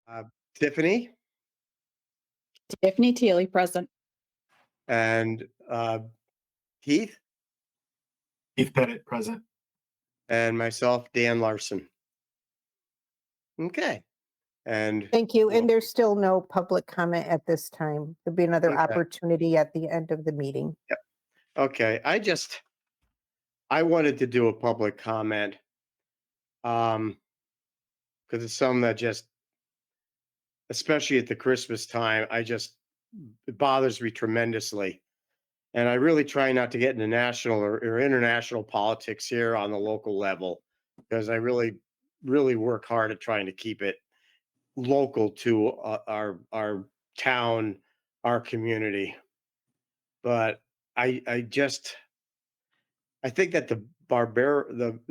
Uh, Tiffany Tiffany Teely, present. and Keith Keith Pettit, present. and myself, Dan Larson. Okay. And Thank you. well, And there's still no public comment at this time. There'll be another Okay. opportunity at the end of the meeting. okay, I wanted to do a public comment because it's something that just, especially at the Christmas time, it bothers me tremendously. And I really try not to get into national or international politics here on the local level because I really work hard at trying to keep it local to our town, our community. But I think that the barbarism,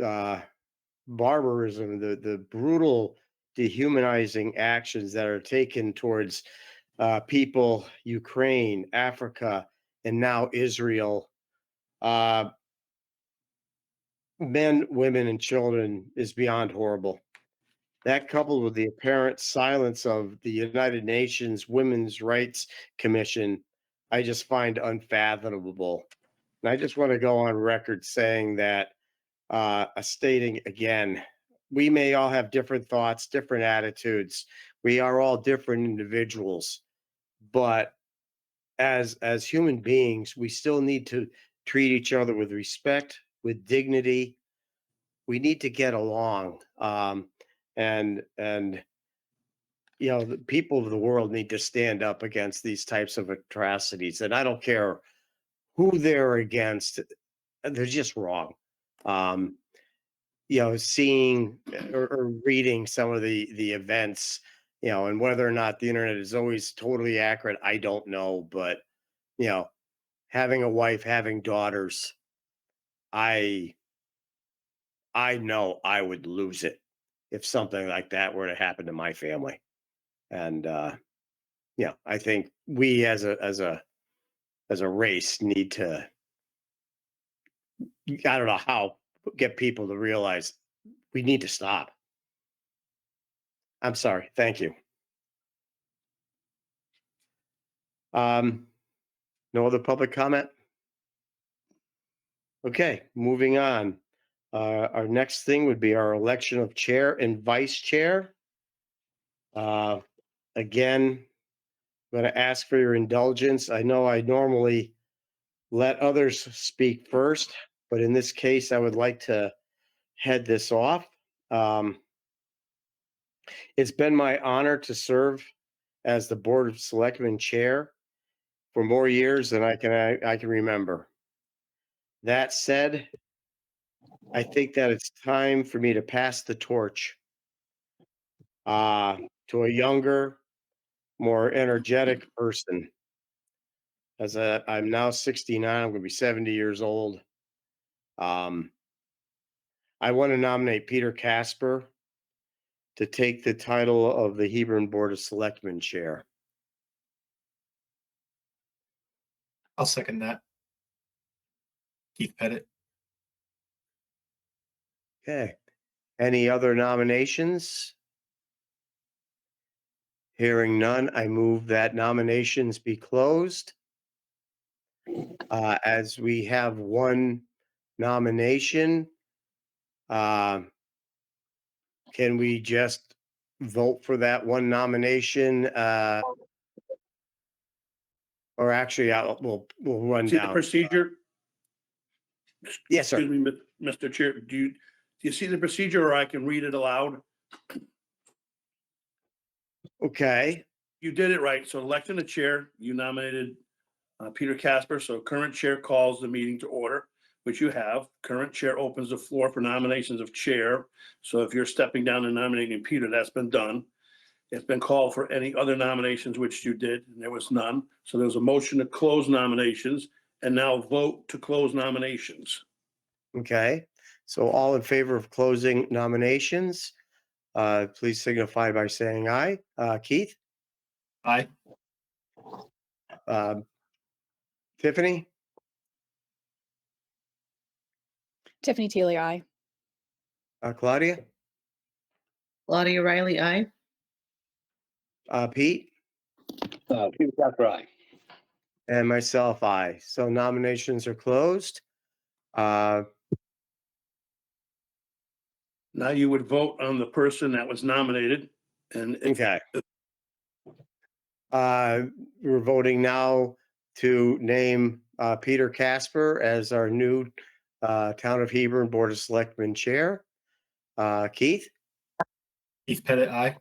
the brutal dehumanizing actions that are taken towards people, Ukraine, Africa, and now Israel, uh, men, women, and children is beyond horrible. That, coupled with the apparent silence of the United Nations Women's Rights Commission, I just find unfathomable. And I just want to go on record saying that, stating again, we may all have different thoughts, different attitudes. We are all different individuals, but as human beings, we still need to treat each other with respect, with dignity. We need to get along. And the people of the world need to stand up against these types of atrocities. And I don't care who they're against; they're just wrong. Um, Seeing or reading some of the events, and whether or not the internet is always totally accurate, I don't know. But you know, having a wife, having daughters, I I know I would lose it if something like that were to happen to my family. And I think we as a race need to, I don't know how, get people to realize we need to stop. I'm sorry. Thank you. Um, no other public comment? Okay, moving on. Our next thing would be our election of chair and vice chair. Uh, Again, I'm going to ask for your indulgence. I know I normally let others speak first, but in this case, I would like to head this off. Um, it's been my honor to serve as the Board of Selectmen chair for more years than I can remember. That said, I think that it's time for me to pass the torch to a younger, more energetic person. I'm now 69, I'm going to be 70 years old. Um, I want to nominate Peter Casper to take the title of the Hebron Board of Selectmen chair. I'll second that. Keith Pettit. Okay. Any other nominations? Hearing none, I move that nominations be closed. As we have one nomination, can we just vote for that one nomination? Or actually, we'll run See the down. procedure? Yes, sir. Excuse me, Mr. Chair, do you see the procedure, or I can read it aloud? Okay. You did it right. So electing the chair, you nominated Peter Casper. So current chair calls the meeting to order, which you have. Current chair opens the floor for nominations of chair. So if you're stepping down and nominating Peter, that's been done. It's been called for any other nominations, which you did, and there was none. So there's a motion to close nominations, and now vote to close nominations. Okay. So all in favor of closing nominations, please signify by saying aye. Keith? Aye. Tiffany? Tiffany Teely, aye. Claudia? Claudia Riley, aye. Pete Peter Casper, aye. and myself, I. So nominations are closed. Uh, Now you would vote on the person that was nominated. And if okay. We're voting now to name Peter Casper as our new Town of Hebron Board of Selectmen Chair. Keith, Keith Pettit, aye.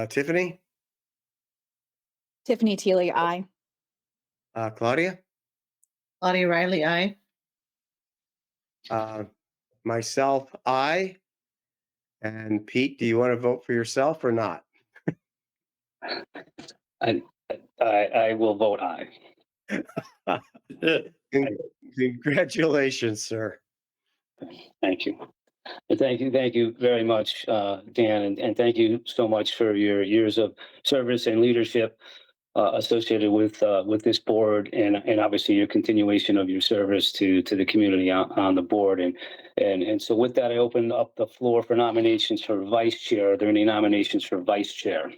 Tiffany, Tiffany Teely, I. Claudia, Claudia Riley, aye. myself, I. And Pete, do you want to vote for yourself or not? I will vote aye. Congratulations, sir. Thank you. And thank you very much, Dan, and thank you so much for your years of service and leadership associated with this board, and obviously your continuation of your service to the community on the board. And so with that, I open up the floor for nominations for vice chair. Are there any nominations for vice chair?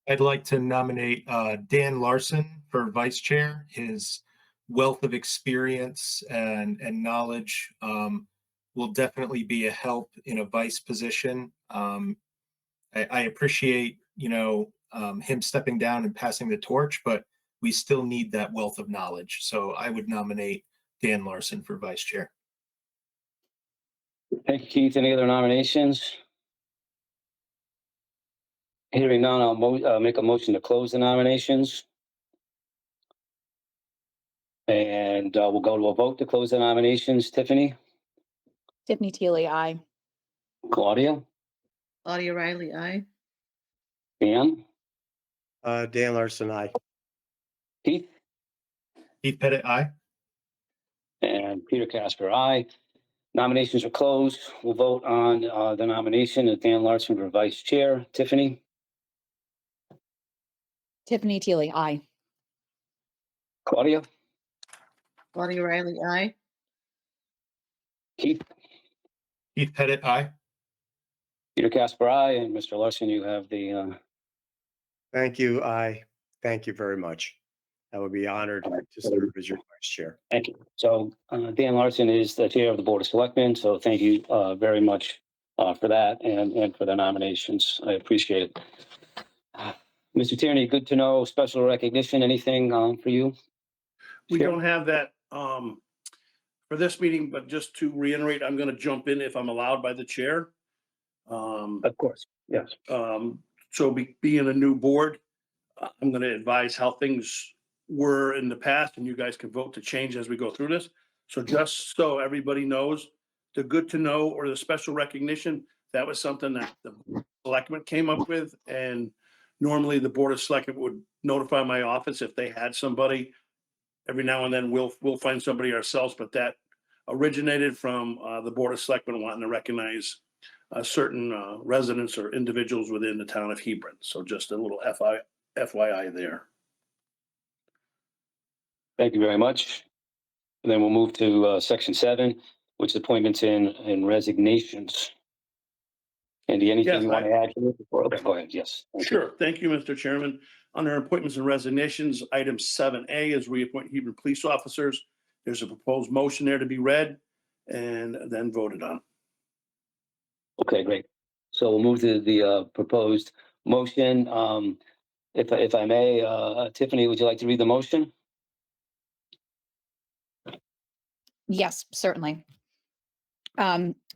I'd like to nominate Dan Larson for vice chair. His wealth of experience and knowledge will definitely be a help in a vice position. I appreciate, him stepping down and passing the torch, but we still need that wealth of knowledge. So I would nominate Dan Larson for vice chair. Thank you, Keith. Any other nominations? Hearing none, I'll make a motion to close the nominations. And we'll go to a vote to close the nominations. Tiffany, Tiffany Teely, I. Claudia, Claudia Riley, aye. Dan, Dan Larson, I. Keith, Keith Pettit, aye. and Peter Casper, aye. Nominations are closed. We'll vote on the nomination of Dan Larson for vice chair. Tiffany, Tiffany Teely, I. Claudia, Claudia Riley, aye. Keith, Keith Pettit, aye. Peter Casper, aye. And Mr. Larson, you have the Thank you. Thank you very much. I would be honored to serve as your vice chair. thank you. So Dan Larson is the chair of the Board of Selectmen. So thank you very much for that and for the nominations. I appreciate it. Mr. Tierney, good to know. Special recognition, anything for you? We Sure. don't have that for this meeting, but just to reiterate, I'm going to jump in if I'm allowed by the chair. Of course, yes. So being a new board, I'm going to advise how things were in the past, and you guys can vote to change as we go through this. So just so everybody knows, the good to know or the special recognition, that was something that the selectmen came up with. And normally the Board of Selectmen would notify my office if they had somebody. Every now and then we'll find somebody ourselves, but that originated from the Board of Selectmen wanting to recognize certain residents or individuals within the town of Hebron. So just a little FYI there. Thank you very much. And then we'll move to section 7, which is appointments and resignations. Andy, anything Yes, you want to add here before? Okay, go ahead. Yes. Thank you. Sure. Thank you, Mr. Chairman. Under appointments and resignations, item 7A is reappoint Hebron police officers. There's a proposed motion there to be read and then voted on. Okay, great. So we'll move to the proposed motion. If I may, Tiffany, would you like to read the motion? Yes, certainly.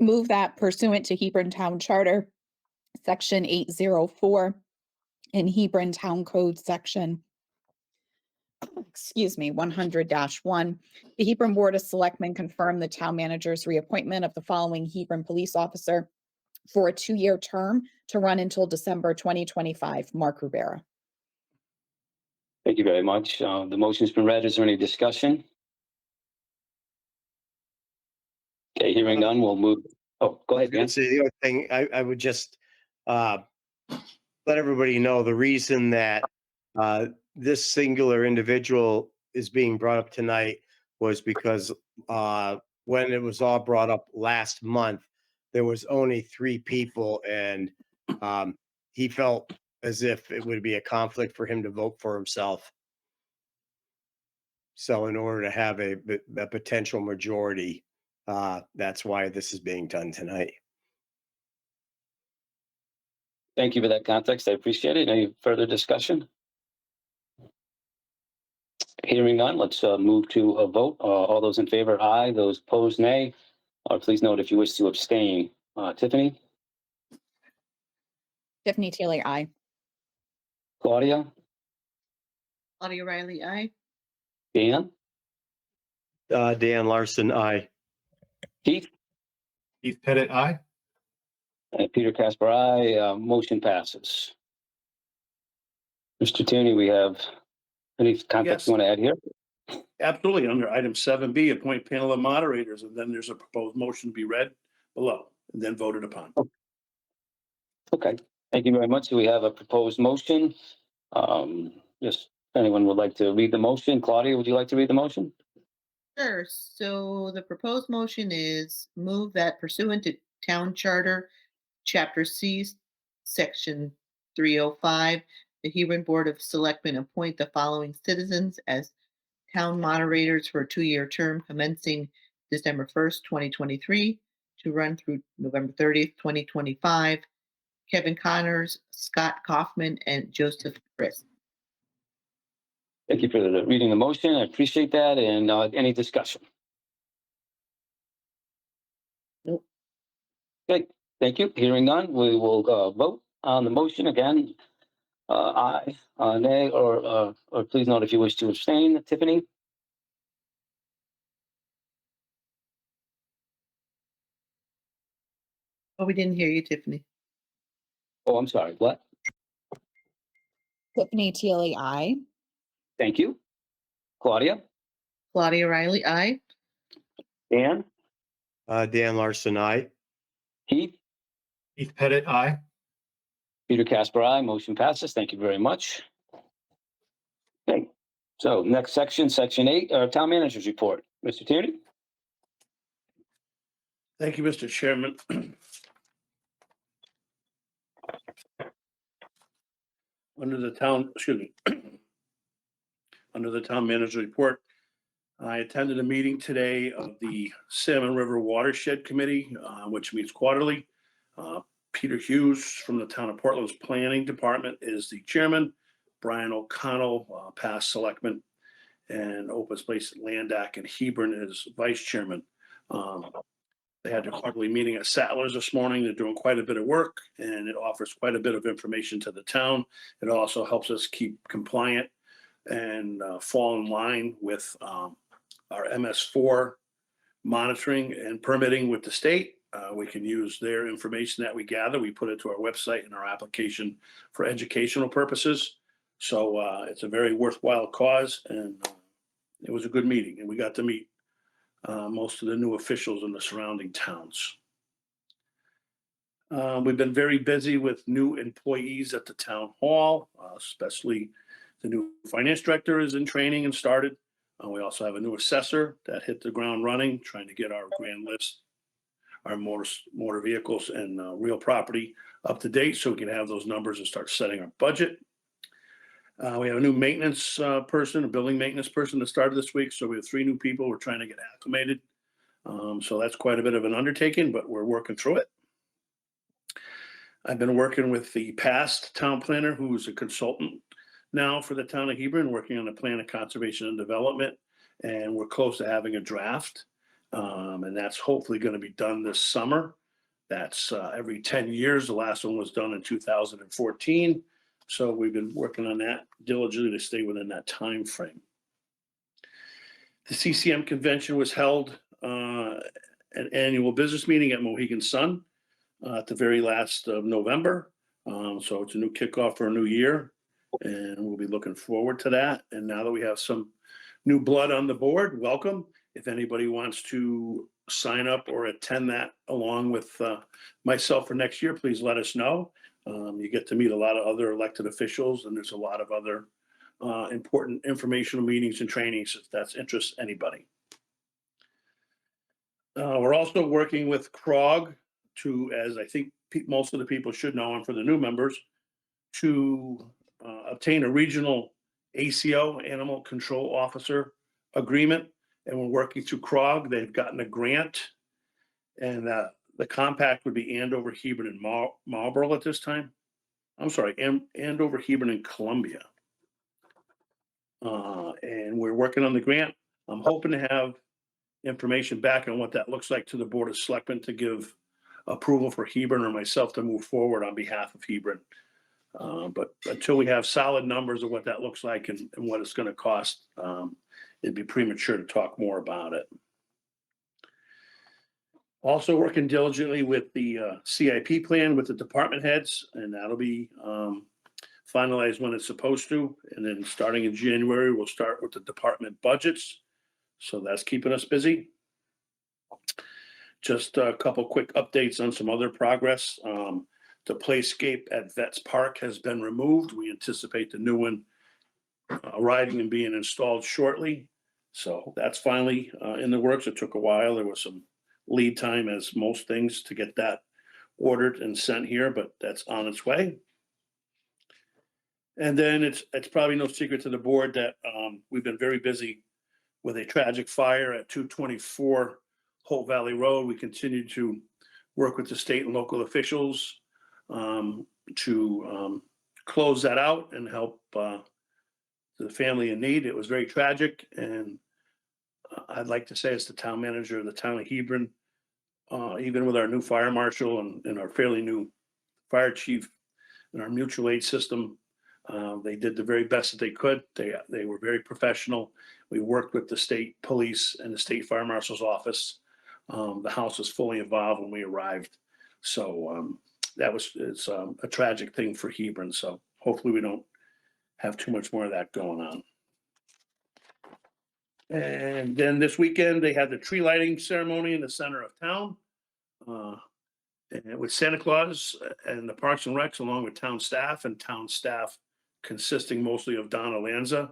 Move that pursuant to Hebron Town Charter, Section 804, and Hebron Town Code Section, 100-1, the Hebron Board of Selectmen confirm the town manager's reappointment of the following Hebron police officer for a 2-year term to run until December 2025. Mark Rivera. Thank you very much. The motion's been read. Is there any discussion? Okay, hearing none, we'll move. Oh, go ahead, Dan. So the other thing, I would just let everybody know the reason that this singular individual is being brought up tonight was because when it was all brought up last month, there was only 3 people, and he felt as if it would be a conflict for him to vote for himself. So in order to have a potential majority, that's why this is being done tonight. Thank you for that context. I appreciate it. Any further discussion? Hearing none, let's move to a vote. All those in favor, aye. Those opposed, nay. Please note if you wish to abstain. Tiffany, Tiffany Teely, aye. Claudia, Claudia Riley, aye. Dan, Dan Larson, aye. Keith, Keith Pettit, aye. and Peter Casper, aye. Motion passes. Mr. Tierney, we have any context you Yes. want to add here? Absolutely. Under item 7B, appoint panel of moderators, and then there's a proposed motion to be read below and then voted upon. Okay, thank you very much. We have a proposed motion. Just anyone would like to read the motion? Claudia, would you like to read the motion? Sure. So the proposed motion is move that pursuant to Town Charter, Chapter C, Section 305, the Hebron Board of Selectmen appoint the following citizens as town moderators for a 2-year term commencing December 1st, 2023 to run through November 30th, 2025. Kevin Connors, Scott Kaufman, and Joseph Chris. Thank you for reading the motion. I appreciate that. And any discussion? Nope. Okay, thank you. Hearing none, we will vote on the motion again. Aye, nay, or please note if you wish to abstain. Tiffany, Oh, we didn't hear you, Tiffany. oh, I'm sorry, what? Tiffany Teely, aye. Thank you. Claudia, Claudia Riley, aye. Dan, Dan Larson, aye. Keith, Keith Pettit, aye. Peter Casper, aye. Motion passes. Thank you very much. Okay, so next section, section 8, town manager's report. Mr. Tierney? Thank you, Mr. Chairman. Under the town, excuse me, under the town manager report, I attended a meeting today of the Salmon River Watershed Committee, which meets quarterly. Peter Hughes from the town of Portland's Planning Department is the chairman. Brian O'Connell, past selectman, and Open Space Land Act and Hebron is vice chairman. They had their quarterly meeting at Sattler's this morning. They're doing quite a bit of work, and it offers quite a bit of information to the town. It also helps us keep compliant and fall in line with our MS4 monitoring and permitting with the state. We can use their information that we gather. We put it to our website and our application for educational purposes. So it's a very worthwhile cause, and it was a good meeting, and we got to meet most of the new officials in the surrounding towns. We've been very busy with new employees at the town hall, especially the new finance director is in training and started. We also have a new assessor that hit the ground running, trying to get our grand list, our motor vehicles and real property up to date so we can have those numbers and start setting our budget. We have a new maintenance person, a building maintenance person that started this week. So we have 3 new people. We're trying to get acclimated. So that's quite a bit of an undertaking, but we're working through it. I've been working with the past town planner, who's a consultant now for the town of Hebron, working on the plan of conservation and development. And we're close to having a draft. And that's hopefully going to be done this summer. That's every 10 years. The last one was done in 2014. So we've been working on that diligently to stay within that time frame. The CCM convention was held an annual business meeting at Mohegan Sun at the very last of November. So it's a new kickoff for a new year, and we'll be looking forward to that. And now that we have some new blood on the board, welcome. If anybody wants to sign up or attend that along with myself for next year, please let us know. You get to meet a lot of other elected officials, and there's a lot of other important informational meetings and trainings if that interests anybody. We're also working with CROG to, as I think most of the people should know, and for the new members, to obtain a regional ACO, Animal Control Officer agreement, and we're working through CROG. They've gotten a grant, and the compact would be Andover, Hebron, and Marlboro at this time. I'm sorry, Andover, Hebron, and Columbia. And we're working on the grant. I'm hoping to have information back on what that looks like to the Board of Selectmen to give approval for Hebron or myself to move forward on behalf of Hebron. But until we have solid numbers of what that looks like and what it's going to cost, it'd be premature to talk more about it. Also working diligently with the CIP plan with the department heads, and that'll be finalized when it's supposed to. And then starting in January, we'll start with the department budgets. So that's keeping us busy. Just a couple quick updates on some other progress. The playscape at Vets Park has been removed. We anticipate the new one arriving and being installed shortly. So that's finally in the works. It took a while. There was some lead time, as most things, to get that ordered and sent here, but that's on its way. And then it's probably no secret to the board that we've been very busy with a tragic fire at 224 Hope Valley Road. We continue to work with the state and local officials to close that out and help the family in need. It was very tragic, and I'd like to say, as the town manager of the town of Hebron, even with our new fire marshal and our fairly new fire chief and our mutual aid system, they did the very best that they could. They were very professional. We worked with the state police and the state fire marshal's office. The house was fully involved when we arrived. So it's a tragic thing for Hebron. So hopefully we don't have too much more of that going on. And then this weekend, they had the tree lighting ceremony in the center of town with Santa Claus and the Parks and Recs, along with town staff consisting mostly of Donna Lanza.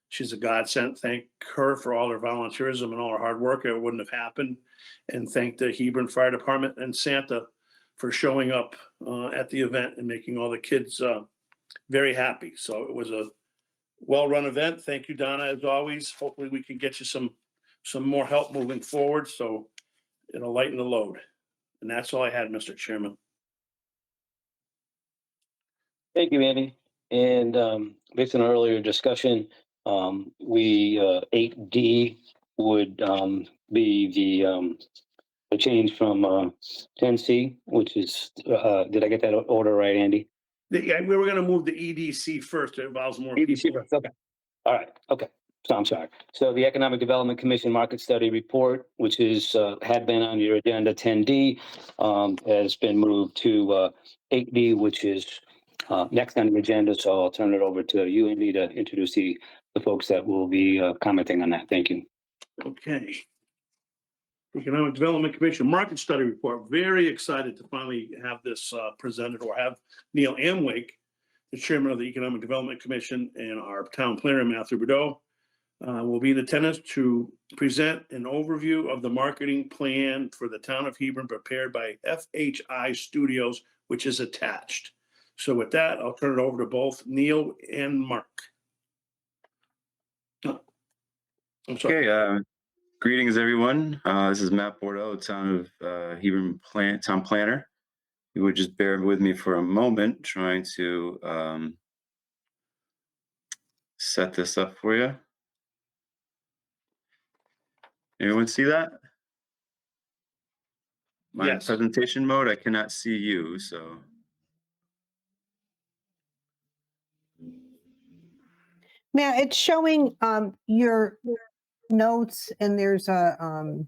She's a godsend. Thank her for all her volunteerism and all her hard work. It wouldn't have happened. And thank the Hebron Fire Department and Santa for showing up at the event and making all the kids very happy. So it was a well-run event. Thank you, Donna, as always. Hopefully we can get you some more help moving forward, so it'll lighten the load. And that's all I had, Mr. Chairman. Thank you, Andy. And based on our earlier discussion, 8D would be the change from 10C, which is, did I get that order right, Andy? Yeah, we were going to move the EDC first. It involves more EDC people. first, okay. All right, okay. So I'm sorry. So the Economic Development Commission Market Study Report, which is had been on your agenda 10D, has been moved to 8D, which is next on the agenda. So I'll turn it over to you, Andy, to introduce the folks that will be commenting on that. Thank you. Okay. Economic Development Commission Market Study Report. Very excited to finally have this presented, or have Neil Amwake, the chairman of the Economic Development Commission, and our town planner, Matthew Bordeaux, will be in attendance to present an overview of the marketing plan for the town of Hebron prepared by FHI Studios, which is attached. So with that, I'll turn it over to both Neil and Mark. I'm sorry. Okay, greetings everyone. This is Matt Bordeaux, town of Hebron town planner. You would just bear with me for a moment, trying to set this up for you. Everyone see that? My Yes. presentation mode, I cannot see you, so. Now it's showing your notes, and there's a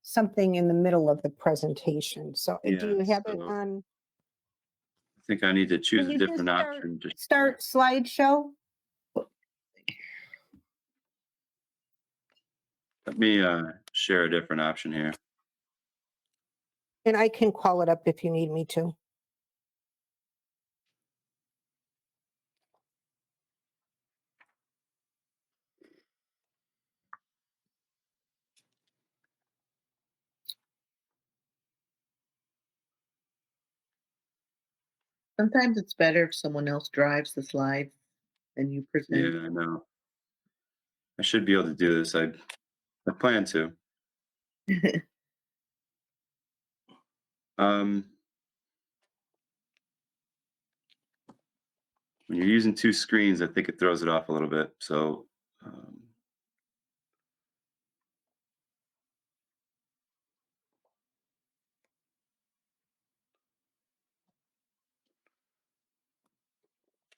something in the middle of the presentation. So do you Yeah, have it so on? I think I need to choose Can a you just different option. start slideshow? Let me share a different option here. And I can call it up if you need me to. Sometimes it's better if someone else drives the slides and you Yeah, present. I know. I should be able to do this. I plan to. Um, when you're using two screens, I think it throws it off a little bit. So,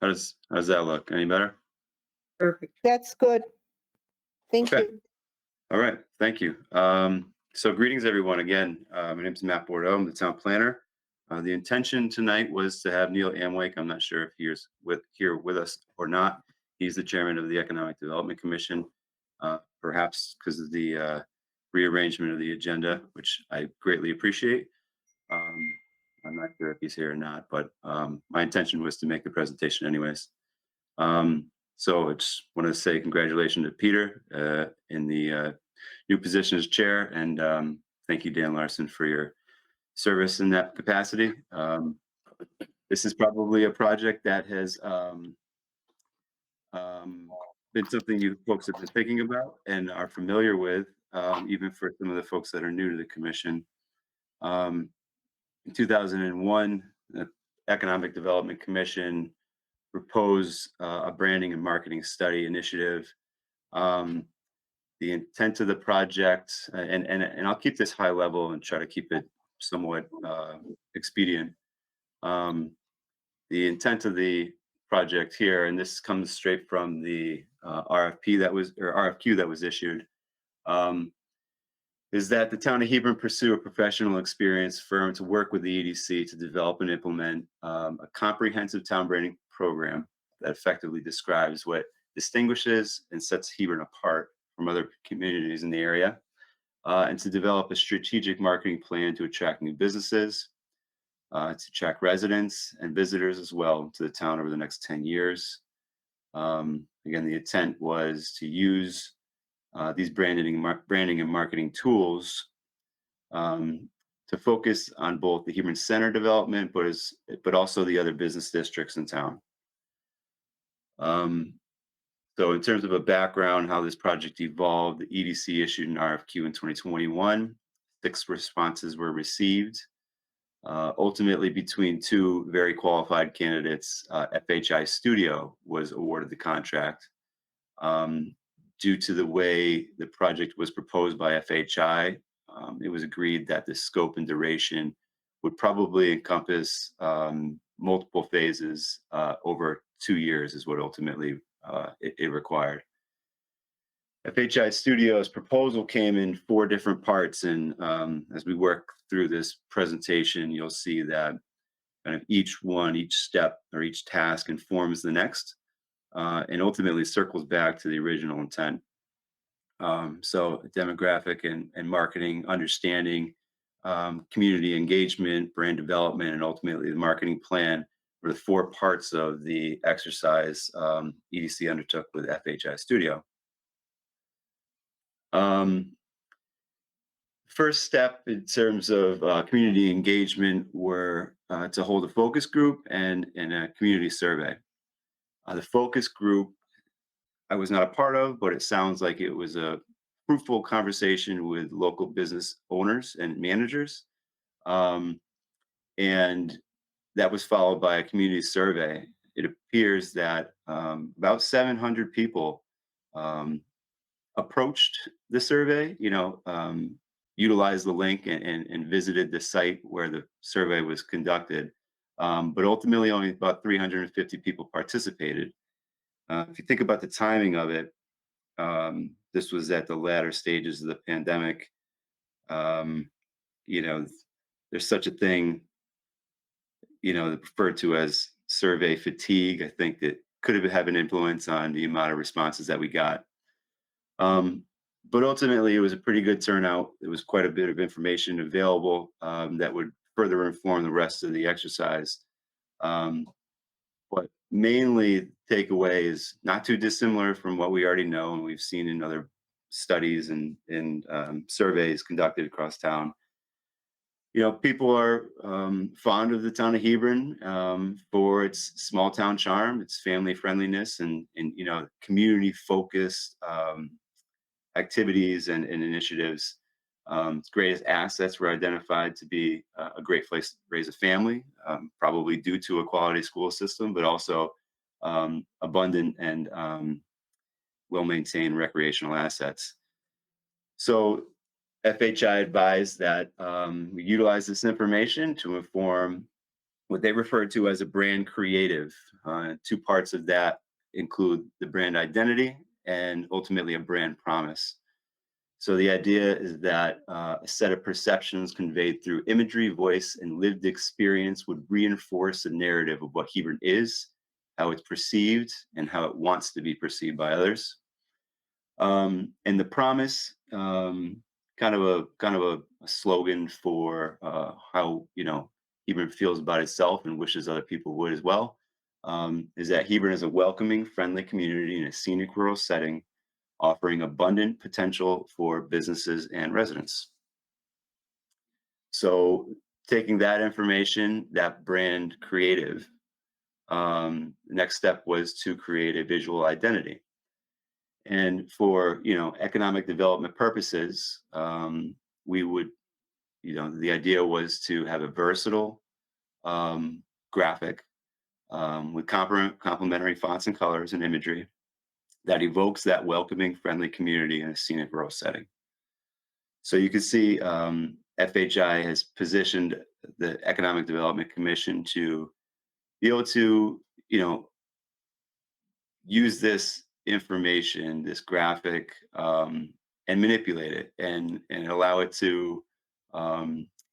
how does that look? Any better? Perfect. That's good. Thank Okay. you. All right. Thank you. So greetings, everyone. Again, my name is Matt Bordeaux. I'm the town planner. The intention tonight was to have Neil Amwake. I'm not sure if he's here with us or not. He's the chairman of the Economic Development Commission, perhaps because of the rearrangement of the agenda, which I greatly appreciate. I'm not sure if he's here or not, but my intention was to make the presentation anyways. So I just want to say congratulations to Peter in the new position as chair, and thank you, Dan Larson, for your service in that capacity. This is probably a project that has been something you folks have been thinking about and are familiar with, even for some of the folks that are new to the commission. In 2001, the Economic Development Commission proposed a branding and marketing study initiative. The intent of the project, and I'll keep this high level and try to keep it somewhat expedient. The intent of the project here, and this comes straight from the RFQ that was issued, is that the town of Hebron pursue a professional experienced firm to work with the EDC to develop and implement a comprehensive town branding program that effectively describes what distinguishes and sets Hebron apart from other communities in the area, and to develop a strategic marketing plan to attract new businesses, to attract residents and visitors as well to the town over the next 10 years. Again, the intent was to use these branding and marketing tools to focus on both the Hebron Center development, but also the other business districts in town. So in terms of a background, how this project evolved, the EDC issued an RFQ in 2021. 6 responses were received. Ultimately, between 2 very qualified candidates, FHI Studio was awarded the contract. Due to the way the project was proposed by FHI, it was agreed that the scope and duration would probably encompass multiple phases over 2 years is what ultimately it required. FHI Studio's proposal came in 4 different parts, and as we work through this presentation, you'll see that kind of each step or each task informs the next, and ultimately circles back to the original intent. So demographic and marketing understanding, community engagement, brand development, and ultimately the marketing plan were the 4 parts of the exercise EDC undertook with FHI Studio. First step in terms of community engagement were to hold a focus group and a community survey. The focus group I was not a part of, but it sounds like it was a fruitful conversation with local business owners and managers. And that was followed by a community survey. It appears that about 700 people approached the survey, utilized the link and visited the site where the survey was conducted. But ultimately, only about 350 people participated. If you think about the timing of it, this was at the latter stages of the pandemic. You know, there's such a thing, referred to as survey fatigue. I think that could have an influence on the amount of responses that we got. But ultimately, it was a pretty good turnout. There was quite a bit of information available that would further inform the rest of the exercise. But mainly, takeaway is not too dissimilar from what we already know and we've seen in other studies and surveys conducted across town. people are fond of the town of Hebron for its small town charm, its family friendliness, and community focused activities and initiatives. Its greatest assets were identified to be a great place to raise a family, probably due to a quality school system, but also abundant and well-maintained recreational assets. So FHI advised that we utilize this information to inform what they refer to as a brand creative. Two parts of that include the brand identity and ultimately a brand promise. So the idea is that a set of perceptions conveyed through imagery, voice, and lived experience would reinforce the narrative of what Hebron is, how it's perceived, and how it wants to be perceived by others. And the promise, kind of a slogan for how Hebron feels about itself and wishes other people would as well, is that Hebron is a welcoming, friendly community in a scenic rural setting, offering abundant potential for businesses and residents. So, taking that information, that brand creative, the next step was to create a visual identity. And for economic development purposes, we would, the idea was to have a versatile graphic with complementary fonts and colors and imagery that evokes that welcoming, friendly community in a scenic rural setting. So you can see FHI has positioned the Economic Development Commission to be able to, use this information, this graphic, and manipulate it and allow it to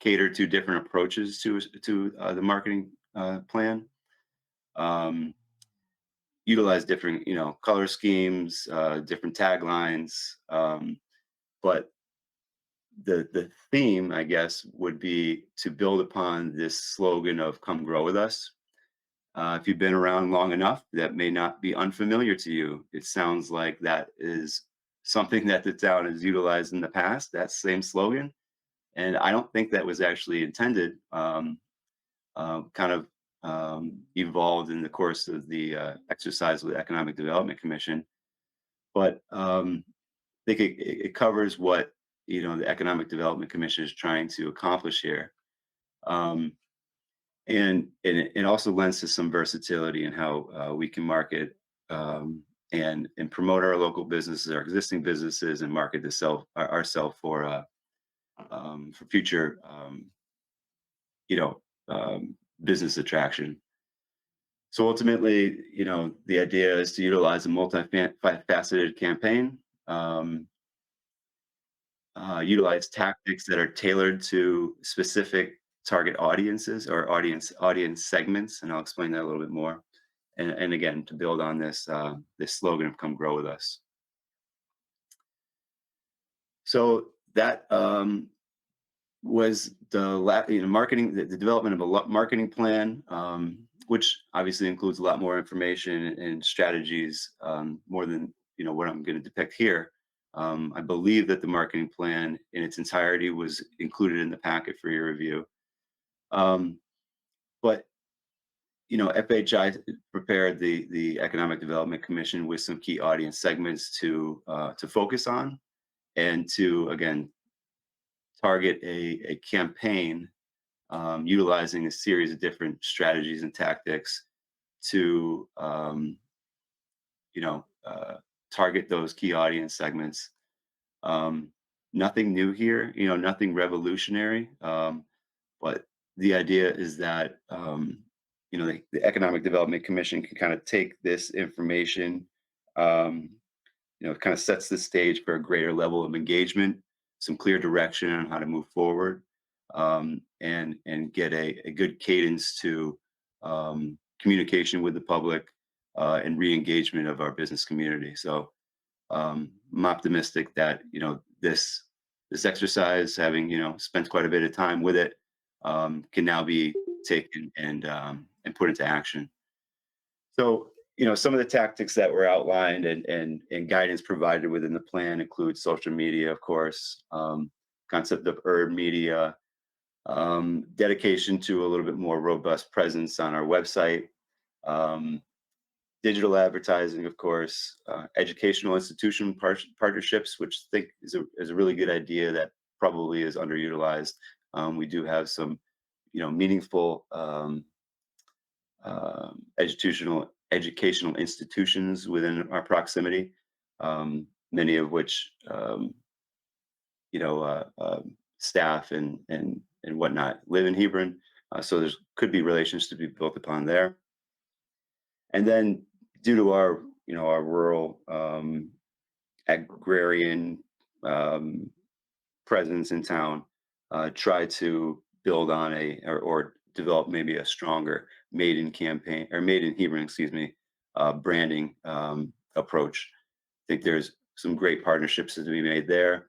cater to different approaches to the marketing plan. Utilize different, color schemes, different taglines, but the theme, I guess, would be to build upon this slogan of "Come grow with us." If you've been around long enough, that may not be unfamiliar to you. It sounds like that is something that the town has utilized in the past, that same slogan. And I don't think that was actually intended, kind of evolved in the course of the exercise with the Economic Development Commission. But I think it covers what the Economic Development Commission is trying to accomplish here. And it also lends to some versatility in how we can market and promote our local businesses, our existing businesses, and market ourselves for future business attraction. So ultimately, the idea is to utilize a multifaceted campaign, utilize tactics that are tailored to specific target audiences or audience segments, and I'll explain that a little bit more. And again, to build on this slogan of "Come grow with us." So that was the marketing, the development of a marketing plan, which obviously includes a lot more information and strategies, more than what I'm going to depict here. I believe that the marketing plan in its entirety was included in the packet for your review. But FHI prepared the Economic Development Commission with some key audience segments to focus on, and to again target a campaign utilizing a series of different strategies and tactics to target those key audience segments. Nothing new here, nothing revolutionary, but the idea is that the Economic Development Commission can kind of take this information, kind of sets the stage for a greater level of engagement, some clear direction on how to move forward, and get a good cadence to communication with the public and re-engagement of our business community. So I'm optimistic that this exercise, having spent quite a bit of time with it, can now be taken and put into action. So some of the tactics that were outlined and guidance provided within the plan include social media, of course, concept of earned media, dedication to a little bit more robust presence on our website, digital advertising, of course, educational institution partnerships, which I think is a really good idea that probably is underutilized. We do have some, meaningful educational institutions within our proximity, many of which staff and whatnot live in Hebron. So there's could be relations to be built upon there. And then due to our our rural agrarian presence in town, try to build on or develop maybe a stronger maiden campaign or maiden Hebron, excuse me, branding approach. I think there's some great partnerships to be made there.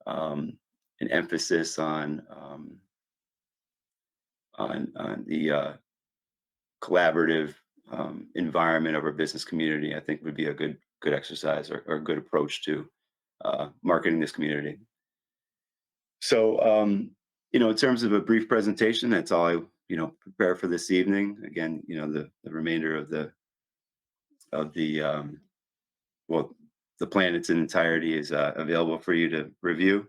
An emphasis on the collaborative environment of our business community, I think would be a good exercise or a good approach to marketing this community. So, in terms of a brief presentation, that's all I prepare for this evening. Again, the remainder of the well, the plan in its entirety is available for you to review.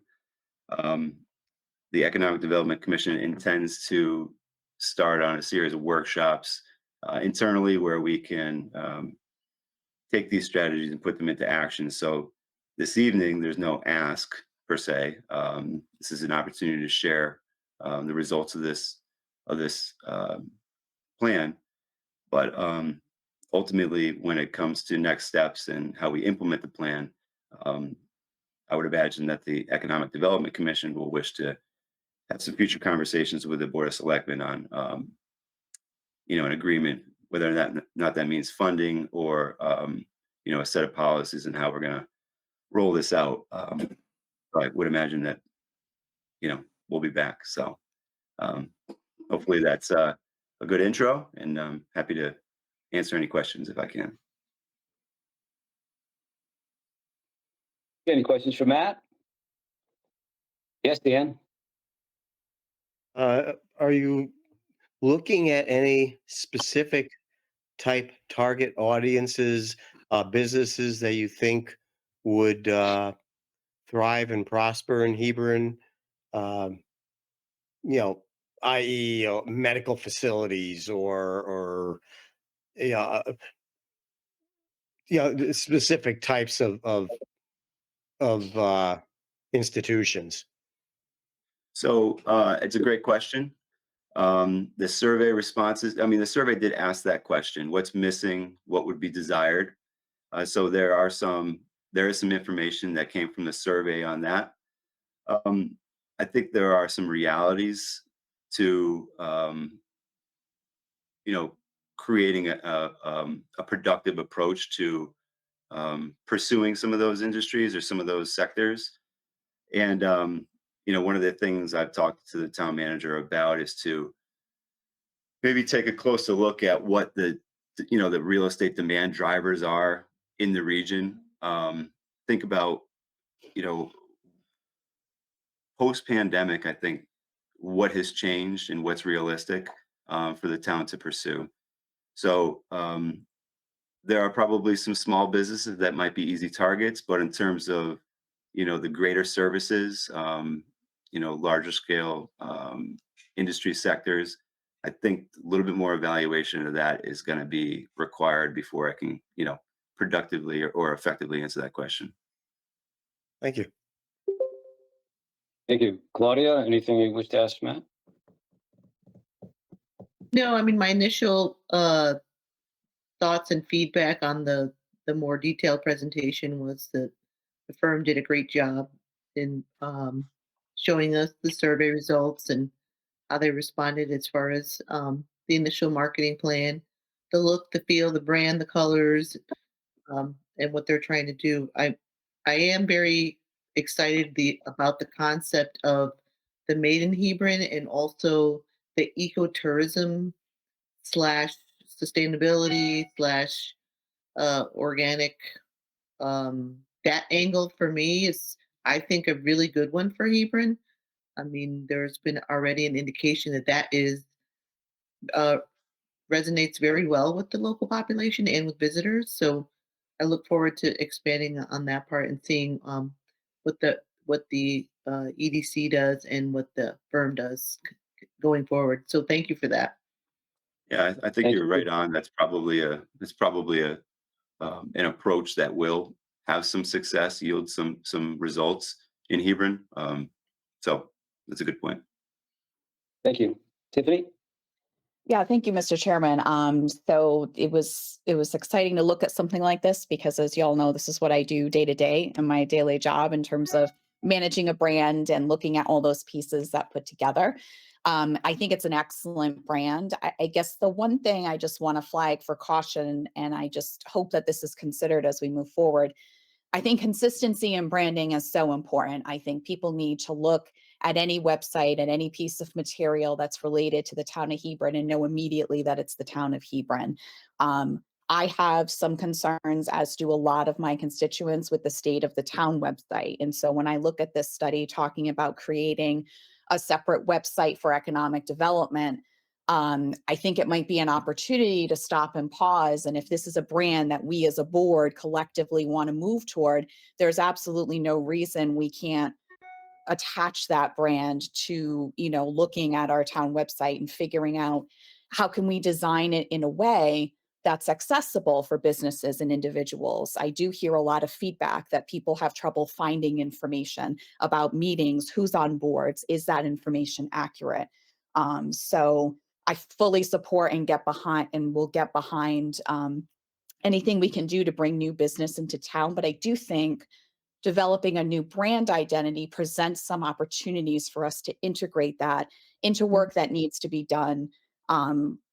The Economic Development Commission intends to start on a series of workshops internally where we can take these strategies and put them into action. So this evening, there's no ask per se. This is an opportunity to share the results of this plan. But ultimately, when it comes to next steps and how we implement the plan, I would imagine that the Economic Development Commission will wish to have some future conversations with the Board of Selectmen on, an agreement, whether or not that means funding or, a set of policies and how we're going to roll this out. I would imagine that, we'll be back. So hopefully that's a good intro, and I'm happy to answer any questions if I can. Any questions for Matt? Yes, Dan? Are you looking at any specific type target audiences, businesses that you think would thrive and prosper in Hebron? Um, i.e., medical facilities or the specific types of institutions. So it's a great question. The survey responses, the survey did ask that question: what's missing, what would be desired? So there is some information that came from the survey on that. I think there are some realities to creating a productive approach to pursuing some of those industries or some of those sectors. And one of the things I've talked to the town manager about is to maybe take a closer look at what the real estate demand drivers are in the region. Think about, post pandemic, I think what has changed and what's realistic for the town to pursue. So there are probably some small businesses that might be easy targets, but in terms of, the greater services, larger scale industry sectors, I think a little bit more evaluation of that is going to be required before I can, productively or effectively answer that question. Thank you. Thank you. Claudia, anything you wish to ask Matt? No, I mean, my initial thoughts and feedback on the more detailed presentation was that the firm did a great job in showing us the survey results and how they responded as far as the initial marketing plan, the look, the feel, the brand, the colors, and what they're trying to do. I am very excited about the concept of the Made in Hebron and also the ecotourism slash sustainability slash organic. That angle for me is, I think, a really good one for Hebron. I mean, there's been already an indication that that is resonates very well with the local population and with visitors. So I look forward to expanding on that part and seeing what the EDC does and what the firm does going forward. So thank you for that. Yeah, I think Thank you're you. right on. That's probably a an approach that will have some success, yield some results in Hebron. So that's a good point. Thank you. Tiffany? Yeah, thank you, Mr. Chairman. So it was exciting to look at something like this because, as you all know, this is what I do day to day in my daily job in terms of managing a brand and looking at all those pieces that put together. I think it's an excellent brand. I guess the one thing I just want to flag for caution, and I just hope that this is considered as we move forward. I think consistency in branding is so important. I think people need to look at any website, at any piece of material that's related to the town of Hebron and know immediately that it's the town of Hebron. I have some concerns, as do a lot of my constituents, with the state of the town website. And so when I look at this study talking about creating a separate website for economic development, I think it might be an opportunity to stop and pause. And if this is a brand that we as a board collectively want to move toward, there's absolutely no reason we can't attach that brand to, looking at our town website and figuring out how can we design it in a way that's accessible for businesses and individuals. I do hear a lot of feedback that people have trouble finding information about meetings, who's on boards, is that information accurate? So I fully support and will get behind anything we can do to bring new business into town. But I do think developing a new brand identity presents some opportunities for us to integrate that into work that needs to be done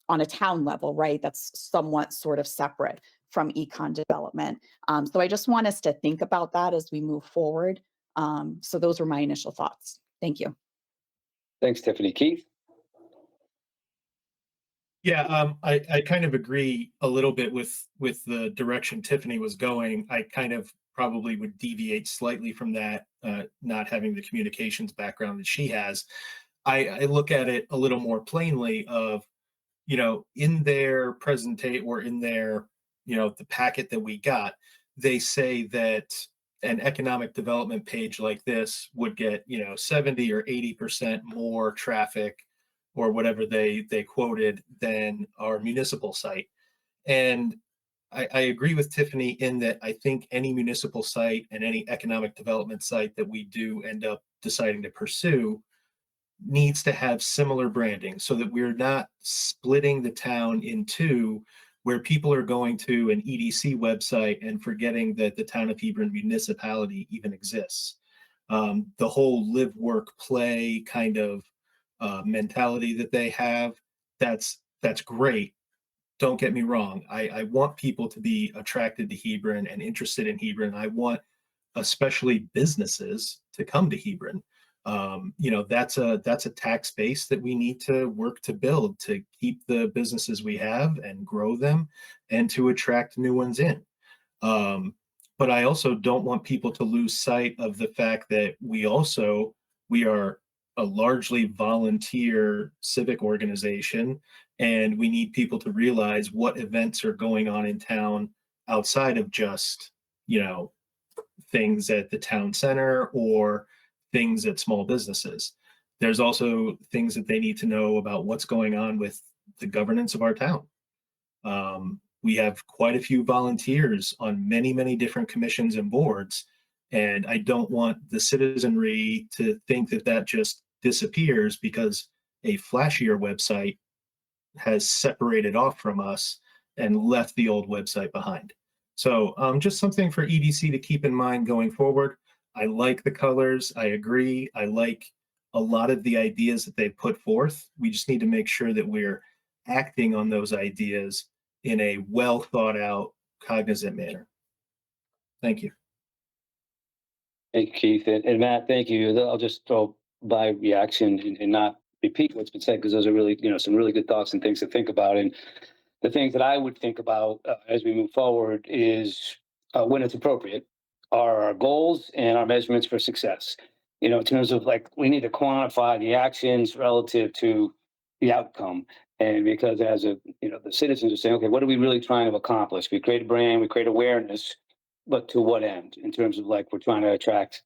on a town level, right? That's somewhat sort of separate from econ development. So I just want us to think about that as we move forward. So those were my initial thoughts. Thank you. Thanks, Tiffany. Keith? Yeah, I kind of agree a little bit with the direction Tiffany was going. I kind of probably would deviate slightly from that, not having the communications background that she has. I look at it a little more plainly of, in their presentation or in their, the packet that we got, they say that an economic development page like this would get, 70 or 80% more traffic or whatever they quoted than our municipal site. And I agree with Tiffany in that I think any municipal site and any economic development site that we do end up deciding to pursue needs to have similar branding so that we're not splitting the town in two, where people are going to an EDC website and forgetting that the town of Hebron municipality even exists. The whole live, work, play kind of mentality that they have, that's great. Don't get me wrong. I want people to be attracted to Hebron and interested in Hebron. I want especially businesses to come to Hebron. That's a tax base that we need to work to build to keep the businesses we have and grow them and to attract new ones in. But I also don't want people to lose sight of the fact that we are a largely volunteer civic organization, and we need people to realize what events are going on in town outside of just, things at the town center or things at small businesses. There's also things that they need to know about what's going on with the governance of our town. We have quite a few volunteers on many, many different commissions and boards, and I don't want the citizenry to think that that just disappears because a flashier website has separated off from us and left the old website behind. So just something for EDC to keep in mind going forward. I like the colors. I agree. I like a lot of the ideas that they've put forth. We just need to make sure that we're acting on those ideas in a well thought out, cognizant manner. Thank you. Thank you, Keith. And Matt, thank you. I'll just throw by reaction and not repeat what's been said, because those are really, some really good thoughts and things to think about. And the things that I would think about as we move forward is when it's appropriate, are our goals and our measurements for success. in terms of like, we need to quantify the actions relative to the outcome. And because as the citizens are saying, okay, what are we really trying to accomplish? We create a brand, we create awareness, but to what end? In terms of like, we're trying to attract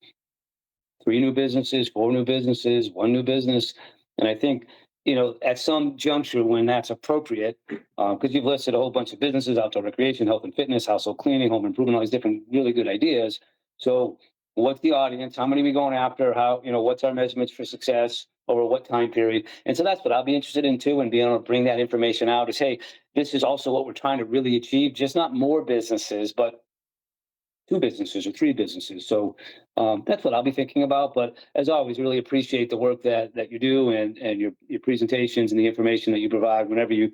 3 new businesses, 4 new businesses, 1 new business. And I think, at some juncture when that's appropriate, because you've listed a whole bunch of businesses, outdoor recreation, health and fitness, household cleaning, home improvement, all these different really good ideas. So what's the audience? How many are we going after? How, what's our measurements for success over what time period? And so that's what I'll be interested in too, and being able to bring that information out is, hey, this is also what we're trying to really achieve, just not more businesses, but 2 businesses or 3 businesses. So that's what I'll be thinking about. But as always, really appreciate the work that you do and your presentations and the information that you provide whenever you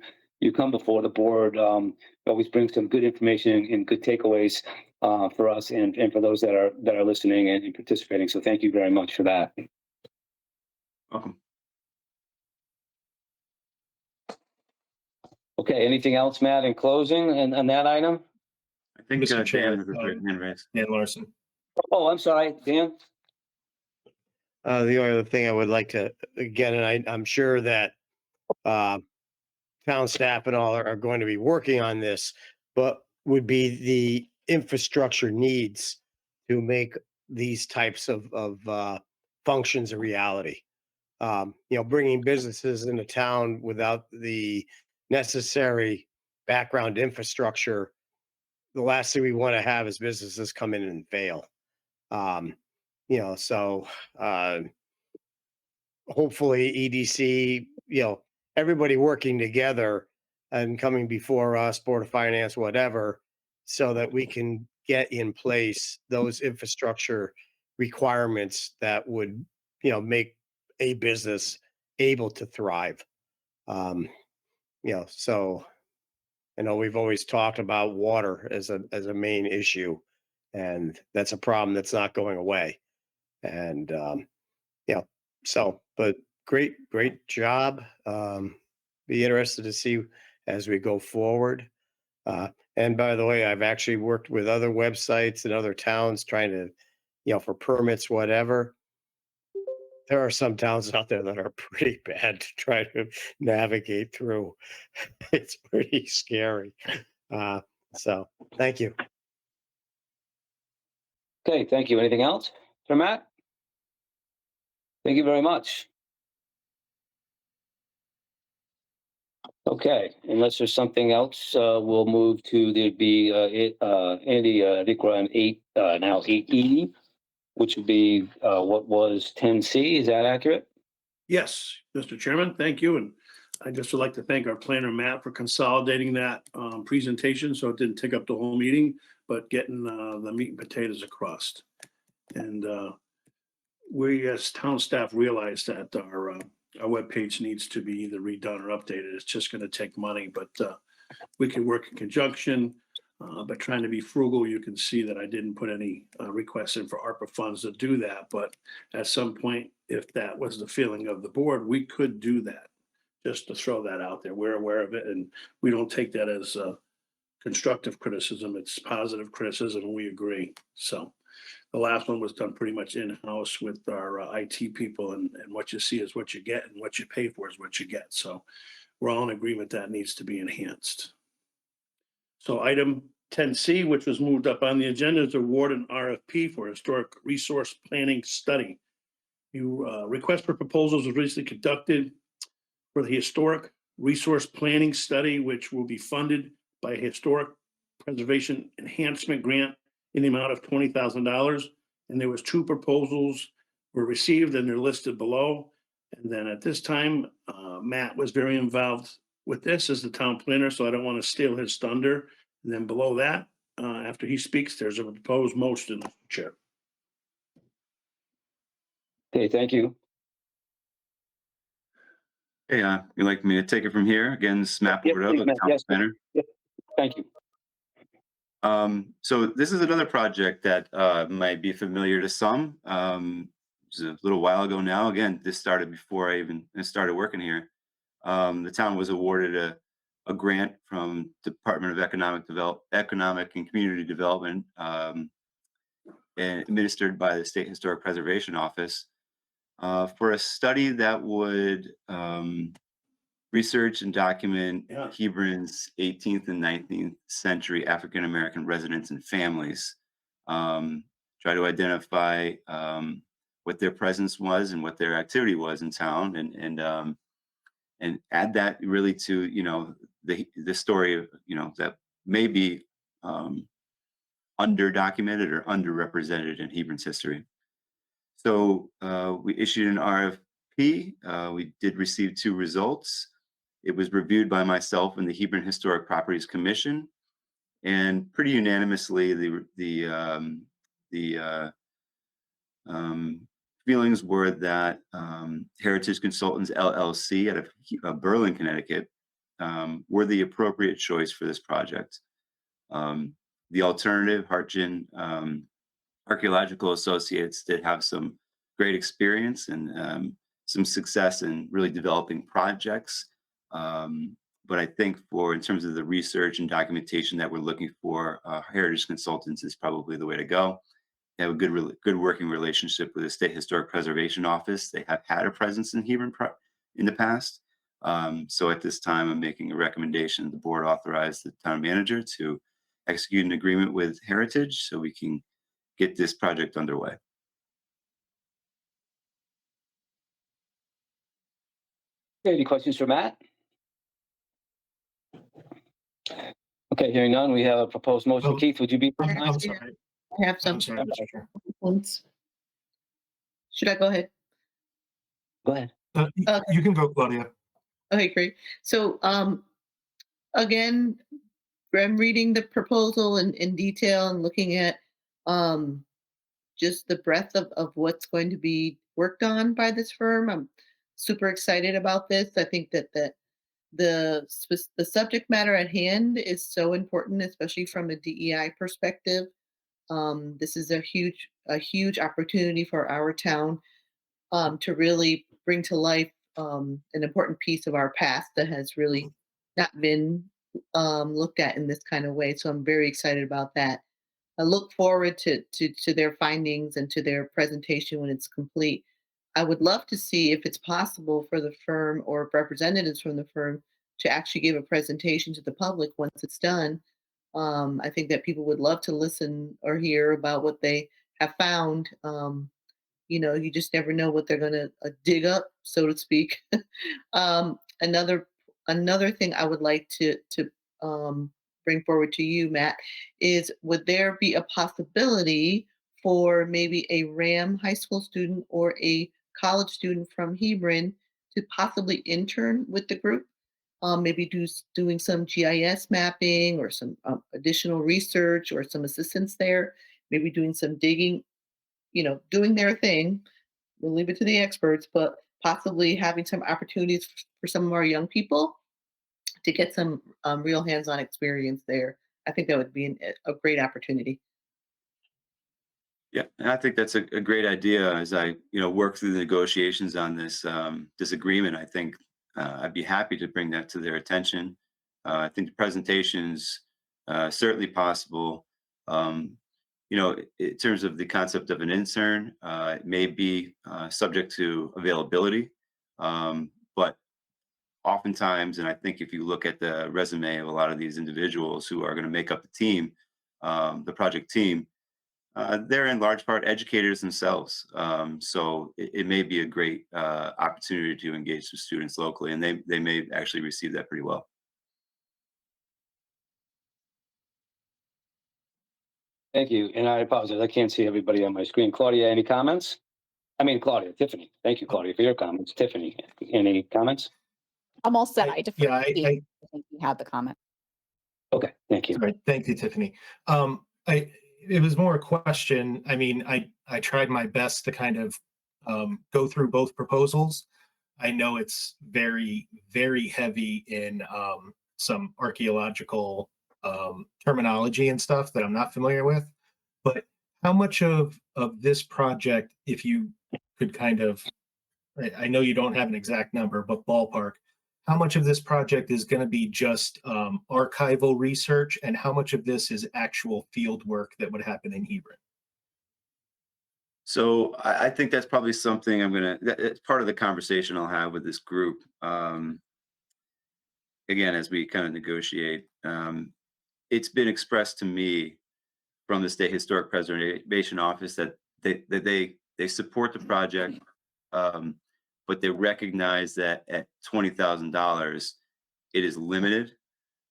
come before the board. You always bring some good information and good takeaways for us and for those that are listening and participating. So thank you very much for that. Welcome. Okay, anything else, Matt, in closing on that item? I think Mr. Dan Chair, has his hand raised. Dan Larson. Oh, I'm sorry, Dan. The only other thing I would like to, again, and I'm sure that town staff and all are going to be working on this, but would be the infrastructure needs to make these types of functions a reality. Bringing businesses into town without the necessary background infrastructure, the last thing we want to have is businesses come in and fail. So hopefully EDC, everybody working together and coming before us, Board of Finance, whatever, so that we can get in place those infrastructure requirements that would, make a business able to thrive. So I know we've always talked about water as a main issue, and that's a problem that's not going away. And but great job. Be interested to see as we go forward. And by the way, I've actually worked with other websites and other towns trying to, for permits, whatever. There are some towns out there that are pretty bad to try to navigate through. It's pretty scary. So thank you. Okay, thank you. Anything else for Matt? Thank you very much. Okay, unless there's something else, we'll move to Andy Dicra on 8, now 8E, which would be what was 10C. Is that accurate? Yes, Mr. Chairman, thank you. And I just would like to thank our planner, Matt, for consolidating that presentation so it didn't take up the whole meeting, but getting the meat and potatoes across. And we as town staff realize that our webpage needs to be either redone or updated. It's just going to take money, but we can work in conjunction. But trying to be frugal, you can see that I didn't put any requests in for ARPA funds to do that. But at some point, if that was the feeling of the board, we could do that. Just to throw that out there, we're aware of it, and we don't take that as constructive criticism. It's positive criticism, and we agree. So the last one was done pretty much in-house with our IT people, and what you see is what you get, and what you pay for is what you get. So we're all in agreement that needs to be enhanced. So item 10C, which was moved up on the agenda, is award an RFP for historic resource planning study. Request for proposals was recently conducted for the historic resource planning study, which will be funded by a historic preservation enhancement grant in the amount of $20,000. And there was 2 proposals were received, and they're listed below. And then at this time, Matt was very involved with this as the town planner, so I don't want to steal his thunder. And then below that, after he speaks, there's a proposed motion, Mr. Chair. Okay, thank you. Hey, you'd like me to take it from here? Again, this is Matt Yep, Bordeaux, please, the Matt. town Yes. planner. Thank you. So this is another project that might be familiar to some. It was a little while ago now. Again, this started before I even started working here. The town was awarded a grant from Department of Economic and Community Development, and administered by the State Historic Preservation Office, For a study that would research and document Yeah. Hebron's 18th and 19th century African American residents and families, try to identify what their presence was and what their activity was in town, and add that really to the story that may be under documented or underrepresented in Hebron's history. So we issued an RFP. We did receive 2 results. It was reviewed by myself and the Hebron Historic Properties Commission, and pretty unanimously, the feelings were that Heritage Consultants LLC out of Berlin, Connecticut, were the appropriate choice for this project. The alternative, Hartgen Archaeological Associates, did have some great experience and some success in really developing projects. But I think in terms of the research and documentation that we're looking for, Heritage Consultants is probably the way to go. They have a good working relationship with the State Historic Preservation Office. They have had a presence in Hebron in the past. So at this time, I'm making a recommendation. The board authorize the town manager to execute an agreement with Heritage so we can get this project underway. Okay, any questions for Matt? Okay, hearing none, we have a proposed motion. Um, Keith, would you be? I'm sorry. I have some I'm sorry, Mr. Chair. points. Should I go ahead? Go ahead. Okay. You can go, Claudia. Okay, great. So, again, I'm reading the proposal in detail and looking at, just the breadth of what's going to be worked on by this firm. I'm super excited about this. I think that the subject matter at hand is so important, especially from a DEI perspective. This is a huge opportunity for our town to really bring to life an important piece of our past that has really not been looked at in this kind of way. So I'm very excited about that. I look forward to their findings and to their presentation when it's complete. I would love to see if it's possible for the firm or representatives from the firm to actually give a presentation to the public once it's done. I think that people would love to listen or hear about what they have found. You just never know what they're going to dig up, so to speak. um, another another thing I would like to bring forward to you, Matt, is would there be a possibility for maybe a RAM high school student or a college student from Hebron to possibly intern with the group? Maybe doing some GIS mapping or some additional research or some assistance there, maybe doing some digging, doing their thing. We'll leave it to the experts, but possibly having some opportunities for some of our young people to get some real hands-on experience there. I think that would be a great opportunity. Yeah, and I think that's a great idea. As I work through the negotiations on this agreement, I think I'd be happy to bring that to their attention. I think the presentation's certainly possible. In terms of the concept of an intern, it may be subject to availability, but oftentimes, and I think if you look at the resume of a lot of these individuals who are going to make up the team, the project team, they're in large part educators themselves. So it may be a great opportunity to engage with students locally, and they may actually receive that pretty well. Thank you. And I apologize, I can't see everybody on my screen. Claudia, any comments? Tiffany. Thank you, Claudia, for your comments. Tiffany, any comments? I'm all set. I- I defer yeah, to Steve. I think you had the comment. Okay, thank you. Sorry, thank you, Tiffany. It was more a question. I mean, I tried my best to kind of go through both proposals. I know it's very, very heavy in some archaeological terminology and stuff that I'm not familiar with. But how much of this project, if you could kind of, I know you don't have an exact number, but ballpark, how much of this project is going to be just archival research, and how much of this is actual field work that would happen in Hebron? So I think that's probably something it's part of the conversation I'll have with this group. Again, as we kind of negotiate, it's been expressed to me from the State Historic Preservation Office that they support the project, um, but they recognize that at $20,000, it is limited,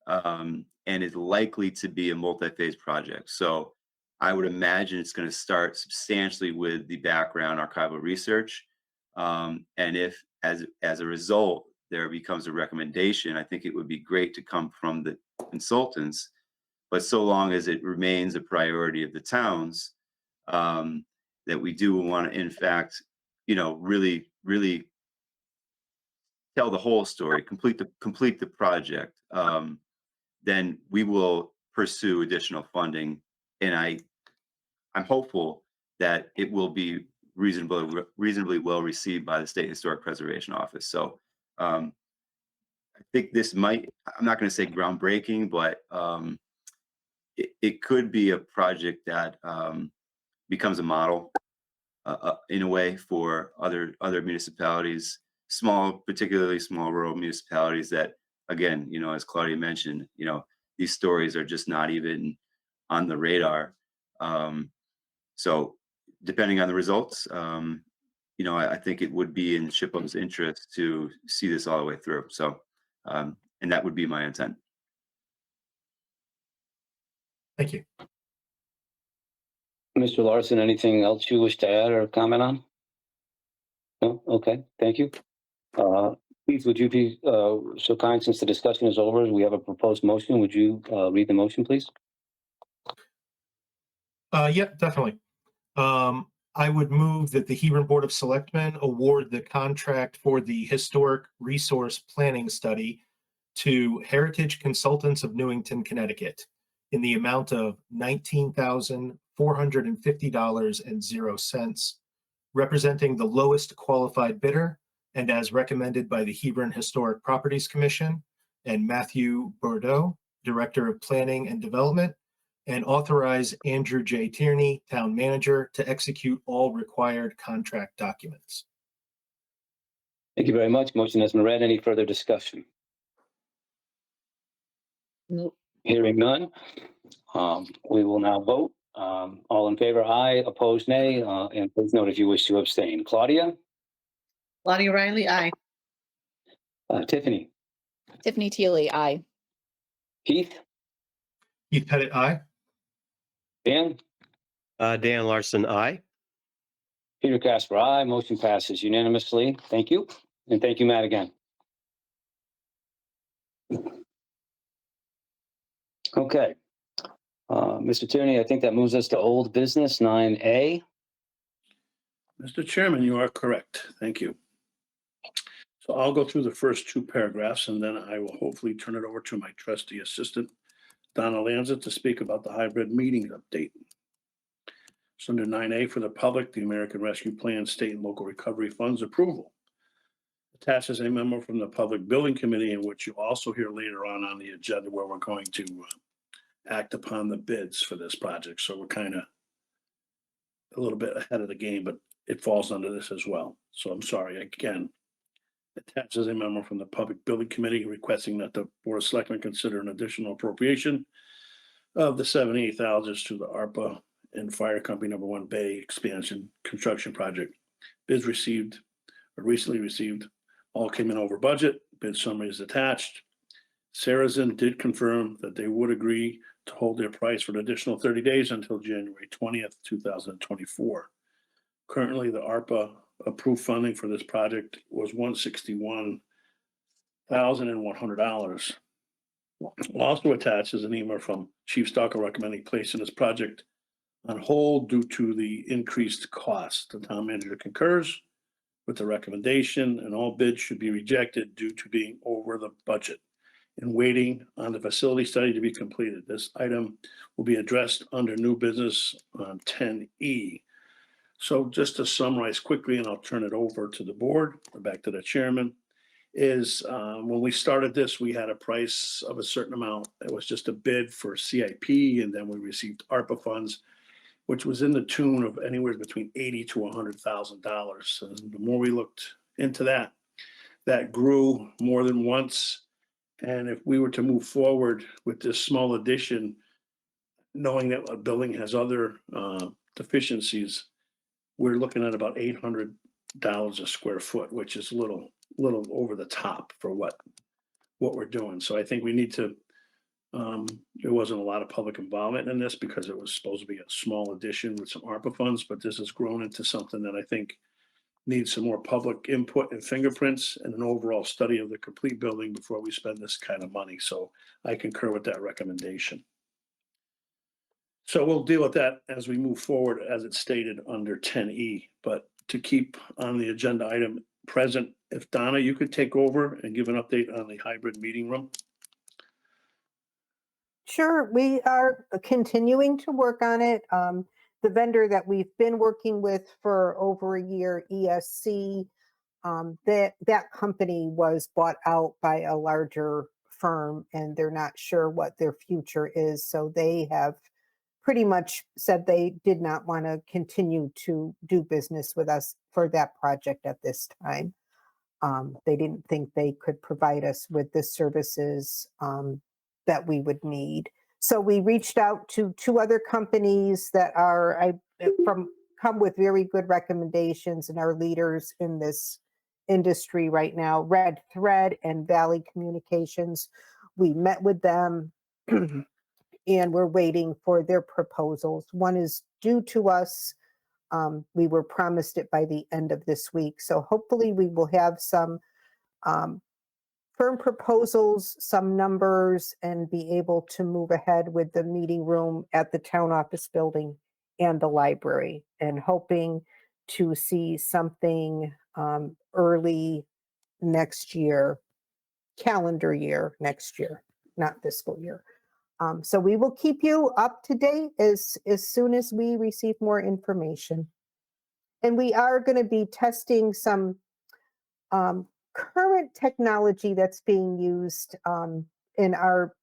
and is likely to be a multi-phase project. So I would imagine it's going to start substantially with the background archival research, and if as a result there becomes a recommendation, I think it would be great to come from the consultants. But so long as it remains a priority of the towns, that we do want to, in fact, really tell the whole story, complete the project, then we will pursue additional funding. And I'm hopeful that it will be reasonably well received by the State Historic Preservation Office. So I think this might, I'm not going to say groundbreaking, but it could be a project that becomes a model in a way for other municipalities, particularly small rural municipalities that, again, as Claudia mentioned, these stories are just not even on the radar. So depending on the results, I think it would be in SHPO's interest to see this all the way through. So, and that would be my intent. Thank you. Mr. Larson, anything else you wish to add or comment on? No? Okay, thank you. Keith, would you be so kind, since the discussion is over, we have a proposed motion. Would you read the motion, please? Yeah, definitely. I would move that the Hebron Board of Selectmen award the contract for the Historic Resource Planning Study to Heritage Consultants of Newington, Connecticut, in the amount of $19,450.00, representing the lowest qualified bidder, and as recommended by the Hebron Historic Properties Commission and Matthew Bordeaux, Director of Planning and Development, and authorize Andrew J. Tierney, Town Manager, to execute all required contract documents. Thank you very much. Motion has been read. Any further discussion? Nope. Hearing none, we will now vote. All in favor, aye. Opposed, nay. And please note if you wish to abstain. Claudia? Claudia Riley, aye. Tiffany? Tiffany Teely, aye. Keith? Keith Pettit, aye. Dan? Dan Larson, aye. Peter Casper, aye. Motion passes unanimously. Thank you. And thank you, Matt, again. Okay. Mr. Tierney, I think that moves us to old business 9A. Mr. Chairman, you are correct. Thank you. So I'll go through the first two paragraphs and then I will hopefully turn it over to my trusty assistant, Donna Lanza, to speak about the hybrid meeting update. So under 9A for the public, the American Rescue Plan State and Local Recovery Funds approval. Attaches a memo from the Public Building Committee, in which you'll also hear later on the agenda, where we're going to act upon the bids for this project. So we're kind of a little bit ahead of the game, but it falls under this as well. So I'm sorry, again. Attaches a memo from the Public Building Committee requesting that the Board of Selectmen consider an additional appropriation of the $78,000 to the ARPA and Fire Company Number 1 Bay Expansion Construction Project. Bids received, or recently received, all came in over budget. Bid summary is attached. Sarazin did confirm that they would agree to hold their price for an additional 30 days until January 20th, 2024. Currently, the ARPA approved funding for this project was $161,100. Also attached is an email from Chief Stalker recommending placing this project on hold due to the increased cost. The town manager concurs with the recommendation, and all bids should be rejected due to being over the budget and waiting on the facility study to be completed. This item will be addressed under new business on 10E. So just to summarize quickly, and I'll turn it over to the board, or back to the chairman, is when we started this, we had a price of a certain amount. It was just a bid for CIP, and then we received ARPA funds. which was in the tune of anywhere between $80,000 to $100,000. And the more we looked into that, that grew more than once. And if we were to move forward with this small addition, knowing that a building has other deficiencies, we're looking at about $800 a square foot, which is a little over the top for what we're doing. So I think we need to, there wasn't a lot of public involvement in this because it was supposed to be a small addition with some ARPA funds, but this has grown into something that I think needs some more public input and fingerprints and an overall study of the complete building before we spend this kind of money. So I concur with that recommendation. So we'll deal with that as we move forward, as it's stated under 10E. But to keep on the agenda item present, if Donna, you could take over and give an update on the hybrid meeting room. Sure, we are continuing to work on it. The vendor that we've been working with for over a year, ESC, that company was bought out by a larger firm, and they're not sure what their future is. So they have pretty much said they did not want to continue to do business with us for that project at this time. They didn't think they could provide us with the services that we would need. So we reached out to 2 other companies that come with very good recommendations and are leaders in this industry right now, Red Thread and Valley Communications. We met with them and we're waiting for their proposals. One is due to us. We were promised it by the end of this week. So hopefully we will have some firm proposals, some numbers, and be able to move ahead with the meeting room at the town office building and the library, and hoping to see something early next year, calendar year next year, not fiscal year. So we will keep you up to date as soon as we receive more information. And we are going to be testing some current technology that's being used in our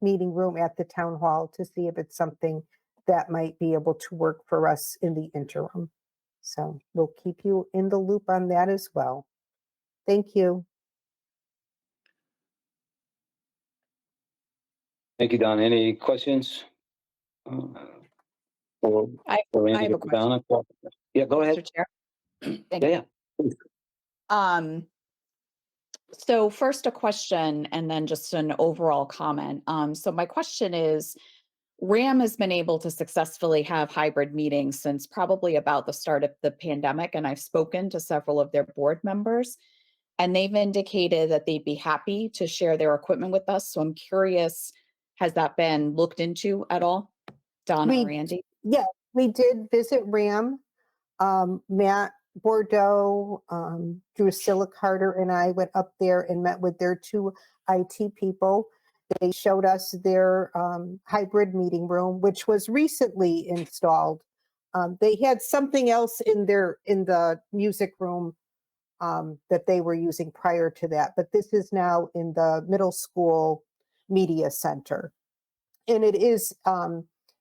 meeting room at the town hall to see if it's something that might be able to work for us in the interim. So we'll keep you in the loop on that as well. Thank you. Thank you, Don. Any questions? For I Randy have a or Donna? Yeah, go ahead. Mr. Chair. Thank Yeah, you. yeah. Please. So first a question and then just an overall comment. So my question is, RAM has been able to successfully have hybrid meetings since probably about the start of the pandemic, and I've spoken to several of their board members, and they've indicated that they'd be happy to share their equipment with us. So I'm curious, has that been looked into at all, Donna or Andy? Yeah, we did visit RAM. Matt Bordeaux, Drusilla Carter, and I went up there and met with their 2 IT people. They showed us their hybrid meeting room, which was recently installed. They had something else in the music room that they were using prior to that, but this is now in the middle school media center. And it is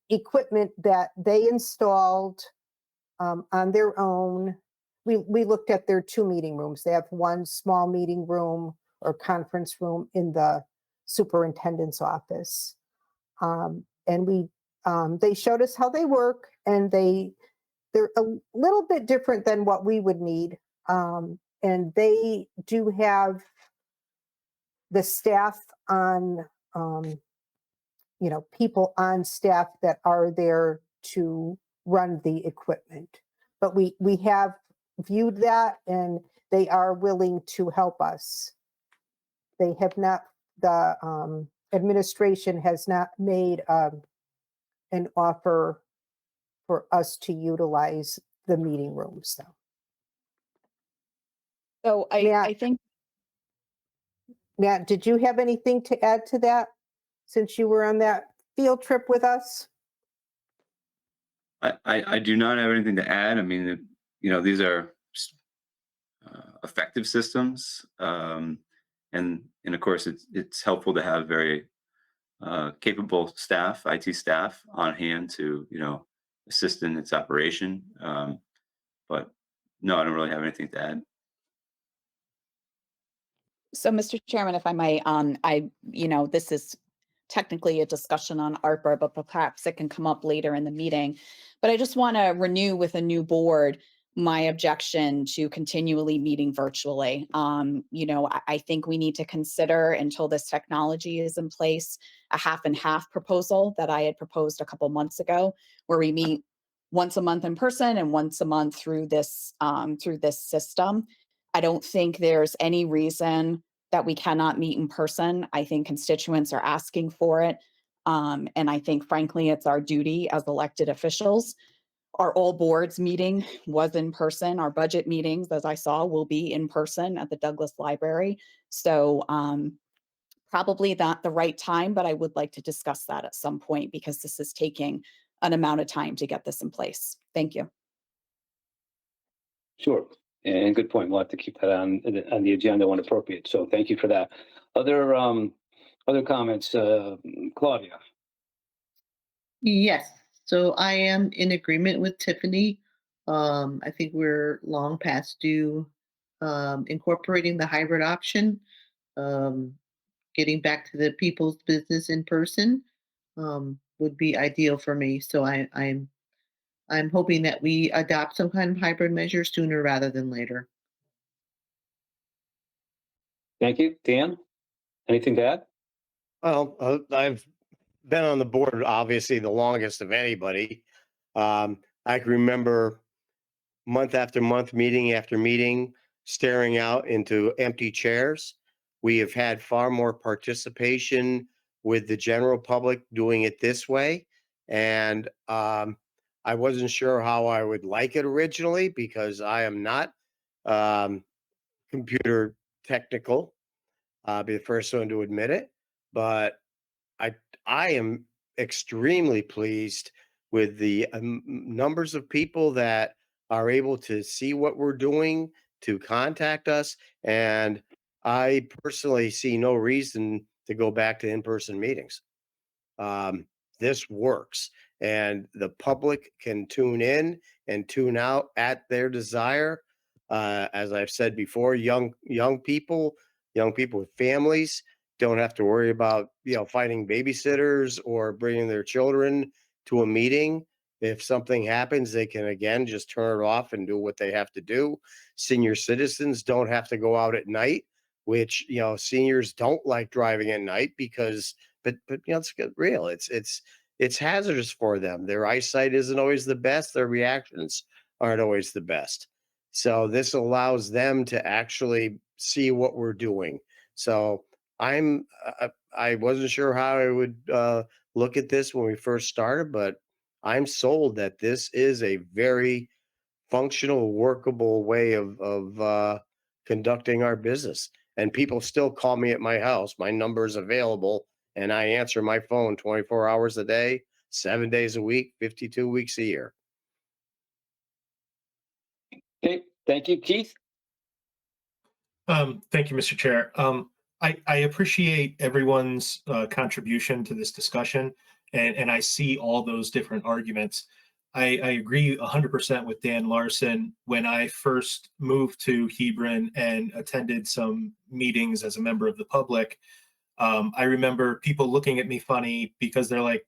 equipment that they installed on their own. We looked at their 2 meeting rooms. They have one small meeting room or conference room in the superintendent's office. And they showed us how they work, and they're a little bit different than what we would need. And they do have the staff on, people on staff that are there to run the equipment. But we have viewed that, and they are willing to help us. They have not, the administration has not made an offer for us to utilize the meeting rooms, though. So I think Matt, did you have anything to add to that since you were on that field trip with us? I do not have anything to add. I mean, these are effective systems. And of course, it's helpful to have very capable staff, IT staff on hand to, assist in its operation. But no, I don't really have anything to add. So, Mr. Chairman, if I might, this is technically a discussion on ARPA, but perhaps it can come up later in the meeting. But I just want to renew with a new board my objection to continually meeting virtually. I think we need to consider, until this technology is in place, a half and half proposal that I had proposed a couple months ago, where we meet once a month in person and once a month through this system. I don't think there's any reason that we cannot meet in person. I think constituents are asking for it. And I think, frankly, it's our duty as elected officials. Our all boards meeting was in person. Our budget meetings, as I saw, will be in person at the Douglas Library. So probably not the right time, but I would like to discuss that at some point, because this is taking an amount of time to get this in place. Thank you. Sure. And good point. We'll have to keep that on the agenda when appropriate. So thank you for that. Other comments, Claudia? Yes, so I am in agreement with Tiffany. I think we're long past due incorporating the hybrid option, um, getting back to the people's business in person would be ideal for me. So I'm hoping that we adopt some kind of hybrid measure sooner rather than later. Thank you. Dan, anything to add? Well, I've been on the board obviously the longest of anybody. I can remember month after month, meeting after meeting, staring out into empty chairs. We have had far more participation with the general public doing it this way. And I wasn't sure how I would like it originally, because I am not um, computer technical. I'll be the first one to admit it. But I I am extremely pleased with the numbers of people that are able to see what we're doing, to contact us, and I personally see no reason to go back to in-person meetings. Um, this works, and the public can tune in and tune out at their desire. As I've said before, young people with families don't have to worry about finding babysitters or bringing their children to a meeting. If something happens, they can again just turn it off and do what they have to do. Senior citizens don't have to go out at night, which seniors don't like driving at night because but let's get real. It's hazardous for them. Their eyesight isn't always the best. Their reactions aren't always the best. So this allows them to actually see what we're doing. So I wasn't sure how I would look at this when we first started, but I'm sold that this is a very functional, workable way of conducting our business. And people still call me at my house. My number is available, and I answer my phone 24 hours a day, 7 days a week, 52 weeks a year. Okay, thank you. Keith? Thank you, Mr. Chair. I appreciate everyone's contribution to this discussion, and I see all those different arguments. I agree 100% with Dan Larson. When I first moved to Hebron and attended some meetings as a member of the public, I remember people looking at me funny because they're like,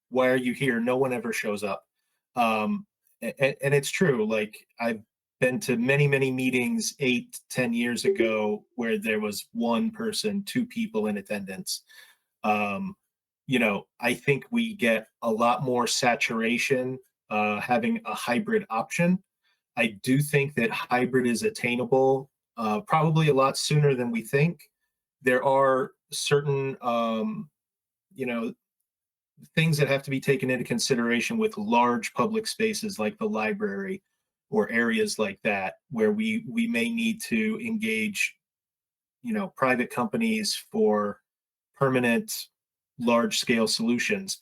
"Why are you here? No one ever shows up." And it's true. Like, I've been to many, many meetings 8, 10 years ago where there was one person, two people in attendance. Um, I think we get a lot more saturation having a hybrid option. I do think that hybrid is attainable probably a lot sooner than we think. There are certain, you know, things that have to be taken into consideration with large public spaces like the library or areas like that, where we may need to engage private companies for permanent large scale solutions.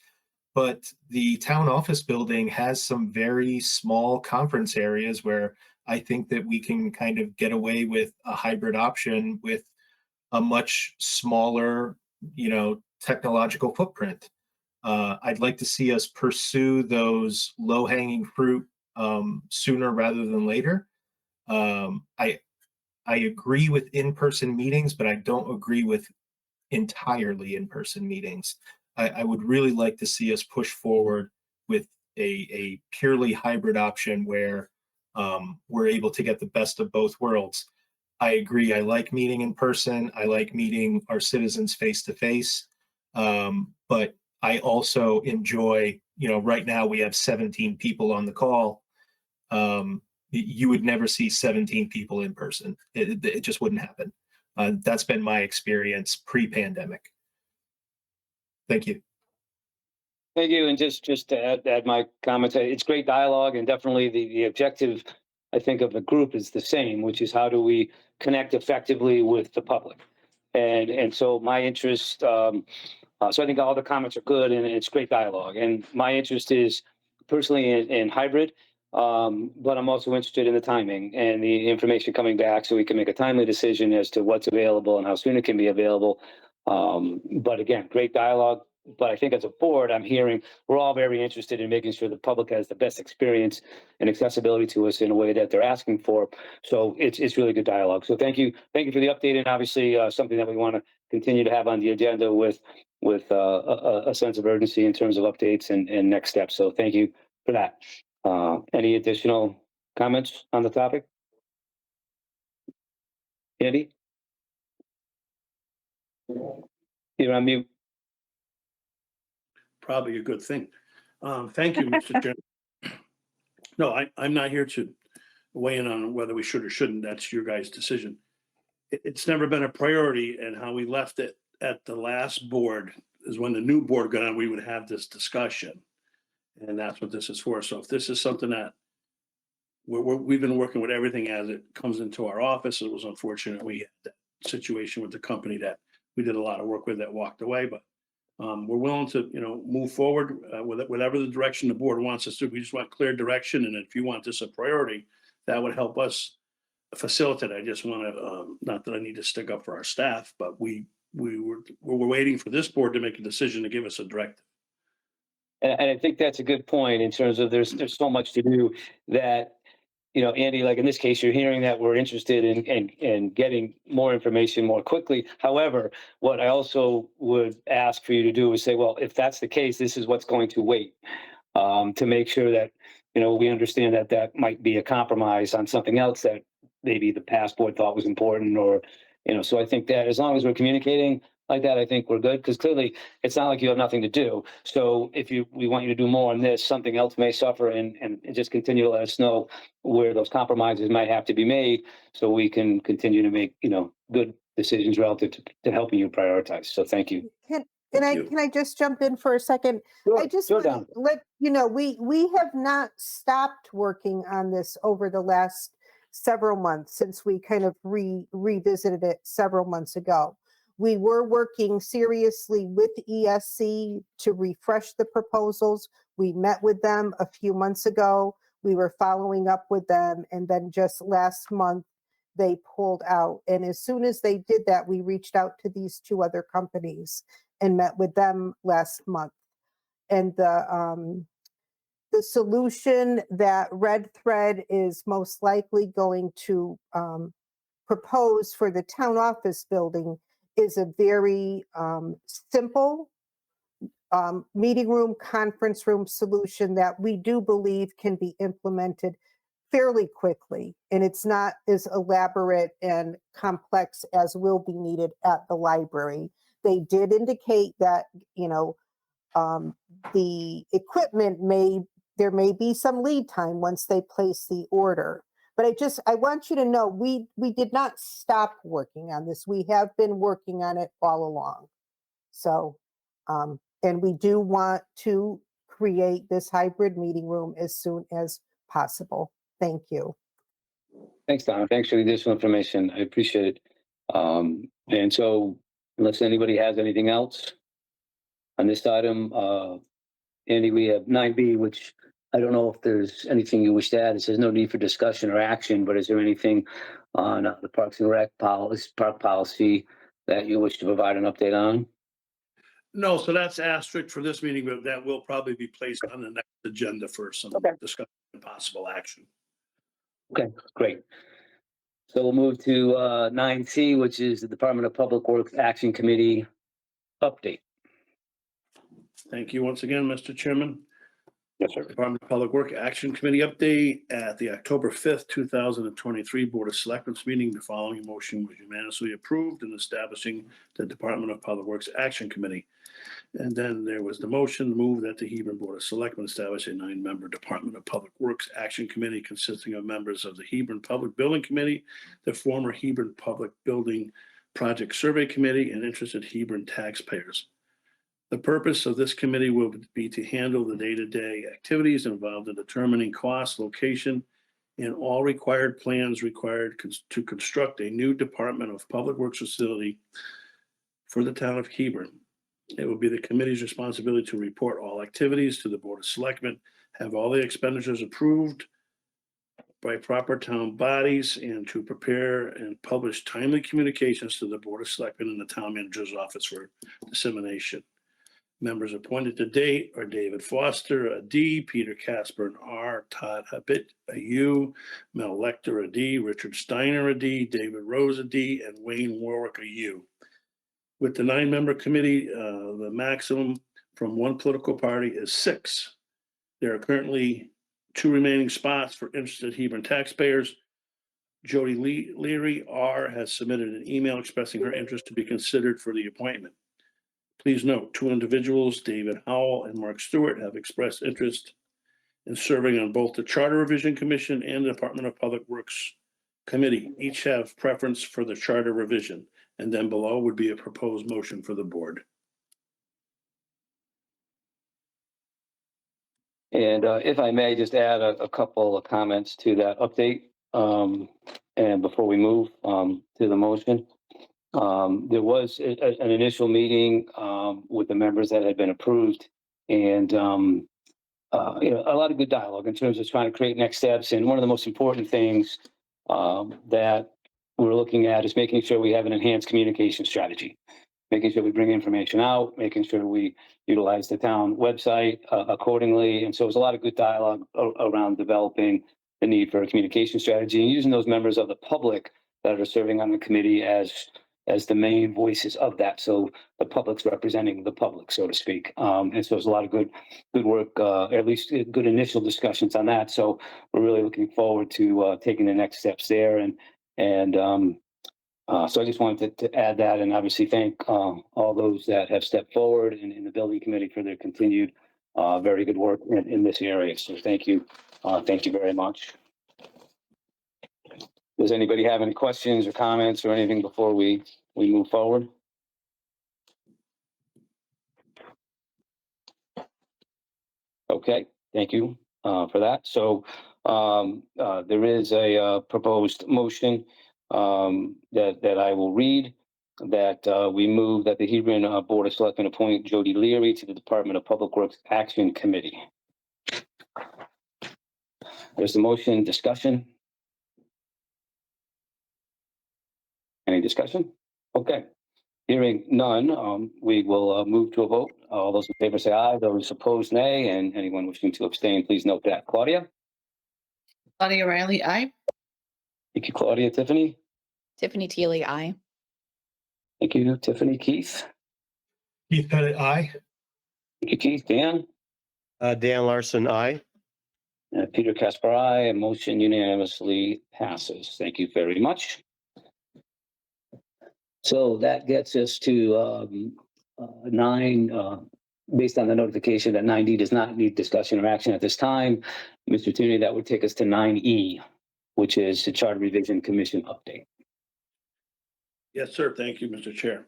But the town office building has some very small conference areas where I think that we can kind of get away with a hybrid option with a much smaller technological footprint. I'd like to see us pursue those low-hanging fruit sooner rather than later. I agree with in-person meetings, but I don't agree with entirely in-person meetings. I would really like to see us push forward with a purely hybrid option where we're able to get the best of both worlds. I agree. I like meeting in person. I like meeting our citizens face to face. But I also enjoy, right now we have 17 people on the call. You would never see 17 people in person. It just wouldn't happen. That's been my experience pre-pandemic. Thank you. Thank you. And just to add my comments, it's great dialogue, and definitely the objective, I think, of the group is the same, which is how do we connect effectively with the public. And so my interest, so I think all the comments are good, and it's great dialogue. And my interest is personally in hybrid, but I'm also interested in the timing and the information coming back so we can make a timely decision as to what's available and how soon it can be available. But again, great dialogue. But I think as a board, I'm hearing we're all very interested in making sure the public has the best experience and accessibility to us in a way that they're asking for. So it's really good dialogue. So thank you for the update, and obviously something that we want to continue to have on the agenda with a sense of urgency in terms of updates and next steps. So thank you for that. Any additional comments on the topic? Andy? You're on mute. Probably a good thing. Thank you, Mr. Chairman. No, I'm not here to weigh in on whether we should or shouldn't. That's your guys' decision. It's never been a priority, and how we left it at the last board is when the new board got on, we would have this discussion. And that's what this is for. So if this is something that we've been working with everything as it comes into our office, it was unfortunate we had that situation with the company that we did a lot of work with that walked away, but we're willing to, move forward with whatever the direction the board wants us to. We just want clear direction, and if you want this a priority, that would help us facilitate. I just want to, not that I need to stick up for our staff, but we're waiting for this board to make a decision to give us a directive. And I think that's a good point in terms of there's so much to do that, Andy, like in this case, you're hearing that we're interested in getting more information more quickly. However, what I also would ask for you to do is say, well, if that's the case, this is what's going to wait, to make sure that, we understand that that might be a compromise on something else that maybe the past board thought was important, or, so I think that as long as we're communicating like that, I think we're good, because clearly it's not like you have nothing to do. So if we want you to do more on this, something else may suffer, and just continue to let us know where those compromises might have to be made so we can continue to make, good decisions relative to helping you prioritize. So thank you. Can I just jump in for a second? Sure, I just sure, want to let we have not stopped working on this over the last several months since we kind of revisited it several months ago. We were working seriously with ESC to refresh the proposals. We met with them a few months ago. We were following up with them, and then just last month they pulled out. And as soon as they did that, we reached out to these two other companies and met with them last month. And the solution that Red Thread is most likely going to propose for the town office building is a very simple meeting room, conference room solution that we do believe can be implemented fairly quickly. And it's not as elaborate and complex as will be needed at the library. They did indicate that, the equipment there may be some lead time once they place the order. But I want you to know, we did not stop working on this. We have been working on it all along. So, and we do want to create this hybrid meeting room as soon as possible. Thank you. Thanks, Donna. Thanks for the additional information. I appreciate it. And so unless anybody has anything else on this item, Andy, we have 9B, which I don't know if there's anything you wish to add. It says no need for discussion or action, but is there anything on the Parks and Rec park policy that you wish to provide an update on? No, so that's asterisk for this meeting, but that will probably be placed on the next agenda for some Okay. discussion and possible action. Okay, great. So we'll move to 9C, which is the Department of Public Works Action Committee update. Thank you once again, Mr. Chairman. Yes, sir. Department of Public Work Action Committee update at the October 5th, 2023 Board of Selectmen meeting. The following motion was unanimously approved in establishing the Department of Public Works Action Committee. And then there was the motion to move that the Hebron Board of Selectmen establish a 9-member Department of Public Works Action Committee consisting of members of the Hebron Public Building Committee, the former Hebron Public Building Project Survey Committee, and interested Hebron taxpayers. The purpose of this committee will be to handle the day-to-day activities involved in determining cost, location, and all required plans required to construct a new Department of Public Works facility for the town of Hebron. It will be the committee's responsibility to report all activities to the Board of Selectmen, have all the expenditures approved by proper town bodies, and to prepare and publish timely communications to the Board of Selectmen and the town manager's office for dissemination. Members appointed to date are David Foster, a D, Peter Casper, an R, Todd Habit, a U, Mel Lecter, a D, Richard Steiner, a D, David Rose, a D, and Wayne Warwick, a U. With the 9-member committee, the maximum from one political party is 6. There are currently 2 remaining spots for interested Hebron taxpayers. Jody Leary, R, has submitted an email expressing her interest to be considered for the appointment. Please note, 2 individuals, David Howell and Mark Stewart, have expressed interest in serving on both the Charter Revision Commission and the Department of Public Works Committee. Each have preference for the Charter Revision, and then below would be a proposed motion for the board. And if I may just add a couple of comments to that update, and before we move to the motion. There was an initial meeting with the members that had been approved, and a lot of good dialogue in terms of trying to create next steps. And one of the most important things that we're looking at is making sure we have an enhanced communication strategy, making sure we bring information out, making sure we utilize the town website accordingly. And so there's a lot of good dialogue around developing the need for a communication strategy and using those members of the public that are serving on the committee as the main voices of that. So the public's representing the public, so to speak. And so there's a lot of good work, at least good initial discussions on that. So we're really looking forward to taking the next steps there. So I just wanted to add that, and obviously thank all those that have stepped forward in the building committee for their continued very good work in this area. So thank you. Thank you very much. Does anybody have any questions or comments or anything before we move forward? Okay, thank you for that. So there is a proposed motion that I will read, that we move that the Hebron Board of Selectmen appoint Jody Leary to the Department of Public Works Action Committee. There's the motion. Discussion. Any discussion? Okay. Hearing none, we will move to a vote. All those in favor say aye. Those opposed, nay. And anyone wishing to abstain, please note that. Claudia? Claudia Riley, aye. Thank you, Claudia. Tiffany? Tiffany Teely, aye. Thank you, Tiffany. Keith? Keith Pettit, aye. Thank you, Keith. Dan? Dan Larson, aye. Peter Casper, aye. A motion unanimously passes. Thank you very much. So that gets us to 9, based on the notification that 9D does not need discussion or action at this time. Mr. Tierney, that would take us to 9E, which is the Charter Revision Commission update. Yes, sir. Thank you, Mr. Chair.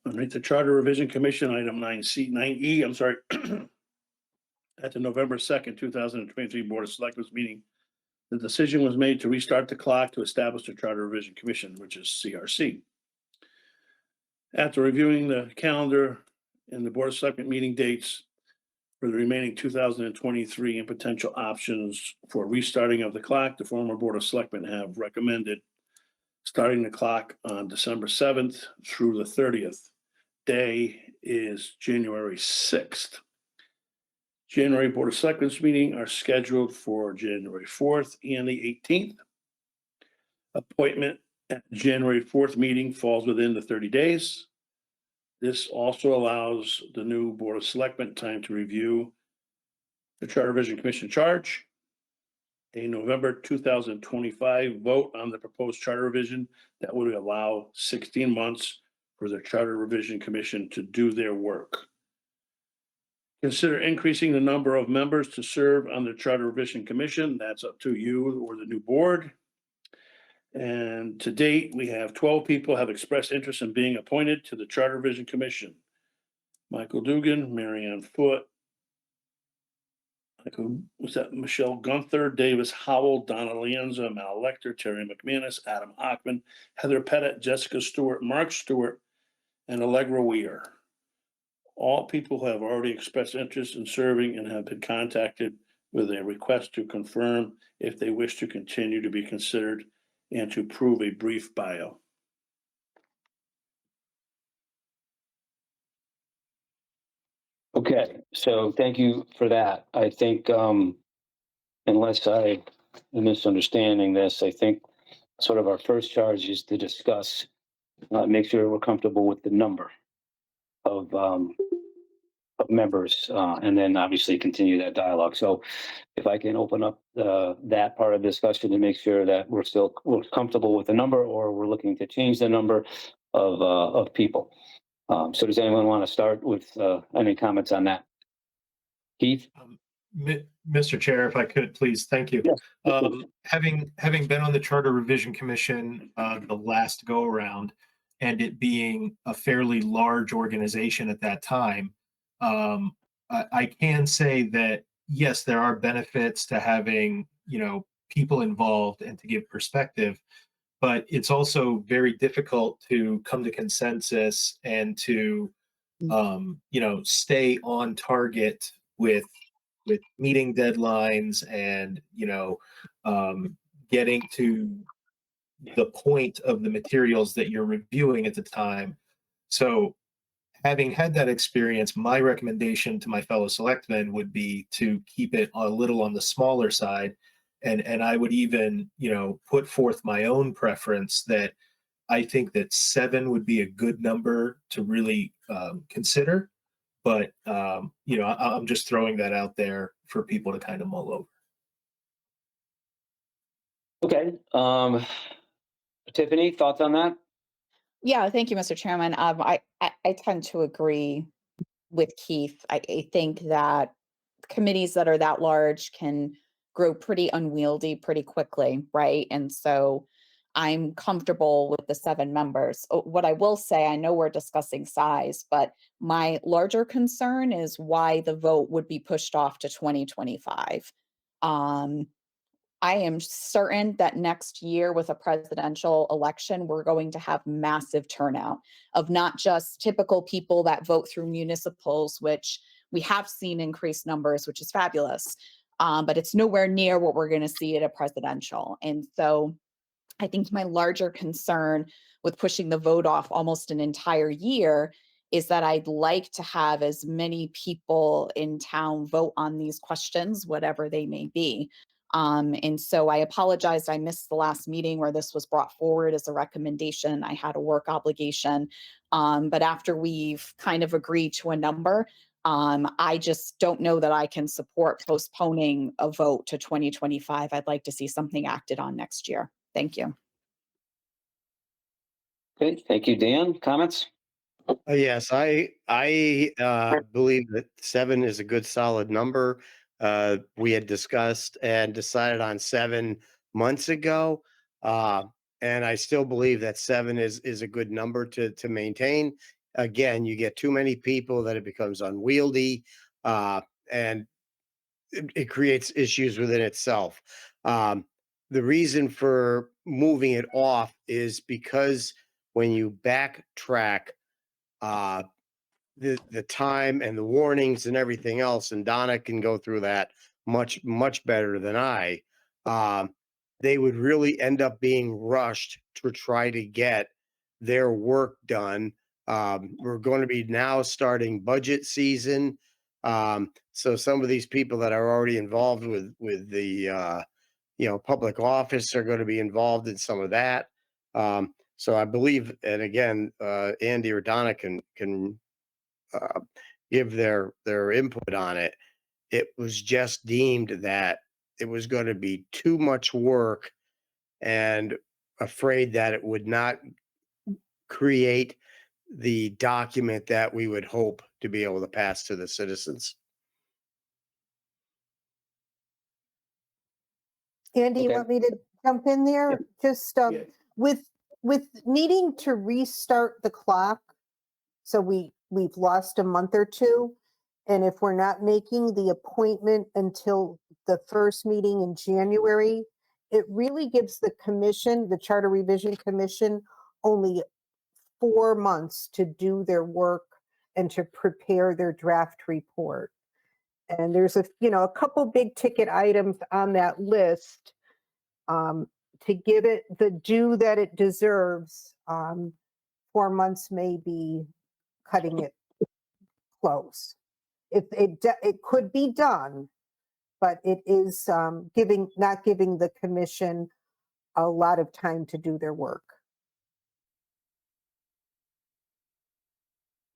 All right, the Charter Revision Commission, item 9E, I'm sorry. At the November 2nd, 2023 Board of Selectmen meeting, the decision was made to restart the clock to establish the Charter Revision Commission, which is CRC. After reviewing the calendar and the Board of Selectmen meeting dates for the remaining 2023 and potential options for restarting of the clock, the former Board of Selectmen have recommended starting the clock on December 7th through the 30th, day is January 6th. January Board of Selectmen's meeting are scheduled for January 4th and the 18th. Appointment at January 4th meeting falls within the 30 days. This also allows the new Board of Selectmen time to review the Charter Revision Commission charge. A November 2025 vote on the proposed charter revision that would allow 16 months for the Charter Revision Commission to do their work. Consider increasing the number of members to serve on the Charter Revision Commission. That's up to you or the new board. And to date, we have 12 people have expressed interest in being appointed to the Charter Revision Commission. Michael Dugan, Marianne Foote, Michelle Gunther, Davis Howell, Donna Lienza, Mal Lecter, Terry McManus, Adam Hockman, Heather Pettit, Jessica Stewart, Mark Stewart, and Allegra Weir. All people have already expressed interest in serving and have been contacted with a request to confirm if they wish to continue to be considered and to prove a brief bio. Okay, so thank you for that. I think, unless I am misunderstanding this, I think sort of our first charge is to discuss, make sure we're comfortable with the number of members, and then obviously continue that dialogue. So if I can open up that part of the discussion to make sure that we're comfortable with the number, or we're looking to change the number of people. So does anyone want to start with any comments on that? Keith? Mr. Chair, if I could, please, thank you. Yes. Having been on the Charter Revision Commission the last go around, and it being a fairly large organization at that time, I can say that yes, there are benefits to having, people involved and to give perspective, but it's also very difficult to come to consensus and to stay on target with meeting deadlines and getting to the point of the materials that you're reviewing at the time. So having had that experience, my recommendation to my fellow selectmen would be to keep it a little on the smaller side. And I would even, put forth my own preference that I think that 7 would be a good number to really consider. But, I'm just throwing that out there for people to kind of mull over. Okay. Tiffany, thoughts on that? Yeah, thank you, Mr. Chairman. I tend to agree with Keith. I think that committees that are that large can grow pretty unwieldy pretty quickly, right? And so I'm comfortable with the 7 members. What I will say, I know we're discussing size, but my larger concern is why the vote would be pushed off to 2025. I am certain that next year with a presidential election, we're going to have massive turnout of not just typical people that vote through municipals, which we have seen increased numbers, which is fabulous. But it's nowhere near what we're going to see at a presidential. And so I think my larger concern with pushing the vote off almost an entire year is that I'd like to have as many people in town vote on these questions, whatever they may be. And so I apologize. I missed the last meeting where this was brought forward as a recommendation. I had a work obligation. But after we've kind of agreed to a number, I just don't know that I can support postponing a vote to 2025. I'd like to see something acted on next year. Thank you. Okay, thank you. Dan, comments? Yes, I believe that 7 is a good solid number. We had discussed and decided on 7 months ago. And I still believe that 7 is a good number to maintain. Again, you get too many people that it becomes unwieldy, and it creates issues within itself. The reason for moving it off is because when you backtrack the time and the warnings and everything else, and Donna can go through that much better than I. They would really end up being rushed to try to get their work done We're going to be now starting budget season. So some of these people that are already involved with the public office are going to be involved in some of that. So I believe, and again, Andy or Donna can give their input on it. It was just deemed that it was going to be too much work, and afraid that it would not create the document that we would hope to be able to pass to the citizens. Andy, you Okay. want me to jump in there? Just Yeah. with needing to restart the clock, so we've lost a month or two, and if we're not making the appointment until the first meeting in January, it really gives the commission, the Charter Revision Commission, only 4 months to do their work and to prepare their draft report. And there's a couple big ticket items on that list. To give it the due that it deserves, 4 months may be cutting it close. It could be done, but it is not giving the commission a lot of time to do their work.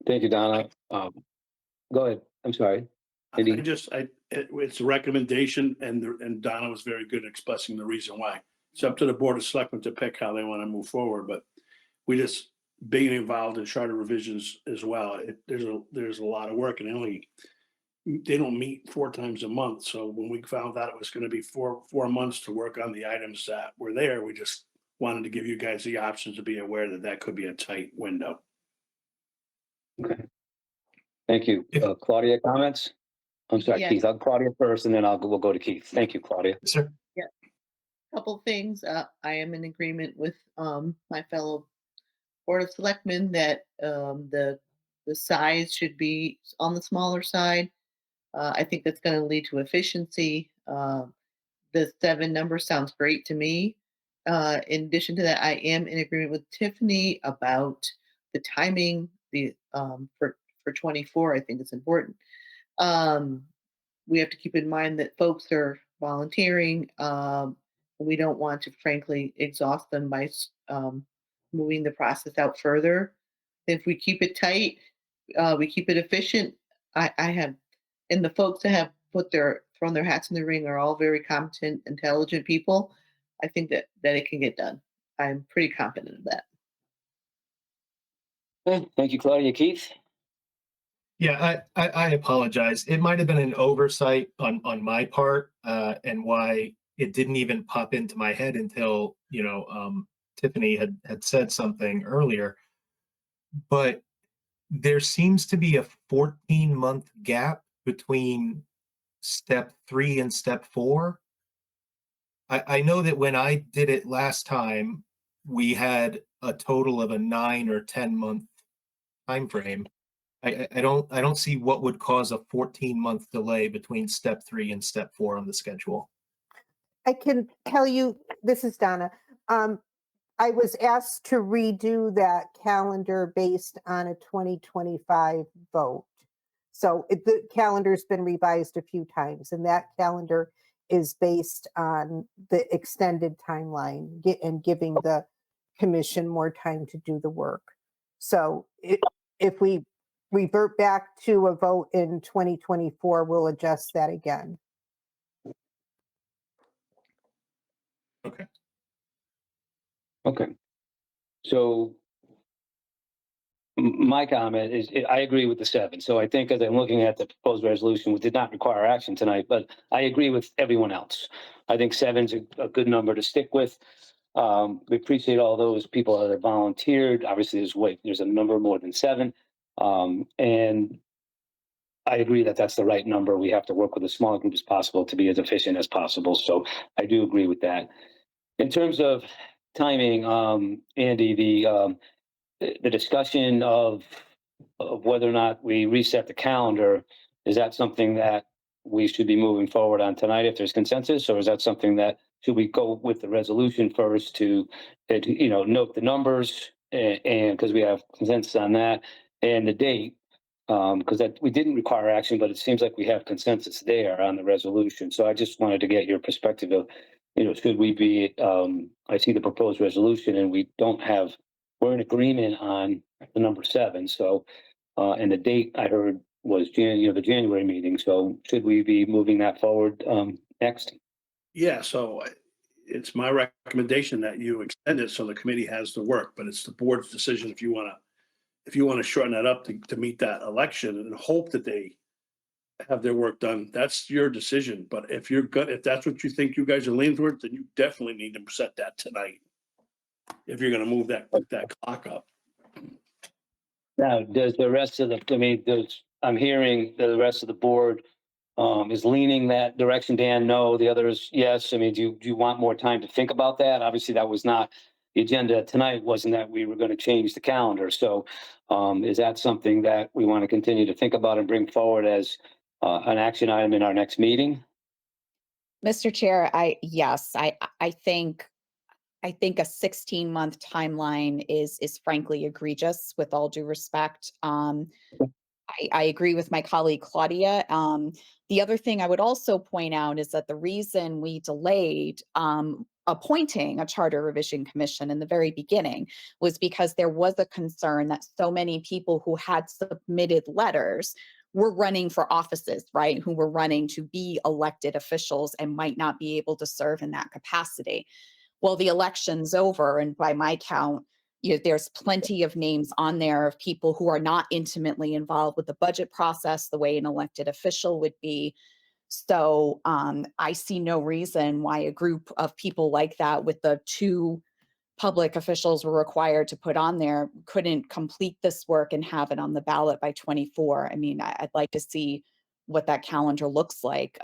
Thank you, Donna. Go ahead. I'm sorry. Andy? It's a recommendation, and Donna was very good at expressing the reason why. It's up to the Board of Selectmen to pick how they want to move forward, but we just, being involved in charter revisions as well, there's a lot of work, and they don't meet 4 times a month. So when we found out it was going to be four months to work on the items that were there, we just wanted to give you guys the options to be aware that that could be a tight window. Okay. Thank you. If- Claudia, comments? I'm sorry, Yeah. Keith. I'll Claudia first, and then we'll go to Keith. Thank you, Claudia. Sir. Couple things. I am in agreement with my fellow Board of Selectmen that the size should be on the smaller side. I think that's going to lead to efficiency. The 7 number sounds great to me. In addition to that, I am in agreement with Tiffany about the timing. For 24, I think it's important. We have to keep in mind that folks are volunteering. We don't want to, frankly, exhaust them by moving the process out further. If we keep it tight, we keep it efficient. And the folks that have thrown their hats in the ring are all very competent, intelligent people. I think that it can get done. I'm pretty confident of that. Okay. Thank you, Claudia. Keith? Yeah, I apologize. It might have been an oversight on my part, and why it didn't even pop into my head until, Tiffany had said something earlier. But there seems to be a 14-month gap between step 3 and step 4. I know that when I did it last time, we had a total of a 9 or 10-month time frame. I don't see what would cause a 14-month delay between step 3 and step 4 on the schedule. I can tell you, this is Donna. I was asked to redo that calendar based on a 2025 vote. So the calendar's been revised a few times, and that calendar is based on the extended timeline and giving the commission more time to do the work. So if we revert back to a vote in 2024, we'll adjust that again. Okay. Okay. So my comment is, I agree with the 7. So I think as I'm looking at the proposed resolution, which did not require action tonight, but I agree with everyone else. I think 7's a good number to stick with. We appreciate all those people that have volunteered. Obviously, there's a number more than 7. And I agree that that's the right number. We have to work with as small a group as possible to be as efficient as possible. So I do agree with that. In terms of timing, Andy, the discussion of whether or not we reset the calendar, is that something that we should be moving forward on tonight if there's consensus, or is that something that should we go with the resolution first to note the numbers and because we have consensus on that, and the date, because that we didn't require action, but it seems like we have consensus there on the resolution. So I just wanted to get your perspective of, should we be, I see the proposed resolution and we don't have, we're in agreement on the number 7. So, and the date I heard was the January meeting. So should we be moving that forward next? Yeah, so it's my recommendation that you extend it so the committee has the work, but it's the board's decision if you want to shorten that up to meet that election and hope that they have their work done. That's your decision. But if that's what you think you guys are leaning towards, then you definitely need to set that tonight. If you're going to move that clock up. Now, does the rest of I'm hearing that the rest of the board is leaning that direction. Dan, no. The others, yes. Do you want more time to think about that? Obviously, that was not the agenda tonight. Wasn't that we were going to change the calendar? So, is that something that we want to continue to think about and bring forward as an action item in our next meeting? Mr. Chair, yes, I think a 16-month timeline is frankly egregious, with all due respect. I agree with my colleague Claudia. The other thing I would also point out is that the reason we delayed appointing a charter revision commission in the very beginning was because there was a concern that so many people who had submitted letters were running for offices, right? Who were running to be elected officials and might not be able to serve in that capacity. Well, the election's over, and by my count, there's plenty of names on there of people who are not intimately involved with the budget process the way an elected official would be. So I see no reason why a group of people like that, with the 2 public officials were required to put on there, couldn't complete this work and have it on the ballot by 24. I'd like to see what that calendar looks like.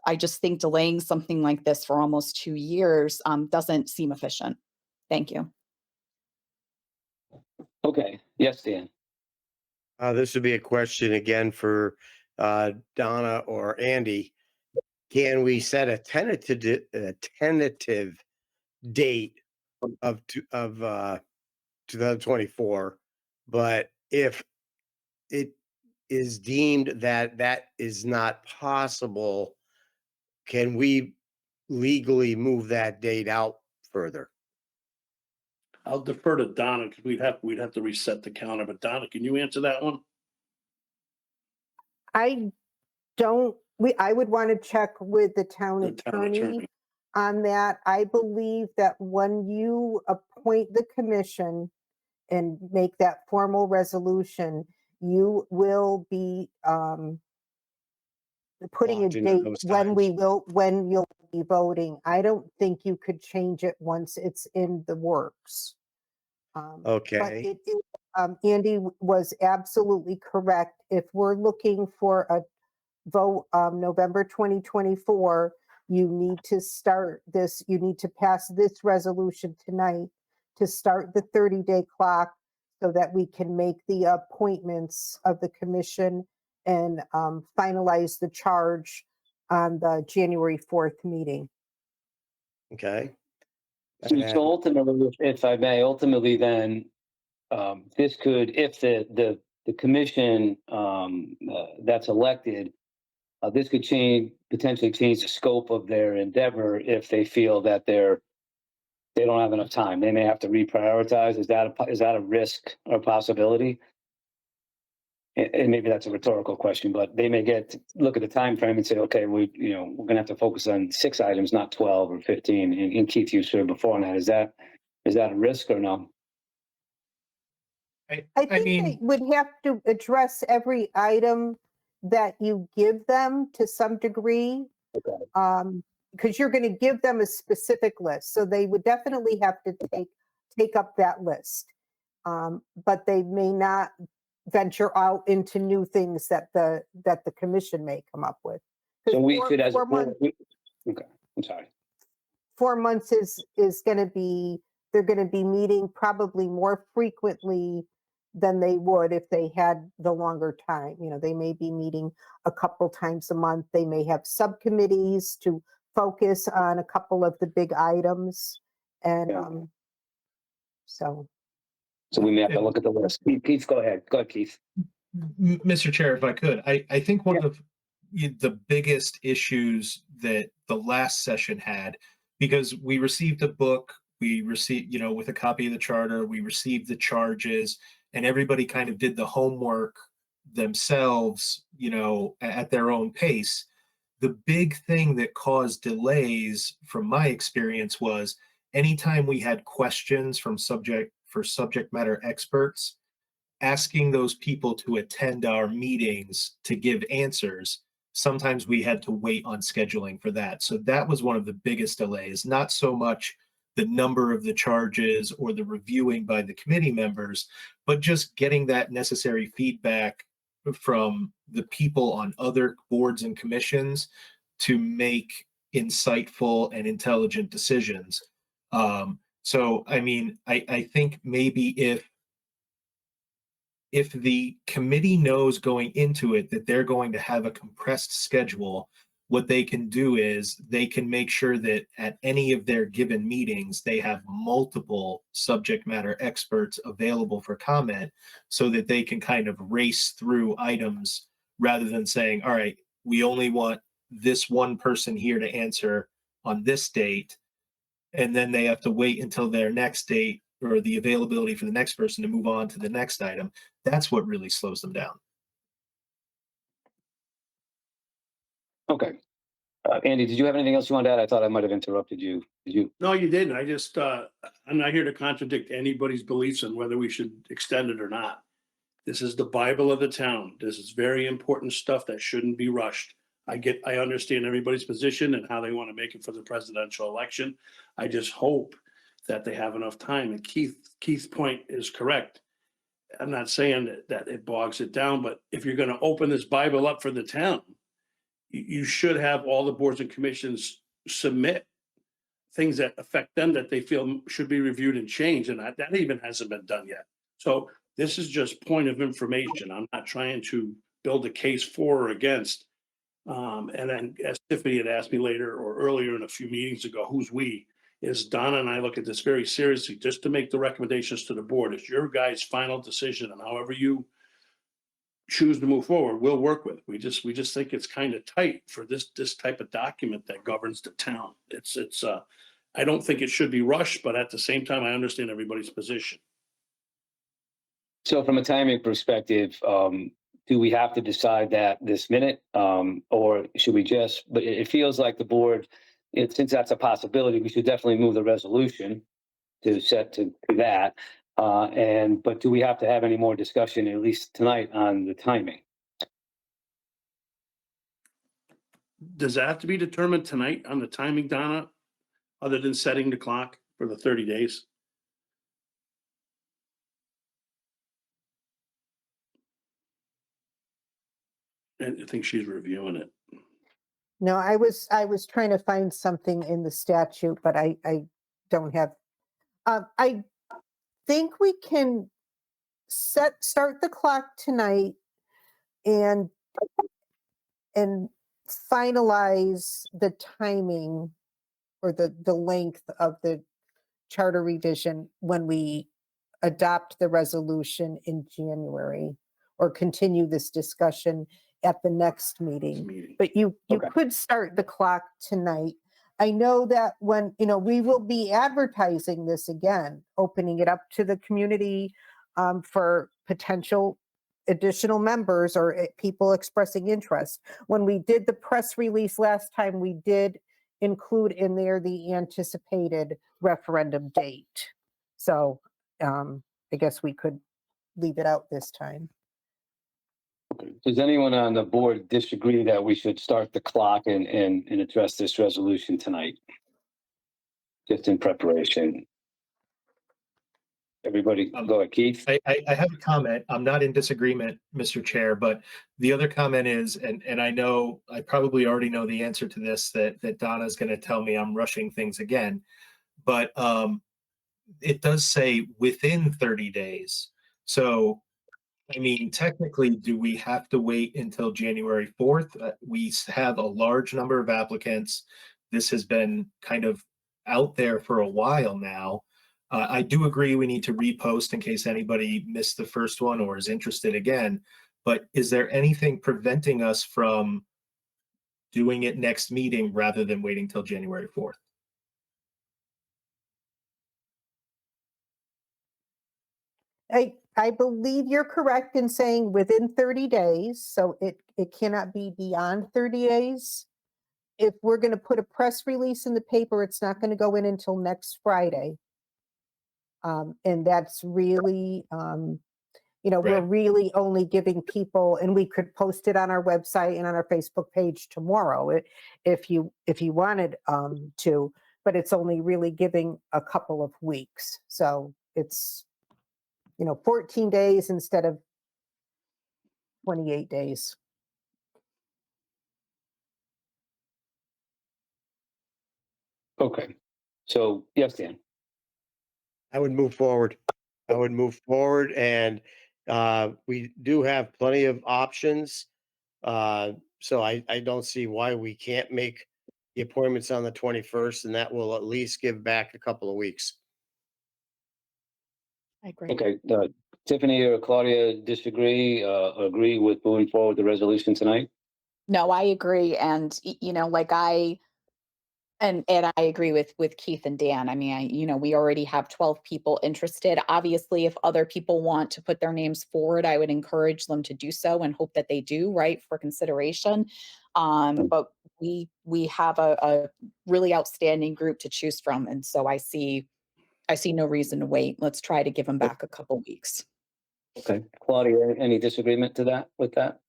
I just think delaying something like this for almost 2 years doesn't seem efficient. Thank you. Okay. Yes, Dan. This would be a question again for Donna or Andy. Can we set a tentative date of 2024? But if it is deemed that is not possible, can we legally move that date out further? I'll defer to Donna because we'd have to reset the calendar. But Donna, can you answer that one? I would want to check with the town The town attorney attorney. on that. I believe that when you appoint the commission and make that formal resolution, you will be putting a Locked into date those when times. when you'll be voting. I don't think you could change it once it's in the works. But Okay. Andy was absolutely correct. If we're looking for a vote November 2024, you need to pass this resolution tonight to start the 30-day clock so that we can make the appointments of the commission and finalize the charge on the January 4th meeting. Okay. So ultimately, if I may, then this could, if the commission that's elected, this could potentially change the scope of their endeavor if they feel that they don't have enough time. They may have to reprioritize. Is that a risk or possibility? And maybe that's a rhetorical question, but they may look at the time frame and say, okay, we're going to have to focus on 6 items, not 12 or 15. And Keith, you said before on that. Is that a risk or no? I think they would have to address every item that you give them to some degree. Okay. Because you're going to give them a specific list. So they would definitely have to take up that list. But they may not venture out into new things that the commission may come up with. So we could, as a board, okay, I'm sorry. 4 months is going to be, they're going to be meeting probably more frequently than they would if they had the longer time. They may be meeting a couple times a month. They may have subcommittees to focus on a couple of the big items. And Yeah. so. So we may have to look at the list. Keith, go ahead. Go ahead, Keith. Mr. Chair, if I could, I think one of the biggest issues that the last session had, because we received a book, we received, with a copy of the charter, we received the charges, and everybody kind of did the homework themselves, at their own pace. The big thing that caused delays, from my experience, was anytime we had questions from subject matter experts, asking those people to attend our meetings to give answers, sometimes we had to wait on scheduling for that. So that was one of the biggest delays, not so much the number of the charges or the reviewing by the committee members, but just getting that necessary feedback from the people on other boards and commissions to make insightful and intelligent decisions. So, I think maybe if the committee knows going into it that they're going to have a compressed schedule, what they can do is they can make sure that at any of their given meetings, they have multiple subject matter experts available for comment so that they can kind of race through items rather than saying, all right, we only want this one person here to answer on this date. And then they have to wait until their next date or the availability for the next person to move on to the next item. That's what really slows them down. Okay. Andy, did you have anything else you wanted to add? I thought I might have interrupted you. Did you? No, you didn't. I just, I'm not here to contradict anybody's beliefs on whether we should extend it or not. This is the Bible of the town. This is very important stuff that shouldn't be rushed. I understand everybody's position and how they want to make it for the presidential election. I just hope that they have enough time. And Keith's point is correct. I'm not saying that it bogs it down, but if you're going to open this Bible up for the town, you should have all the boards and commissions submit things that affect them that they feel should be reviewed and changed. And that even hasn't been done yet. So this is just point of information. I'm not trying to build a case for or against. And then as Tiffany had asked me later or earlier in a few meetings ago, who's we? Is Donna and I look at this very seriously just to make the recommendations to the board. It's your guys' final decision, and however you choose to move forward, we'll work with. We just think it's kind of tight for this type of document that governs the town. It's I don't think it should be rushed, but at the same time, I understand everybody's position. So from a timing perspective, do we have to decide that this minute, or should we just? But it feels like the board, since that's a possibility, we should definitely move the resolution to set to that. But do we have to have any more discussion, at least tonight, on the timing? Does that have to be determined tonight on the timing, Donna, other than setting the clock for the 30 days? And I think she's reviewing it. No, I was trying to find something in the statute, but I don't have. I think we can start the clock tonight and finalize the timing or the length of the charter revision when we adopt the resolution in January, or continue this discussion at the next meeting. But you Okay. could start the clock tonight. I know that when, we will be advertising this again, opening it up to the community for potential additional members or people expressing interest. When we did the press release last time, we did include in there the anticipated referendum date. So I guess we could leave it out this time. Does anyone on the board disagree that we should start the clock and address this resolution tonight? Just in preparation. Everybody, go ahead, Keith. I have a comment. I'm not in disagreement, Mr. Chair, but the other comment is, and I know I probably already know the answer to this, that Donna's going to tell me I'm rushing things again, but it does say within 30 days. So, technically, do we have to wait until January 4th? We have a large number of applicants. This has been kind of out there for a while now. I do agree we need to repost in case anybody missed the first one or is interested again. But is there anything preventing us from doing it next meeting rather than waiting till January 4th? I believe you're correct in saying within 30 days, so it cannot be beyond 30 days. If we're going to put a press release in the paper, it's not going to go in until next Friday. And that's really, we're Right. really only giving people, and we could post it on our website and on our Facebook page tomorrow if you wanted to, but it's only really giving a couple of weeks. So it's 14 days instead of 28 days. Okay. So, yes, Dan. I would move forward. I would move forward, and we do have plenty of options. So I don't see why we can't make the appointments on the 21st, and that will at least give back a couple of weeks. I agree. Okay. Tiffany or Claudia disagree, agree with moving forward the resolution tonight? No, I agree. And, and I agree with Keith and Dan. I mean, we already have 12 people interested. Obviously, if other people want to put their names forward, I would encourage them to do so and hope that they do, right, for consideration. But we have a really outstanding group to choose from, and so I see no reason to wait. Let's try to give them back a couple weeks. Okay. Claudia, any disagreement to that, with that?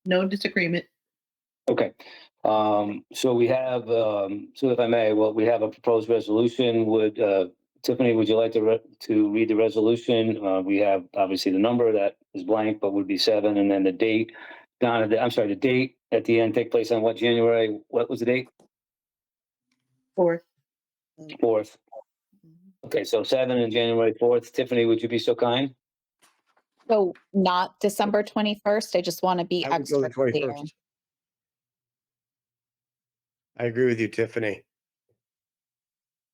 No disagreement. Okay. So we have, so if I may, well, we have a proposed resolution. Tiffany, would you like to read the resolution? We have obviously the number that is blank, but would be 7, and then the date. Donna, the date at the end take place on what, January? What was the date? 4th. 4th. Okay, so 7 and January 4th. Tiffany, would you be so kind? So not December 21st. I just want to be I would go extra the clear. 21st. I agree with you, Tiffany.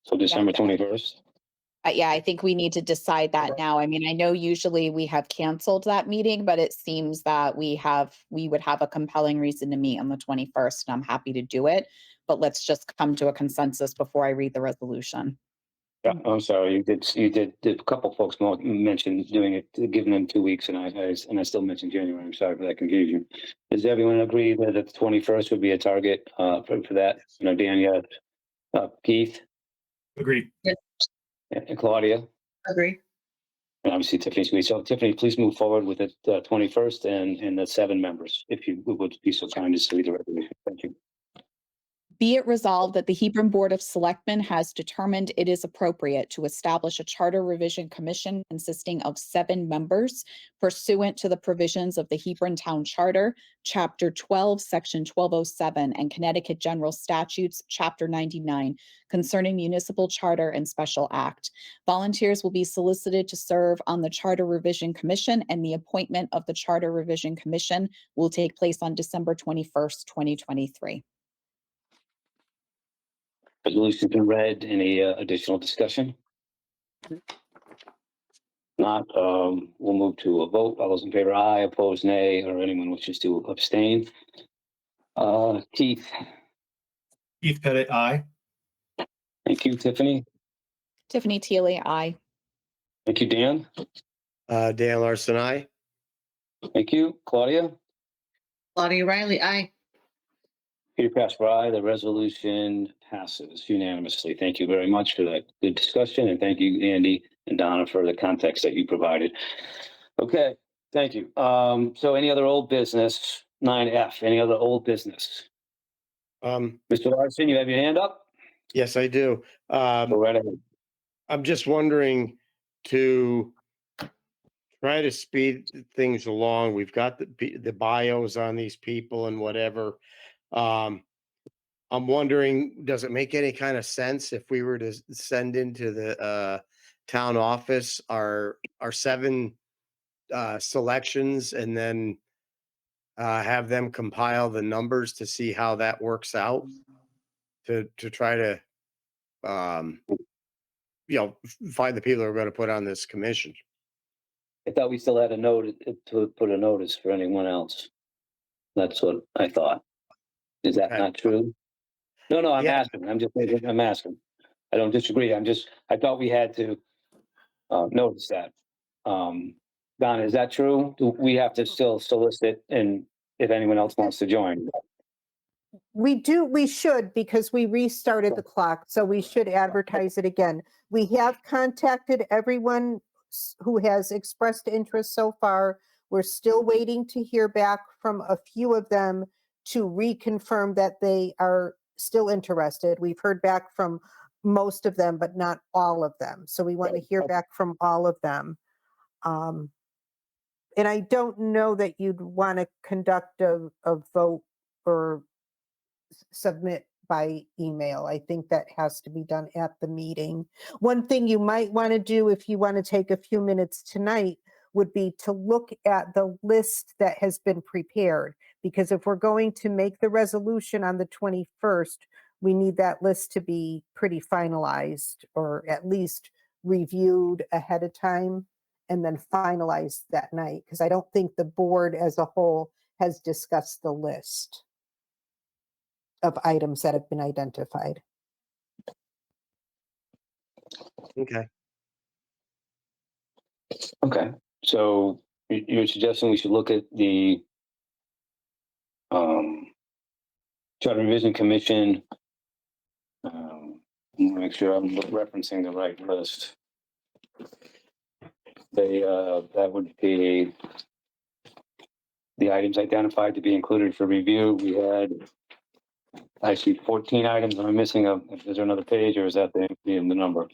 So December 21st. Yeah, I think we need to decide that now. I mean, I know usually we have canceled that meeting, but it seems that we would have a compelling reason to meet on the 21st, and I'm happy to do it. But let's just come to a consensus before I read the resolution. Yeah, I'm sorry. You did. A couple folks mentioned doing it, giving them 2 weeks, and I still mentioned January. I'm sorry for that confusion. Does everyone agree that the 21st would be a target for that? Dan, yeah, Keith, Agreed. and Claudia, Agree. and obviously Tiffany. So Tiffany, please move forward with the 21st and the 7 members, if you would be so kind as to read the resolution. Thank you. Be it resolved that the Hebron Board of Selectmen has determined it is appropriate to establish a charter revision commission consisting of 7 members pursuant to the provisions of the Hebron Town Charter, Chapter 12, Section 1207, and Connecticut General Statutes, Chapter 99, concerning municipal charter and special act. Volunteers will be solicited to serve on the Charter Revision Commission, and the appointment of the Charter Revision Commission will take place on December 21st, 2023. Resolution's been read. Any additional discussion? Not, we'll move to a vote. All those in favor, aye. Opposed, nay, or anyone wishes to abstain. Keith, Keith Pettit, aye. thank you. Tiffany, Tiffany Teely, aye. thank you. Dan, Dan Larson, I. thank you. Claudia, Claudia Riley, aye. Peter Casper, aye. The resolution passes unanimously. Thank you very much for that good discussion, and thank you, Andy and Donna, for the context that you provided. Okay, thank you. So any other old business? 9F, any other old business? Mr. Larson, you have your hand up? Yes, I do. Go right ahead. I'm just wondering to try to speed things along. We've got the bios on these people and whatever. I'm wondering, does it make any kind of sense if we were to send into the town office our 7 selections and then have them compile the numbers to see how that works out to try to find the people who are going to put on this commission. I thought we still had a note to put a notice for anyone else. That's what I thought. Is that Okay. not true? No, I'm Yeah. asking. I'm asking. I don't disagree. I thought we had to notice that. Donna, is that true? Do we have to still solicit and if anyone else wants to join? We should, because we restarted the clock, so we should advertise it again. We have contacted everyone who has expressed interest so far. We're still waiting to hear back from a few of them to reconfirm that they are still interested. We've heard back from most of them, but not all of them. So we want to hear back from all of them. And I don't know that you'd want to conduct a vote or submit by email. I think that has to be done at the meeting. One thing you might want to do if you want to take a few minutes tonight would be to look at the list that has been prepared. Because if we're going to make the resolution on the 21st, we need that list to be pretty finalized, or at least reviewed ahead of time and then finalized that night. Because I don't think the board as a whole has discussed the list of items that have been identified. Okay. Okay, so you're suggesting we should look at the Charter Revision Commission. Make sure I'm referencing the right list. That would be the items identified to be included for review. We had, I see 14 items. Am I missing is there another page, or is that the number?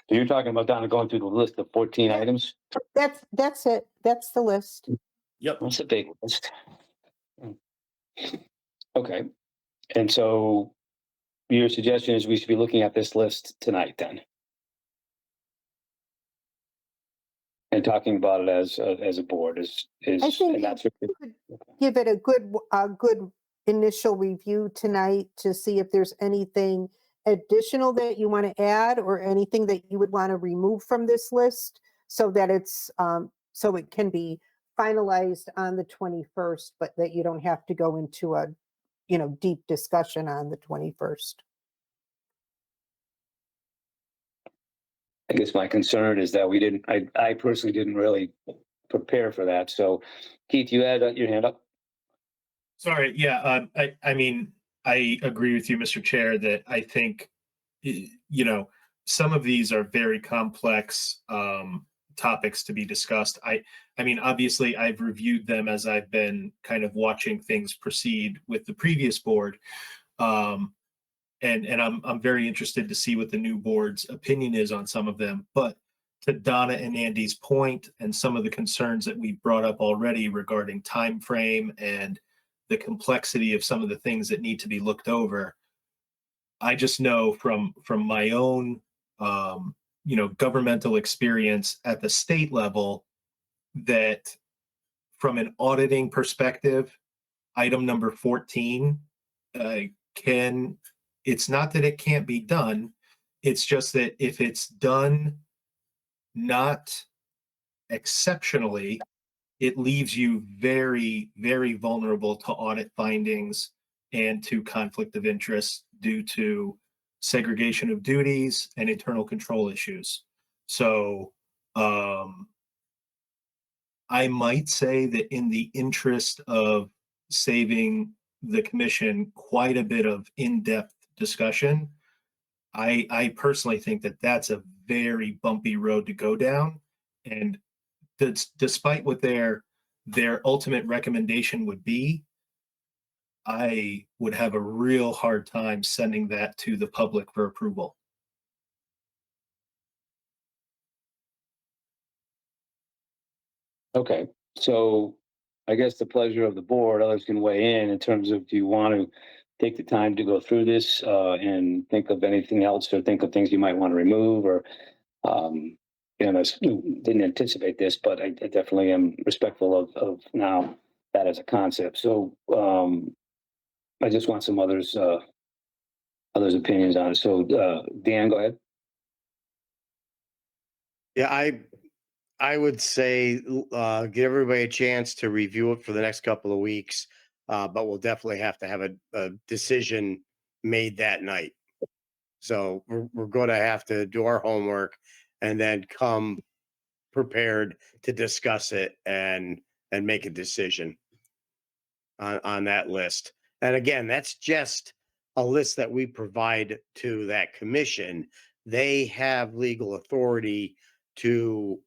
So you're talking about Donna going through the list of 14 items? That's it. That's the list. Yep. That's a big list. Okay, and so your suggestion is we should be looking at this list tonight then? And talking about it as a board I think and that's you could give it a good initial review tonight to see if there's anything additional that you want to add or anything that you would want to remove from this list, so that it's so it can be finalized on the 21st, but that you don't have to go into a deep discussion on the 21st. I guess my concern is that I personally didn't really prepare for that. So Keith, you had your hand up. Sorry, yeah, I mean, I agree with you, Mr. Chair, that I think, some of these are very complex topics to be discussed. I mean, obviously, I've reviewed them as I've been kind of watching things proceed with the previous board. And I'm very interested to see what the new board's opinion is on some of them. But to Donna and Andy's point, and some of the concerns that we brought up already regarding time frame and the complexity of some of the things that need to be looked over, I just know from my own governmental experience at the state level that from an auditing perspective, item number 14 it's not that it can't be done. It's just that if it's done not exceptionally, it leaves you very, very vulnerable to audit findings and to conflict of interest due to segregation of duties and internal control issues. So I might say that in the interest of saving the commission quite a bit of in-depth discussion, I personally think that that's a very bumpy road to go down. And despite what their ultimate recommendation would be, I would have a real hard time sending that to the public for approval. Okay, so I guess the pleasure of the board, others can weigh in terms of, do you want to take the time to go through this and think of anything else, or think of things you might want to remove, or didn't anticipate this, but I definitely am respectful of now that as a concept. So I just want some others others' opinions on it. So, Dan, go ahead. Yeah, I would say give everybody a chance to review it for the next couple of weeks, but we'll definitely have to have a decision made that night. So we're going to have to do our homework and then come prepared to discuss it and make a decision on that list. And again, that's just a list that we provide to that commission. They have legal authority to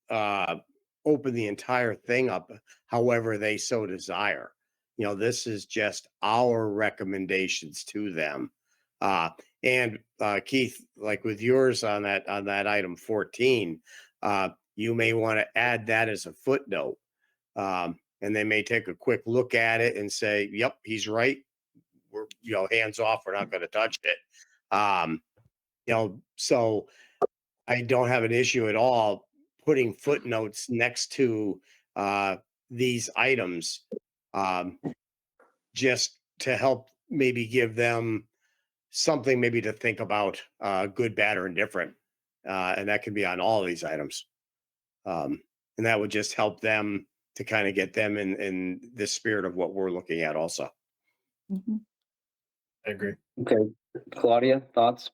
open the entire thing up however they so desire. You know, this is just our recommendations to them. And Keith, like with yours on that item 14, you may want to add that as a footnote. And they may take a quick look at it and say, yep, he's right. We're, hands off. We're not going to touch it. So I don't have an issue at all putting footnotes next to these items, just to help maybe give them something maybe to think about, good, bad, or indifferent. And that can be on all of these items. And that would just help them to kind of get them in the spirit of what we're looking at also. Mhm. I agree. Okay, Claudia, thoughts?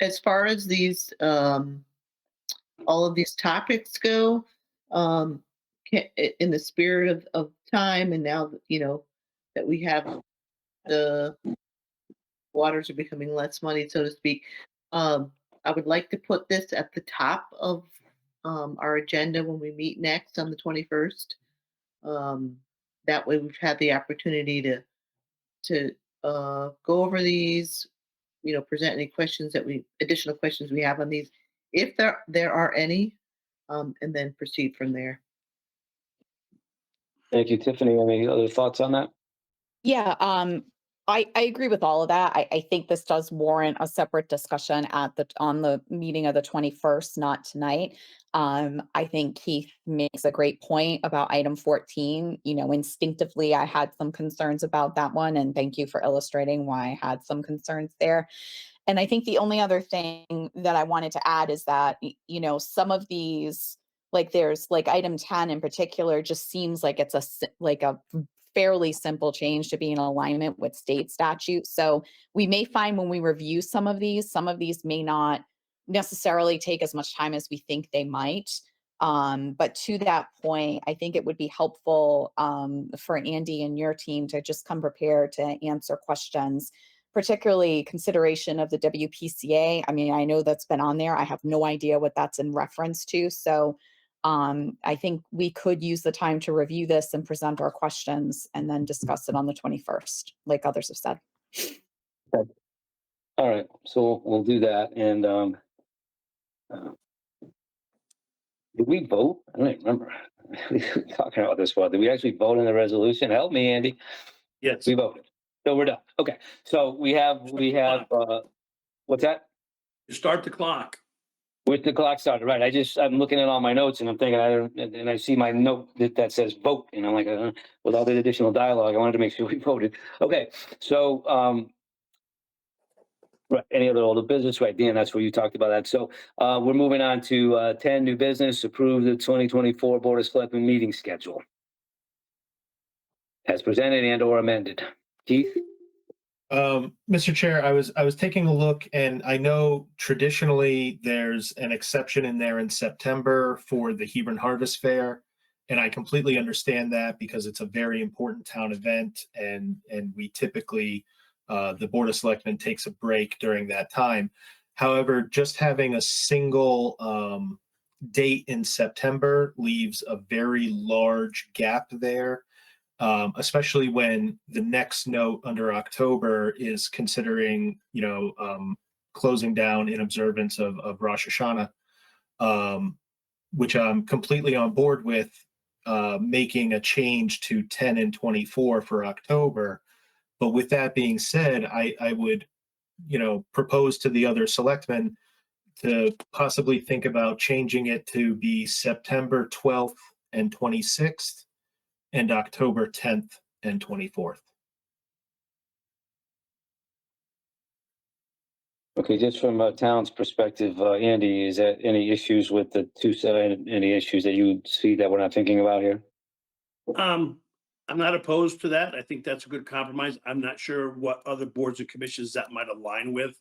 As far as these, all of these topics go, in the spirit of time, and now, that we have the waters are becoming less money, so to speak, I would like to put this at the top of our agenda when we meet next on the 21st. That way we've had the opportunity to go over these, present any additional questions we have on these, if there are any, and then proceed from there. Thank you, Tiffany. Any other thoughts on that? Yeah, I agree with all of that. I think this does warrant a separate discussion on the meeting of the 21st, not tonight. I think Keith makes a great point about item 14. Instinctively, I had some concerns about that one, and thank you for illustrating why I had some concerns there. And I think the only other thing that I wanted to add is that, some of these, like there's like item 10 in particular, just seems like it's a fairly simple change to be in alignment with state statutes. So we may find when we review some of these may not necessarily take as much time as we think they might. But to that point, I think it would be helpful for Andy and your team to just come prepared to answer questions, particularly consideration of the WPCA. I mean, I know that's been on there. I have no idea what that's in reference to. So I think we could use the time to review this and present our questions and then discuss it on the 21st, like others have said. All right, so we'll do that. And did we vote? I don't even remember. We were talking about this one. Did we actually vote on the resolution? Help me, Andy. Yes. We voted. So we're done. Okay. So we have what's that? You start the clock. With the clock started, right? I'm looking at all my notes and I'm thinking, and I see my note that says vote, and I'm like, with all the additional dialogue, I wanted to make sure we voted. Okay, so right, any other older business, right? Dan, that's where you talked about that. So we're moving on to 10 new business. Approve the 2024 Board of Selectmen meeting schedule as presented and/or amended. Keith. Mr. Chair, I was taking a look, and I know traditionally there's an exception in there in September for the Hebron Harvest Fair, and I completely understand that because it's a very important town event, and we typically the Board of Selectmen takes a break during that time. However, just having a single date in September leaves a very large gap there. Especially when the next note under October is considering, closing down in observance of Rosh Hashanah, which I'm completely on board with, making a change to 10 and 24 for October. But with that being said, I would, propose to the other selectmen to possibly think about changing it to be September 12th and 26th. and October 10th and 24th. Okay, just from a town's perspective, Andy, is that any issues with the any issues that you see that we're not thinking about here? I'm not opposed to that. I think that's a good compromise. I'm not sure what other boards and commissions that might align with.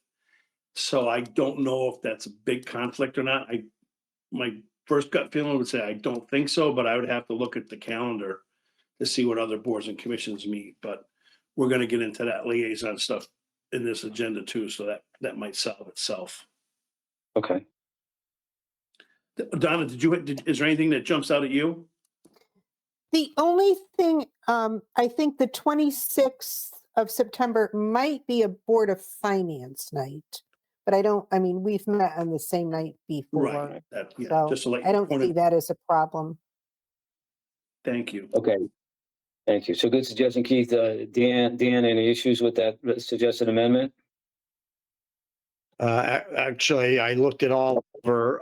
So I don't know if that's a big conflict or not. My first gut feeling would say I don't think so, but I would have to look at the calendar to see what other boards and commissions meet. But we're gonna get into that liaison stuff in this agenda too, so that might solve itself. Okay. Donna, is there anything that jumps out at you? The only thing, I think the 26th of September might be a Board of Finance night, but I mean, we've met on the same night before. Right, that, yeah, So just to let I you don't point see it, that as a problem. thank you. Okay. Thank you. So good suggestion, Keith. Dan, any issues with that suggested amendment? Actually, I looked it all over,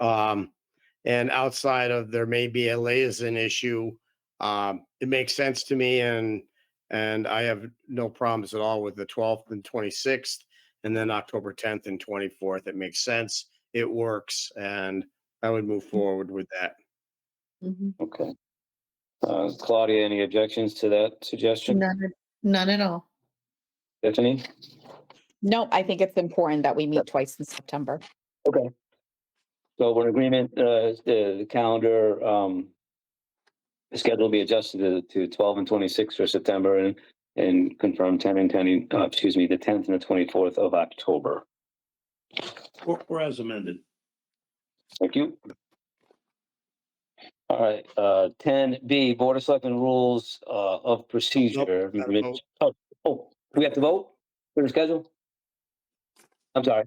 and outside of there may be a liaison issue, it makes sense to me, and I have no problems at all with the 12th and 26th, and then October 10th and 24th. It makes sense. It works, and I would move forward with that. Okay. Claudia, any objections to that suggestion? None at all. Tiffany? No, I think it's important that we meet twice in September. Okay. So we're in agreement, the calendar, the schedule will be adjusted to 12 and 26 for September and confirm 10 and 10, the 10th and the 24th of October. Or as amended. Thank you. All right, 10B, Board of Selectmen Rules of Procedure. gotta vote. Oh, we have to vote for the schedule? I'm sorry.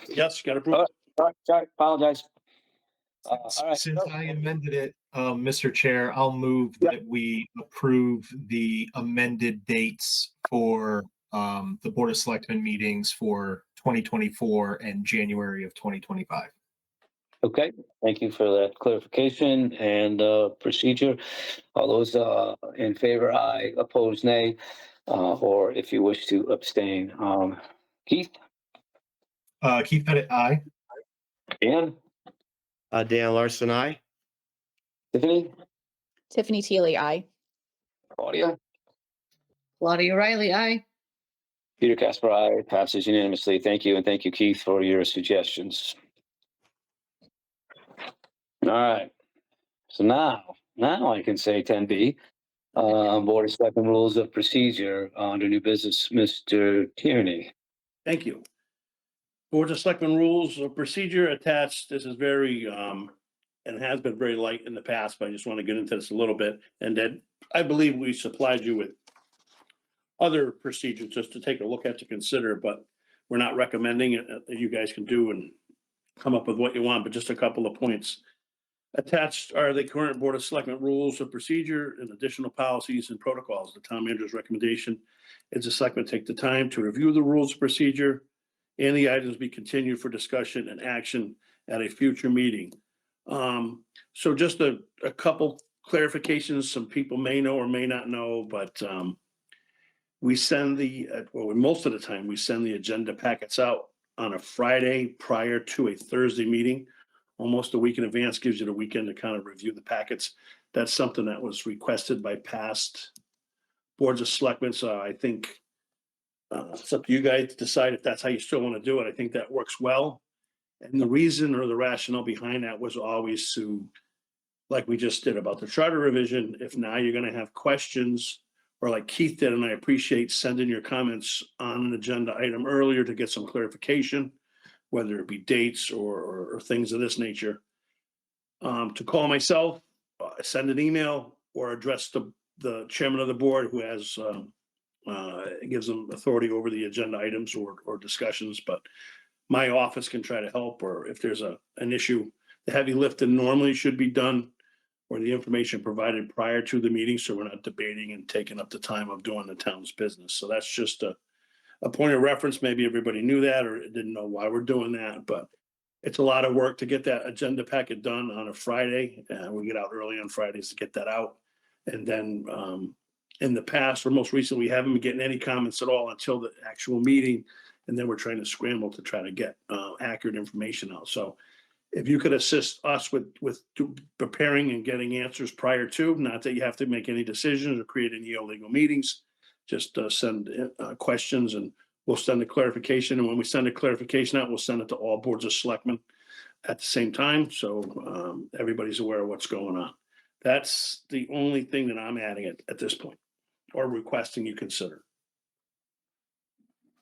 Yes, got approved. All right, sorry, apologize. All right. Since I amended it, Mr. Chair, I'll move that we approve the amended dates for the Board of Selectmen meetings for 2024 and January of 2025. Okay, thank you for that clarification and procedure. All those in favor, aye. Opposed, nay. Or if you wish to abstain. Keith? Keith Pettit, aye. Dan? Dan Larson, aye. Tiffany? Tiffany Teely, aye. Claudia? Claudia Riley, aye. Peter Casper, aye. Passes unanimously. Thank you, and thank you, Keith, for your suggestions. All right. So now I can say 10B. Board of Selectmen Rules of Procedure under new business, Mr. Tierney. Thank you. Board of Selectmen Rules of Procedure attached. This is very, and has been very light in the past, but I just want to get into this a little bit. And then I believe we supplied you with other procedures just to take a look at to consider, but we're not recommending it. You guys can do and come up with what you want, but just a couple of points. Attached are the current Board of Selectmen Rules of Procedure and additional policies and protocols. The town manager's recommendation is the selectmen take the time to review the rules of procedure and the items be continued for discussion and action at a future meeting. So just a couple clarifications. Some people may know or may not know, but we send most of the time, we send the agenda packets out on a Friday prior to a Thursday meeting. Almost a week in advance, gives you the weekend to kind of review the packets. That's something that was requested by past boards of selectmen. So I think it's up to you guys to decide if that's how you still want to do it. I think that works well. And the reason or the rationale behind that was always to, like we just did about the charter revision, if now you're going to have questions, or like Keith did, and I appreciate sending your comments on an agenda item earlier to get some clarification, whether it be dates or things of this nature. To call myself, send an email, or address the chairman of the board, who has gives them authority over the agenda items or discussions. But my office can try to help, or if there's an issue, the heavy lifting normally should be done, or the information provided prior to the meeting, so we're not debating and taking up the time of doing the town's business. So that's just a point of reference. Maybe everybody knew that or didn't know why we're doing that, but it's a lot of work to get that agenda packet done on a Friday. We get out early on Fridays to get that out. And then in the past, or most recently, we haven't been getting any comments at all until the actual meeting. And then we're trying to scramble to try to get accurate information out. So if you could assist us with preparing and getting answers prior to, not that you have to make any decisions or create any illegal meetings, just send questions and we'll send a clarification. And when we send a clarification out, we'll send it to all boards of selectmen at the same time. So everybody's aware of what's going on. That's the only thing that I'm adding at this point or requesting you consider.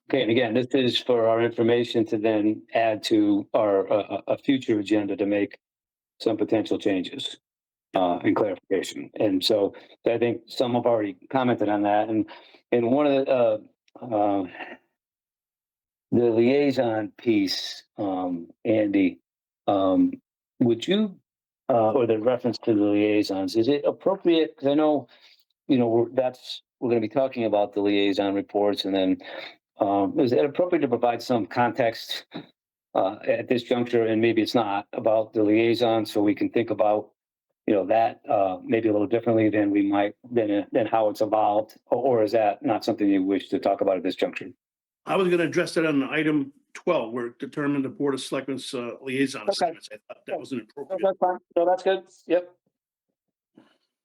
Okay, and again, this is for our information to then add to our a future agenda to make some potential changes and clarification. And so I think some have already commented on that. And one of the liaison piece, Andy, would you or the reference to the liaisons, is it appropriate? Because I know, you know, we're going to be talking about the liaison reports, and then is it appropriate to provide some context at this juncture, and maybe it's not, about the liaison, so we can think about, you know, that maybe a little differently than we might than how it's evolved, or is that not something you wish to talk about at this juncture? I was going to address that on item 12, where determine the Board of Selectmen's liaison assignments. I thought that wasn't appropriate. That's fine. No, that's good. Yep.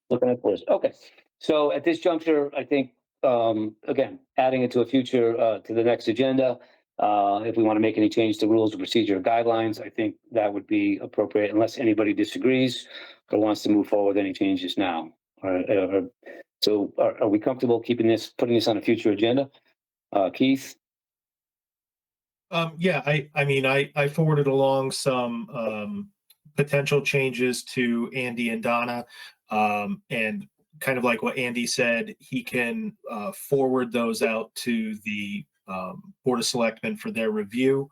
Looking at this. Okay. So at this juncture, I think, again, adding it to a future, to the next agenda, if we want to make any change to rules of procedure or guidelines, I think that would be appropriate unless anybody disagrees or wants to move forward with any changes now. So are we comfortable putting this on a future agenda? Keith? Yeah, I mean, I forwarded along some potential changes to Andy and Donna, and kind of like what Andy said, he can forward those out to the Board of Selectmen for their review,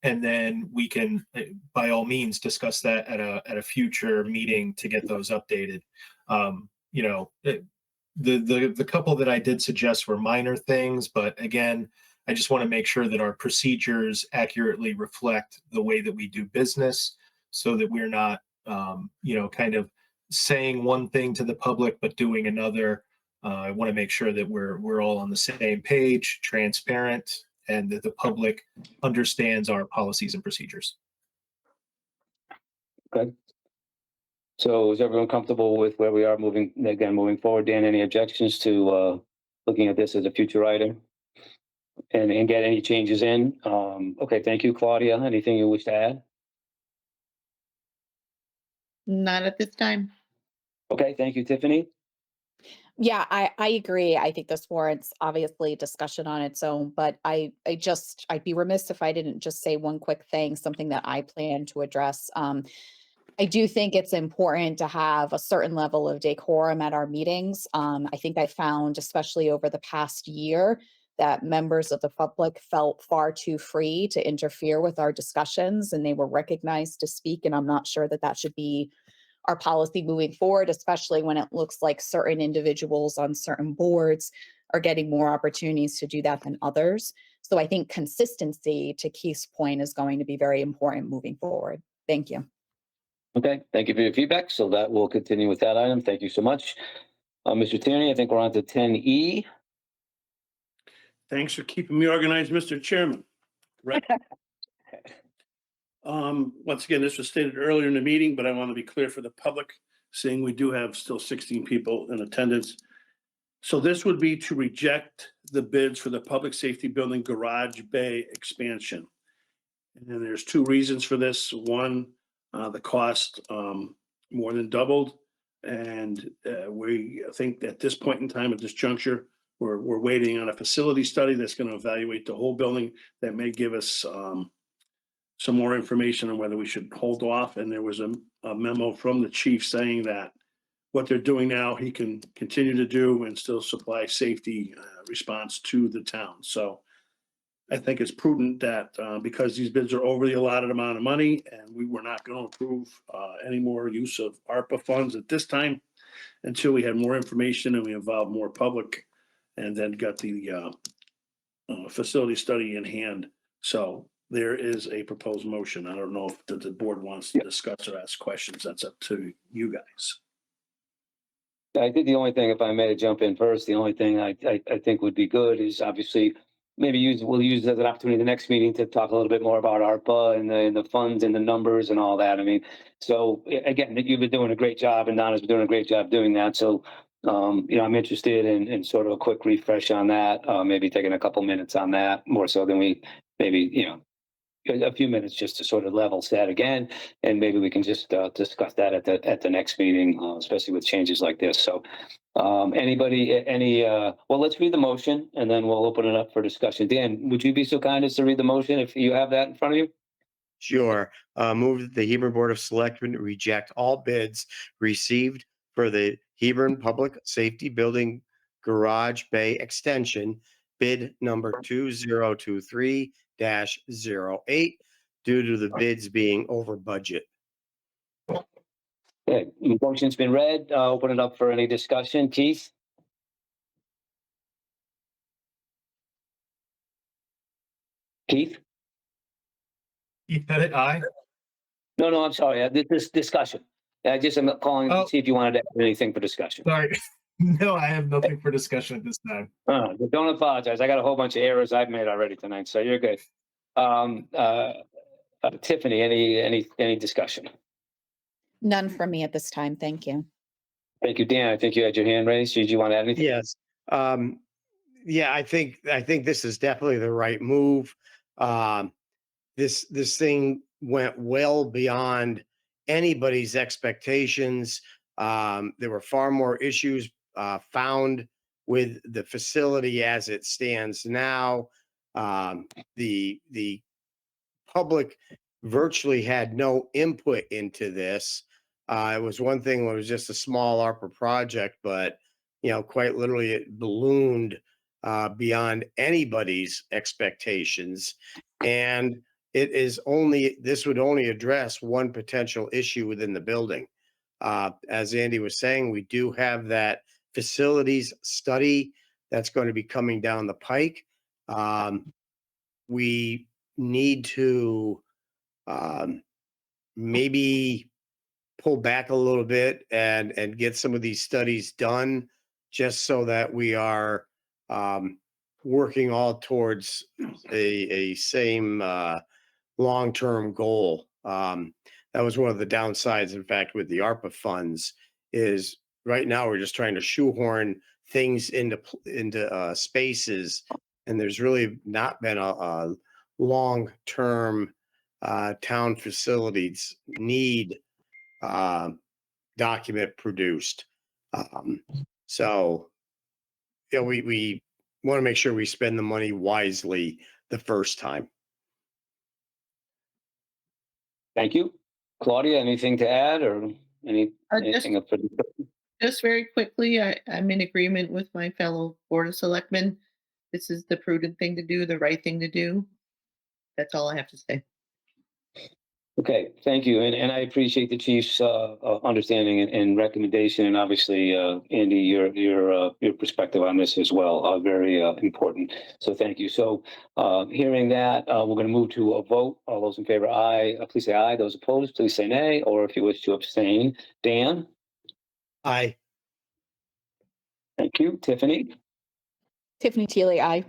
and then we can, by all means, discuss that at a future meeting to get those updated. You know, the couple that I did suggest were minor things, but again, I just want to make sure that our procedures accurately reflect the way that we do business, so that we're not, you know, kind of saying one thing to the public but doing another. I want to make sure that we're all on the same page, transparent, and that the public understands our policies and procedures. Good. So is everyone comfortable with where we are moving forward? Dan, any objections to looking at this as a future item and get any changes in? Okay, thank you. Claudia, anything you wish to add? Not at this time. Okay, thank you, Tiffany. Yeah, I agree. I think this warrants obviously discussion on its own, but I'd be remiss if I didn't just say one quick thing, something that I plan to address. I do think it's important to have a certain level of decorum at our meetings. I think I found, especially over the past year, that members of the public felt far too free to interfere with our discussions, and they were recognized to speak. And I'm not sure that that should be our policy moving forward, especially when it looks like certain individuals on certain boards are getting more opportunities to do that than others. So I think consistency, to Keith's point, is going to be very important moving forward. Thank you. Okay, thank you for your feedback. So that will continue with that item. Thank you so much. Mr. Tierney, I think we're on to 10E. Thanks for keeping me organized, Mr. Chairman. Right. Once again, this was stated earlier in the meeting, but I want to be clear for the public, seeing we do have still 16 people in attendance. So this would be to reject the bids for the public safety building garage bay expansion. And then there's two reasons for this. One, the cost more than doubled. And we think at this point in time, at this juncture, we're waiting on a facility study that's going to evaluate the whole building that may give us some more information on whether we should hold off. And there was a memo from the chief saying that what they're doing now, he can continue to do and still supply safety response to the town. So I think it's prudent that because these bids are over the allotted amount of money, and we were not going to approve any more use of ARPA funds at this time until we had more information and we involved more public, and then got the facility study in hand. So there is a proposed motion. I don't know if the board wants to discuss or ask questions. That's up to you guys. I think the only thing, if I may jump in first, the only thing I think would be good is obviously maybe we'll use it as an opportunity the next meeting to talk a little bit more about ARPA and the funds and the numbers and all that. I mean, so again, you've been doing a great job and Donna's been doing a great job doing that. So, I'm interested in sort of a quick refresh on that, maybe taking a couple minutes on that more so than we maybe, a few minutes just to sort of level set again, and maybe we can just discuss that at the next meeting, especially with changes like this. So, well, let's read the motion and then we'll open it up for discussion. Dan, would you be so kind as to read the motion if you have that in front of you? Sure. Move that the Hebron Board of Selectmen reject all bids received for the Hebron Public Safety Building Garage Bay Extension, bid number 2023-08, due to the bids being over budget. Okay, motion's been read. Open it up for any discussion. Keith? Keith? Keith Pettit, aye. No, I'm sorry. This is discussion. I just am calling to Oh. see if you wanted to add anything for discussion. Sorry. No, I have nothing for discussion at this time. Don't apologize. I got a whole bunch of errors I've made already tonight, so you're good. Tiffany, any discussion? None from me at this time. Thank you. Thank you, Dan. I think you had your hand raised. Did you want to add anything? Yes. Yeah, I think this is definitely the right move. This thing went well beyond anybody's expectations. There were far more issues found with the facility as it stands now. The public virtually had no input into this. It was one thing when it was just a small ARPA project, but quite literally it ballooned beyond anybody's expectations. And this would only address one potential issue within the building. As Andy was saying, we do have that facilities study that's going to be coming down the pike. We need to maybe pull back a little bit and get some of these studies done, just so that we are working all towards a same long-term goal. That was one of the downsides, in fact, with the ARPA funds, is right now we're just trying to shoehorn things into spaces, and there's really not been a long-term town facilities need document produced. So we want to make sure we spend the money wisely the first time. Thank you. Claudia, anything to add or anything up for discussion? Just very quickly, I'm in agreement with my fellow Board of Selectmen. This is the prudent thing to do, the right thing to do. That's all I have to say. Okay, thank you. And I appreciate the chief's understanding and recommendation, and obviously, Andy, your perspective on this as well, very important. So thank you. So hearing that, we're going to move to a vote. All those in favor, aye. Please say aye. Those opposed, please say nay. Or if you wish to abstain, Dan. Aye. Thank you, Tiffany. Tiffany Teely, aye.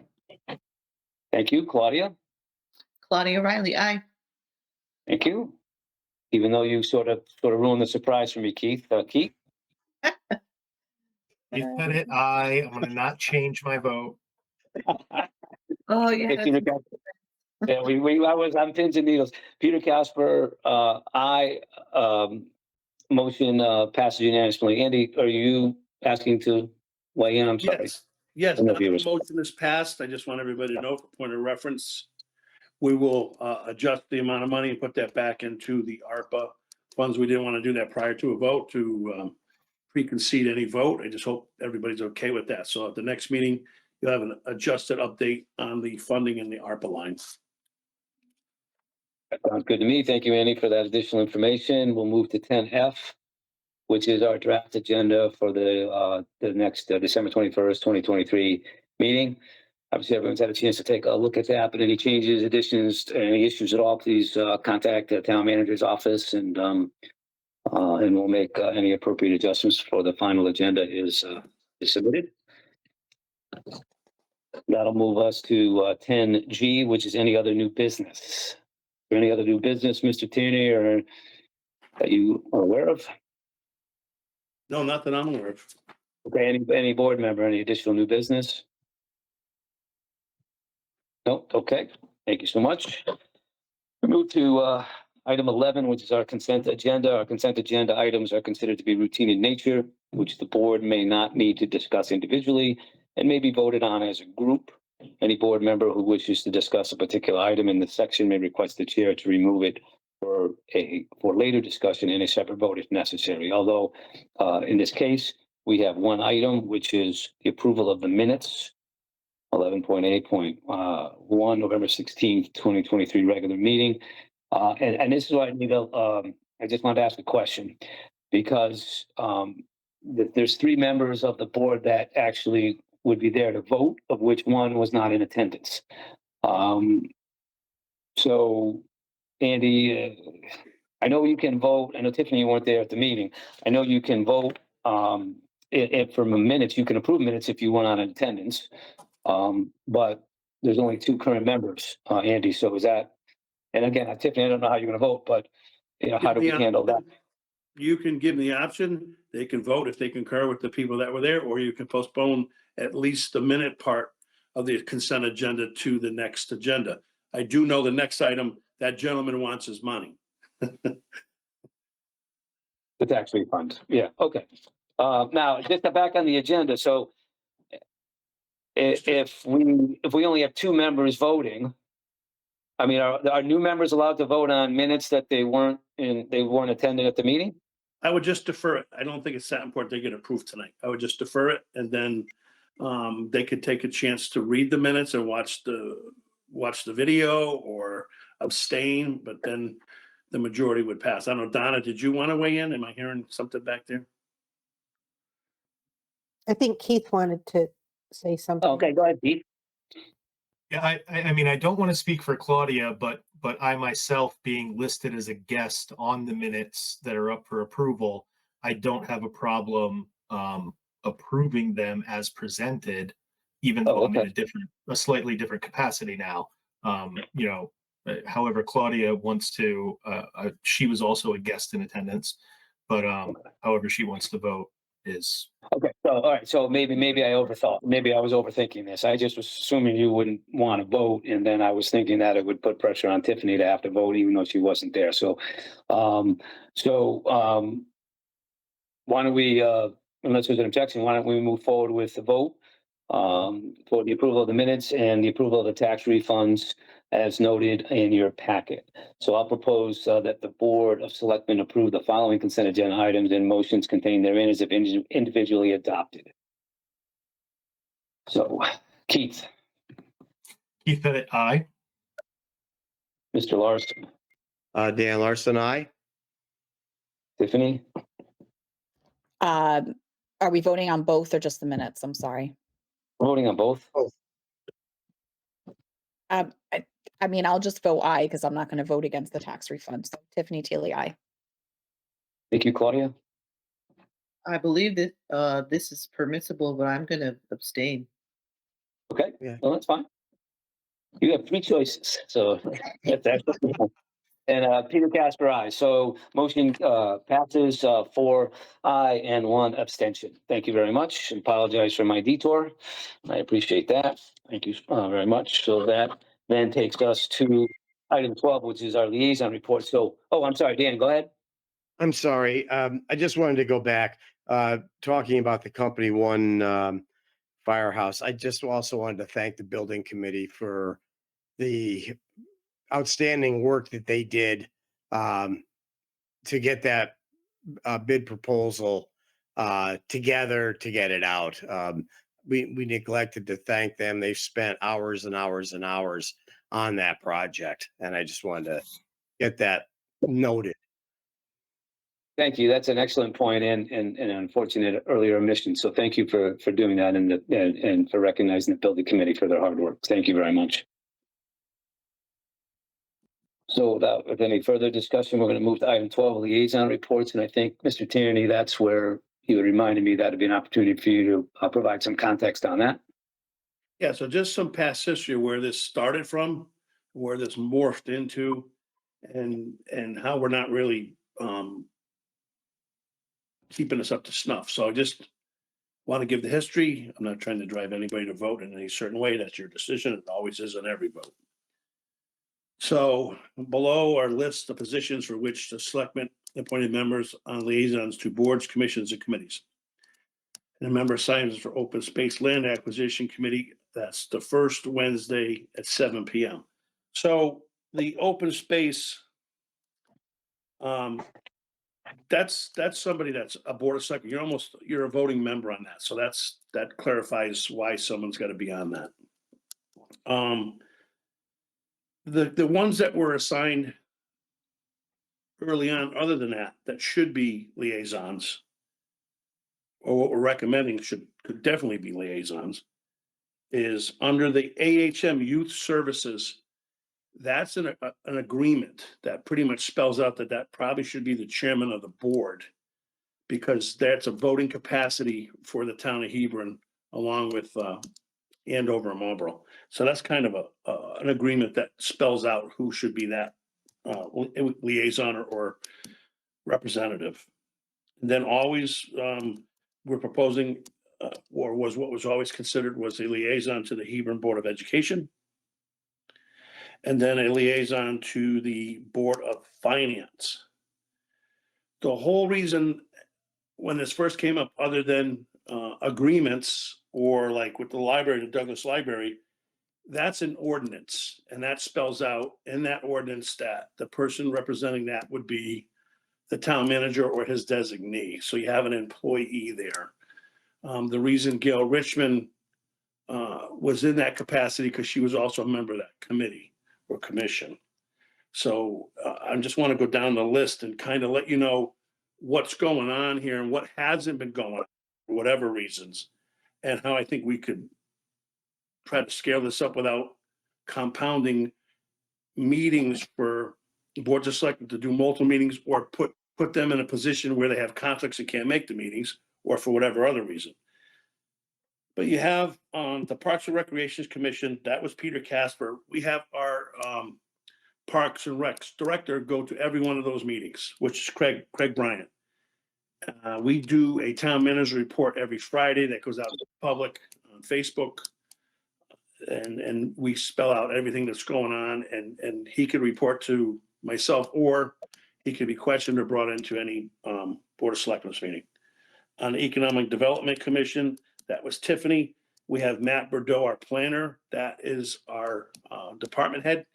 Thank you, Claudia. Claudia Riley, aye. Thank you. Even though you sort of ruined the surprise for me, Keith. Keith? Keith Pettit, aye. I'm going to not change my vote. Oh, yeah. Hey, Peter Casper. Yeah, I was on pins and needles. Peter Casper, aye. Motion passes unanimously. Andy, are you asking to weigh in? I'm sorry. Yes, And the the viewers. motion is passed. I just want everybody to know, for point of reference, we will adjust the amount of money and put that back into the ARPA funds. We didn't want to do that prior to a vote to preconcede any vote. I just hope everybody's okay with that. So at the next meeting, you'll have an adjusted update on the funding in the ARPA lines. Sounds good to me. Thank you, Andy, for that additional information. We'll move to 10F, which is our draft agenda for the next December 21st, 2023 meeting. Obviously, everyone's had a chance to take a look at that, but any changes, additions, any issues at all, please contact the town manager's office, and And we'll make any appropriate adjustments for the final agenda is submitted. That'll move us to 10G, which is any other new business. Is there any other new business, Mr. Tierney, or that you are aware of? No, not that I'm aware of. Okay, any board member, any additional new business? No, okay, thank you so much. We move to item 11, which is our consent agenda. Our consent agenda items are considered to be routine in nature, which the board may not need to discuss individually and may be voted on as a group. Any board member who wishes to discuss a particular item in the section may request the chair to remove it for later discussion in a separate vote if necessary. Although in this case, we have one item, which is the approval of the minutes. 11.8.1, November 16th, 2023 regular meeting. And this is what I need to, I just wanted to ask a question because there's 3 members of the board that actually would be there to vote, of which one was not in attendance. So, Andy, I know you can vote. I know Tiffany, you weren't there at the meeting. I know you can vote if from minutes, you can approve minutes if you weren't on attendance. But there's only 2 current members, Andy. So is that, and again, Tiffany, I don't know how you're going to vote, but you know, how do we handle that? You can give them the option. They can vote if they concur with the people that were there, or you can postpone at least the minute part of the consent agenda to the next agenda. I do know the next item that gentleman wants his money. The tax refund. Yeah. Okay. Now just back on the agenda. So if we only have 2 members voting, I mean, are new members allowed to vote on minutes that they weren't attending at the meeting? I would just defer it. I don't think it's that important they get approved tonight. I would just defer it, and then they could take a chance to read the minutes and watch the video or abstain, but then the majority would pass. I don't know, Donna, did you want to weigh in? Am I hearing something back there? I think Keith wanted to say something. Okay, go ahead, Pete. Yeah, I mean, I don't want to speak for Claudia, but I myself being listed as a guest on the minutes that are up for approval, I don't have a problem approving them as presented, even though I'm in a slightly different capacity now. You know, however, Claudia wants to, she was also a guest in attendance, but however she wants to vote is. Okay, so all right, so maybe I overthought. Maybe I was overthinking this. I just was assuming you wouldn't want to vote, and then I was thinking that it would put pressure on Tiffany to have to vote, even though she wasn't there. So, why don't we, unless there's an objection, why don't we move forward with the vote for the approval of the minutes and the approval of the tax refunds as noted in your packet. So I'll propose that the Board of Selectmen approve the following consent agenda items and motions contained therein as if individually adopted. So, Keith. Keith Pettit, aye. Mr. Larson. Dan Larson, aye. Tiffany. Are we voting on both or just the minutes? I'm sorry. Voting on both. I mean, I'll just vote aye because I'm not going to vote against the tax refund. So Tiffany Teely, aye. Thank you, Claudia. I believe that this is permissible, but I'm going to abstain. Okay, Yeah. well, that's fine. You have 3 choices, so that's and Peter Casper, aye. So motion passes 4 aye and 1 abstention. Thank you very much. Apologize for my detour. I appreciate that. Thank you very much. So that then takes us to item 12, which is our liaison report. So, I'm sorry, Dan, go ahead. I'm sorry. I just wanted to go back, talking about the Company One firehouse. I just also wanted to thank the building committee for the outstanding work that they did to get that bid proposal together to get it out. We neglected to thank them. They've spent hours and hours and hours on that project, and I just wanted to get that noted. Thank you. That's an excellent point and an unfortunate earlier omission. So thank you for doing that and for recognizing the building committee for their hard work. Thank you very much. So without with any further discussion, we're going to move to item 12, liaison reports. And I think, Mr. Tierney, that's where you reminded me that'd be an opportunity for you to provide some context on that. Yeah, so just some past history where this started from, where this morphed into, and how we're not really keeping us up to snuff. So I just want to give the history. I'm not trying to drive anybody to vote in any certain way. That's your decision. It always is on every vote. So below are lists of positions for which the selectmen appointed members on liaisons to boards, commissions, and committees. And a member signs for Open Space Land Acquisition Committee. That's the first Wednesday at 7 p.m. So the open space, that's somebody that's a board of selectmen. You're a voting member on that. So that clarifies why someone's got to be on that. The ones that were assigned early on, other than that should be liaisons, or what we're recommending could definitely be liaisons, is under the AHM Youth Services. That's an agreement that pretty much spells out that probably should be the chairman of the board, because that's a voting capacity for the town of Hebron, along with Andover and Marlboro. So that's kind of an agreement that spells out who should be that liaison or representative. And then always we're proposing, or was what was always considered, was a liaison to the Hebron Board of Education, and then a liaison to the Board of Finance. The whole reason when this first came up, other than agreements or like with the library, the Douglas Library, that's an ordinance, and that spells out in that ordinance that the person representing that would be the town manager or his designee. So you have an employee there. The reason Gail Richmond was in that capacity because she was also a member of that committee or commission. So I just want to go down the list and kind of let you know what's going on here and what hasn't been going on for whatever reasons, and how I think we could try to scale this up without compounding meetings for boards of selectmen to do multiple meetings, or put them in a position where they have conflicts and can't make the meetings, or for whatever other reason. But you have the Parks and Recreations Commission, that was Peter Casper. We have our Parks and Recs director go to every one of those meetings, which is Craig Bryant. We do a town manager report every Friday that goes out to the public on Facebook. And we spell out everything that's going on, and he could report to myself, or he could be questioned or brought into any Board of Selectmen's meeting. On the Economic Development Commission, that was Tiffany. We have Matt Bordeaux, our planner. That is our department head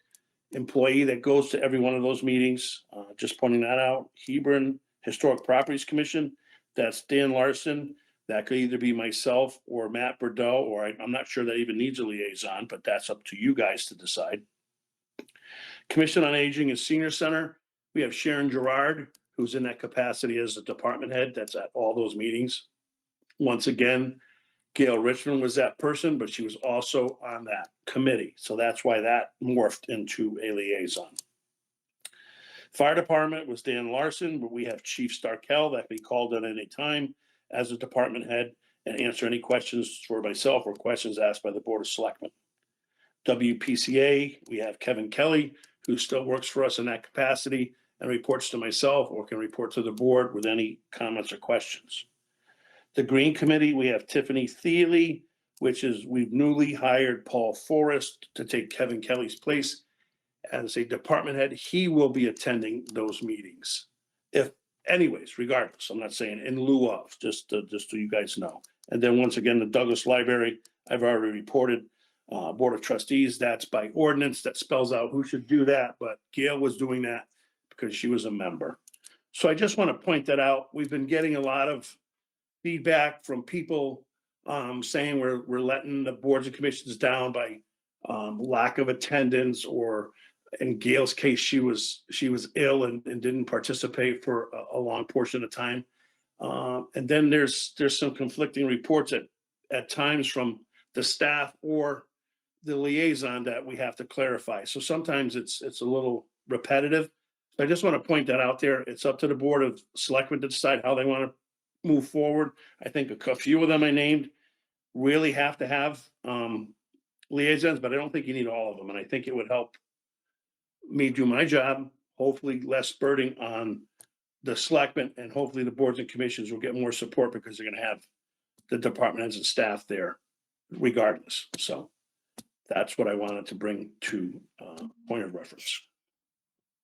employee that goes to every one of those meetings. Just pointing that out. Hebron Historic Properties Commission, that's Dan Larson. That could either be myself or Matt Bordeaux, or I'm not sure that even needs a liaison, but that's up to you guys to decide. Commission on Aging and Senior Center, we have Sharon Gerard, who's in that capacity as the department head. That's at all those meetings. Once again, Gail Richmond was that person, but she was also on that committee. So that's why that morphed into a liaison. Fire Department was Dan Larson, but we have Chief Starkell that can be called at any time as a department head and answer any questions for myself or questions asked by the Board of Selectmen. WPCA, we have Kevin Kelly, who still works for us in that capacity and reports to myself or can report to the board with any comments or questions. The Green Committee, we have Tiffany Thiele, which is, we've newly hired Paul Forrest to take Kevin Kelly's place as a department head. He will be attending those meetings. Anyways, regardless, I'm not saying in lieu of, just so you guys know. And then once again, the Douglas Library, I've already reported. Board of Trustees, that's by ordinance, that spells out who should do that, but Gail was doing that because she was a member. So I just want to point that out. We've been getting a lot of feedback from people saying we're letting the boards and commissions down by lack of attendance, or in Gail's case, she was ill and didn't participate for a long portion of time. And then there's some conflicting reports at times from the staff or the liaison that we have to clarify. So sometimes it's a little repetitive. So I just want to point that out there. It's up to the Board of Selectmen to decide how they want to move forward. I think a few of them I named really have to have liaisons, but I don't think you need all of them. And I think it would help me do my job, hopefully less burden on the selectmen, and hopefully the boards and commissions will get more support because they're gonna have the department heads and staff there regardless. So that's what I wanted to bring to point of reference.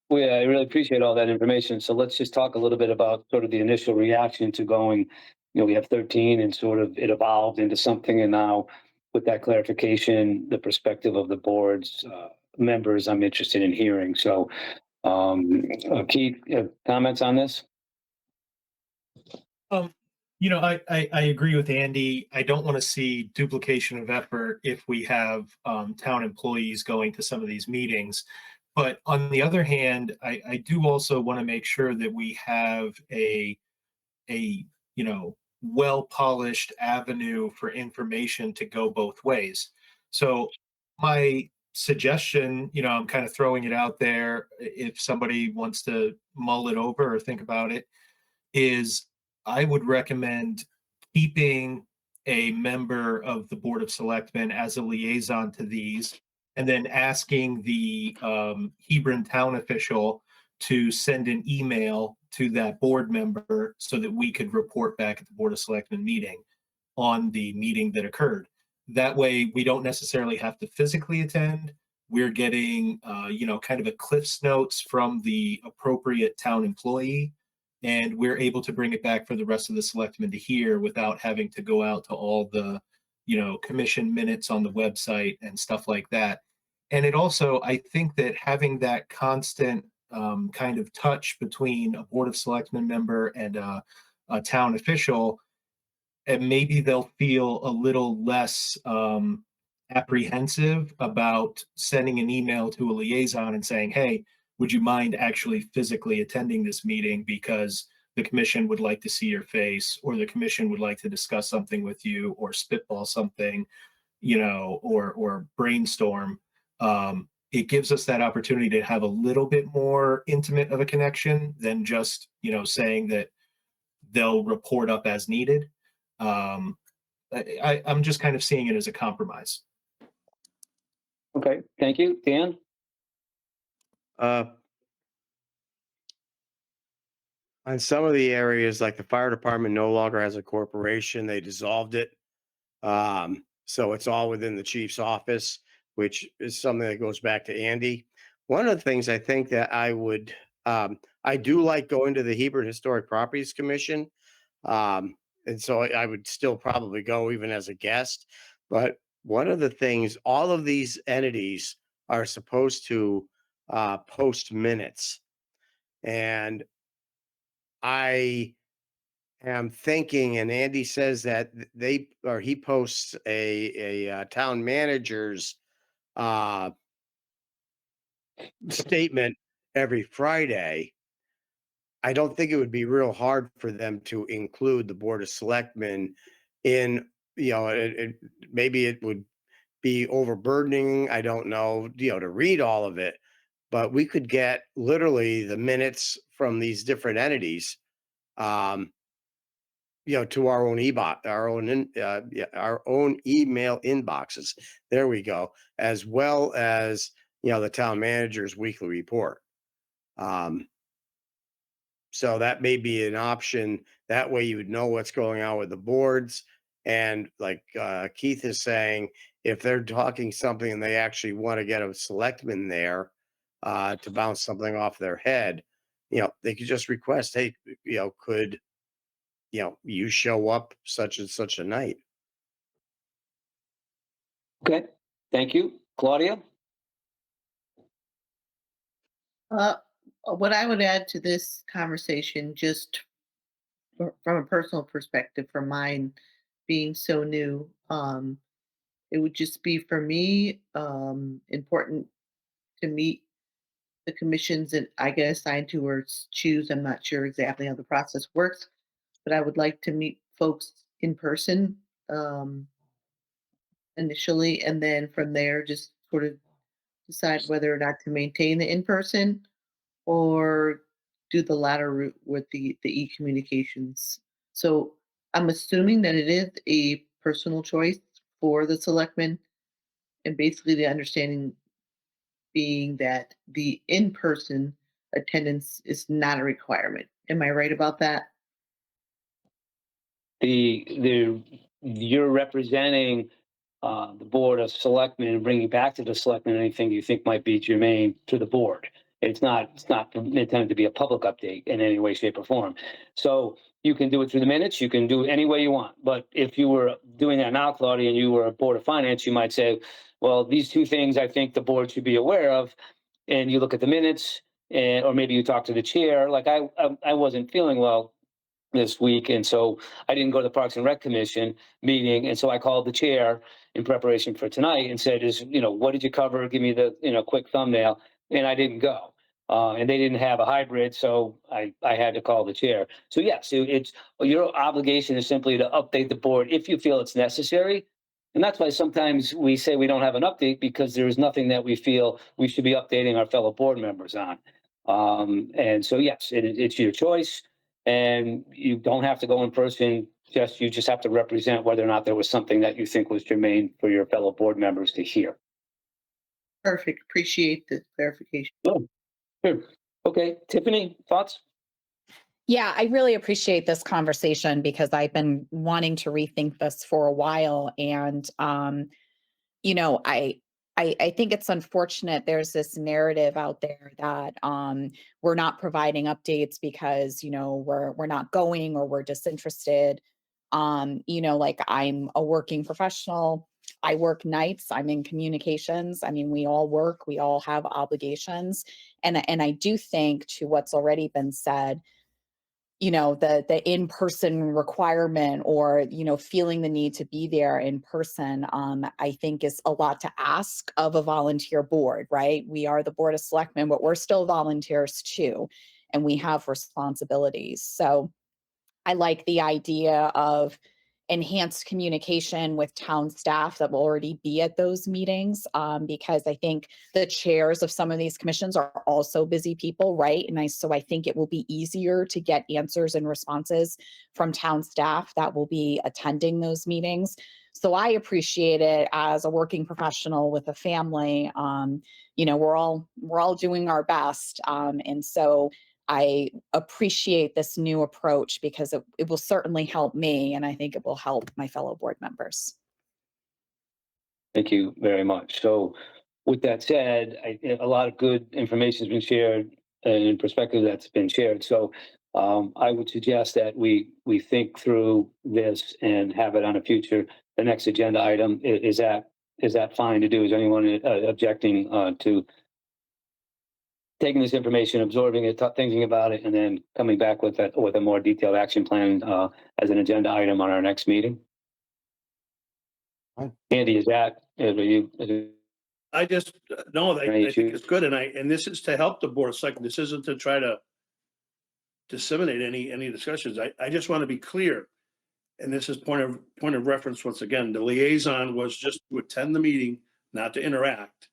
Well, yeah, I really appreciate all that information. So let's just talk a little bit about sort of the initial reaction to going, we have 13 and sort of it evolved into something. And now with that clarification, the perspective of the board's members, I'm interested in hearing. So Keith, comments on this? I agree with Andy. I don't want to see duplication of effort if we have town employees going to some of these meetings. But on the other hand, I do also want to make sure that we have a well-polished avenue for information to go both ways. So my suggestion, I'm kind of throwing it out there, if somebody wants to mull it over or think about it, is I would recommend keeping a member of the Board of Selectmen as a liaison to these, and then asking the Hebron town official to send an email to that board member so that we could report back at the Board of Selectmen meeting on the meeting that occurred. That way, we don't necessarily have to physically attend. We're getting, kind of a Cliff's Notes from the appropriate town employee, and we're able to bring it back for the rest of the selectmen to hear without having to go out to all the, commission minutes on the website and stuff like that. And it also, I think that having that constant kind of touch between a Board of Selectmen member and a town official, and maybe they'll feel a little less apprehensive about sending an email to a liaison and saying, hey, would you mind actually physically attending this meeting because the commission would like to see your face, or the commission would like to discuss something with you, or spitball something, or brainstorm. It gives us that opportunity to have a little bit more intimate of a connection than just, saying that they'll report up as needed. I'm just kind of seeing it as a compromise. Okay, thank you. Dan? On some of the areas, like the fire department no longer has a corporation, they dissolved it. So it's all within the chief's office, which is something that goes back to Andy. One of the things I think that I do like going to the Hebron Historic Properties Commission. And so I would still probably go even as a guest. But one of the things, all of these entities are supposed to post minutes. And I am thinking, and Andy says that he posts a town manager's statement every Friday. I don't think it would be real hard for them to include the Board of Selectmen in, maybe it would be overburdening. I don't know, to read all of it, but we could get literally the minutes from these different entities, to our own our own email inboxes. There we go. As well as, the town manager's weekly report. So that may be an option. That way you would know what's going on with the boards. And like Keith is saying, if they're talking something and they actually want to get a selectman there to bounce something off their head, they could just request, hey, could, you show up such and such a night. Okay, thank you. Claudia? What I would add to this conversation, just from a personal perspective, from mine being so new, it would just be for me important to meet the commissions that I get assigned to or choose. I'm not sure exactly how the process works, but I would like to meet folks in person. initially, and then from there, just sort of decide whether or not to maintain the in-person or do the latter route with the e-communications. So I'm assuming that it is a personal choice for the selectmen, and basically the understanding being that the in-person attendance is not a requirement. Am I right about that? You're representing the Board of Selectmen and bringing back to the Selectmen anything you think might be germane to the board. It's not intended to be a public update in any way, shape, or form. So you can do it through the minutes, you can do it any way you want. But if you were doing that now, Claudia, and you were a Board of Finance, you might say, well, these two things I think the board should be aware of. And you look at the minutes, and, or maybe you talk to the chair, like I wasn't feeling well this week, and so I didn't go to the Parks and Rec Commission meeting, and so I called the chair in preparation for tonight and said, what did you cover? Give me the, quick thumbnail, and I didn't go. And they didn't have a hybrid, so I had to call the chair. So yes, it's your obligation is simply to update the board if you feel it's necessary. And that's why sometimes we say we don't have an update, because there is nothing that we feel we should be updating our fellow board members on. And so, yes, it's your choice. And you don't have to go in person, you just have to represent whether or not there was something that you think was germane for your fellow board members to hear. Perfect. Appreciate the clarification. Oh, sure. Okay, Tiffany, thoughts? Yeah, I really appreciate this conversation because I've been wanting to rethink this for a while. And, I think it's unfortunate there's this narrative out there that we're not providing updates because, we're not going or we're disinterested. Like I'm a working professional. I work nights. I'm in communications. I mean, we all work, we all have obligations. And I do think, to what's already been said, the in-person requirement, or feeling the need to be there in person, I think is a lot to ask of a volunteer board, right? We are the Board of Selectmen, but we're still volunteers too, and we have responsibilities. So I like the idea of enhanced communication with town staff that will already be at those meetings, because I think the chairs of some of these commissions are also busy people, right? And so I think it will be easier to get answers and responses from town staff that will be attending those meetings. So I appreciate it as a working professional with a family. We're all doing our best, and so I appreciate this new approach because it will certainly help me, and I think it will help my fellow board members. Thank you very much. So with that said, a lot of good information has been shared and perspective that's been shared. So I would suggest that we think through this and have it on the next agenda item. Is that fine to do? Is anyone objecting to taking this information, absorbing it, thinking about it, and then coming back with a more detailed action plan as an agenda item on our next meeting? Fine. Andy, I just, no, Any I think issues? it's good, and this is to help the Board of Selectmen. This isn't to try to disseminate any discussions. I just want to be clear, and this is point of reference once again. The liaison was just to attend the meeting, not to interact,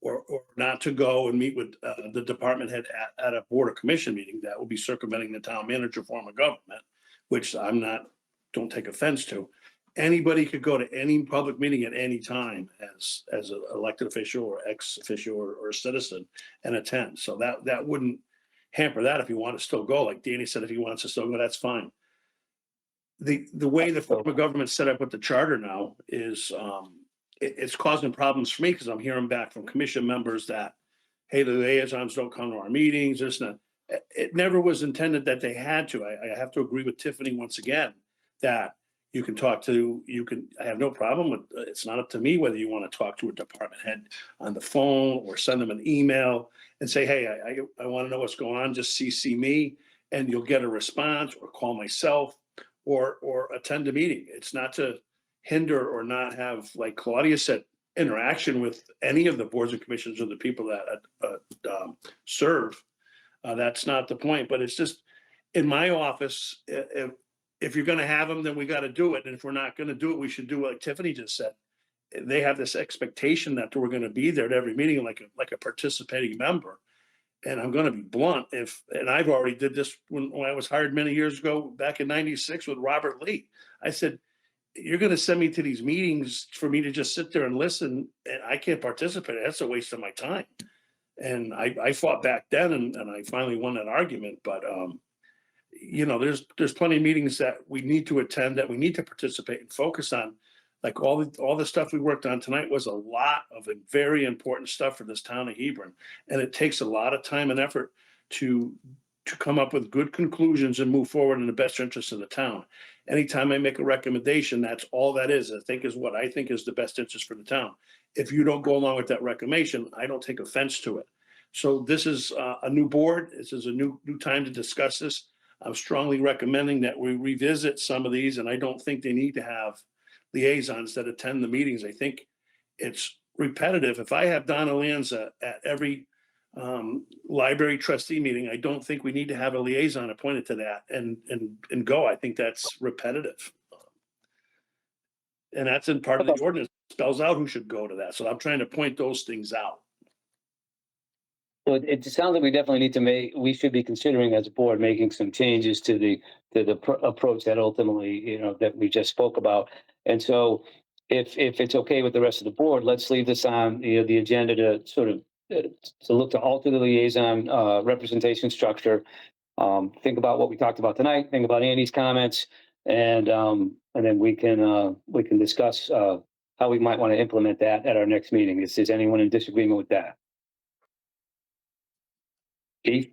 or not to go and meet with the department head at a board or commission meeting. That will be circumventing the town manager form of government, which don't take offense to. Anybody could go to any public meeting at any time as an elected official or ex official or a citizen and attend. So that wouldn't hamper that. If you want to still go, like Danny said, if he wants to still go, that's fine. The way the form of government's set up with the charter now is it's causing problems for me, because I'm hearing back from commission members that, hey, the liaisons don't come to our meetings, this and that. It never was intended that they had to. I have to agree with Tiffany once again, that I have no problem with, it's not up to me whether you want to talk to a department head on the phone or send them an email and say, hey, I want to know what's going on, just CC me, and you'll get a response, or call myself, or attend a meeting. It's not to hinder or not have, like Claudia said, interaction with any of the boards and commissions or the people that serve. That's not the point, but it's just in my office. If you're going to have them, then we got to do it. And if we're not going to do it, we should do what Tiffany just said they have this expectation that we're going to be there at every meeting like a participating member. And I'm going to be blunt, and I've already did this when I was hired many years ago, back in '96 with Robert Lee. I said, you're going to send me to these meetings for me to just sit there and listen, and I can't participate. That's a waste of my time. And I fought back then, and I finally won that argument. But you know, there's plenty of meetings that we need to attend, that we need to participate and focus on. Like all the stuff we worked on tonight was a lot of very important stuff for this town of Hebron, and it takes a lot of time and effort to come up with good conclusions and move forward in the best interest of the town. Anytime I make a recommendation, that's all that is. What I think is the best interest for the town. If you don't go along with that recommendation, I don't take offense to it. So this is a new board. This is a new time to discuss this. I'm strongly recommending that we revisit some of these, and I don't think they need to have liaisons that attend the meetings. I think it's repetitive. If I have Donna Lanza at every library trustee meeting, I don't think we need to have a liaison appointed to that and go. I think that's repetitive. And that's in part of the ordinance, spells out who should go to that. So I'm trying to point those things out. So it sounds like we should be considering as a board making some changes to the approach that ultimately, that we just spoke about. And so if it's okay with the rest of the board, let's leave this on, the agenda to sort of to look to alter the liaison representation structure. Think about what we talked about tonight, think about Andy's comments, and then we can discuss how we might want to implement that at our next meeting. Is anyone in disagreement with that? Keith?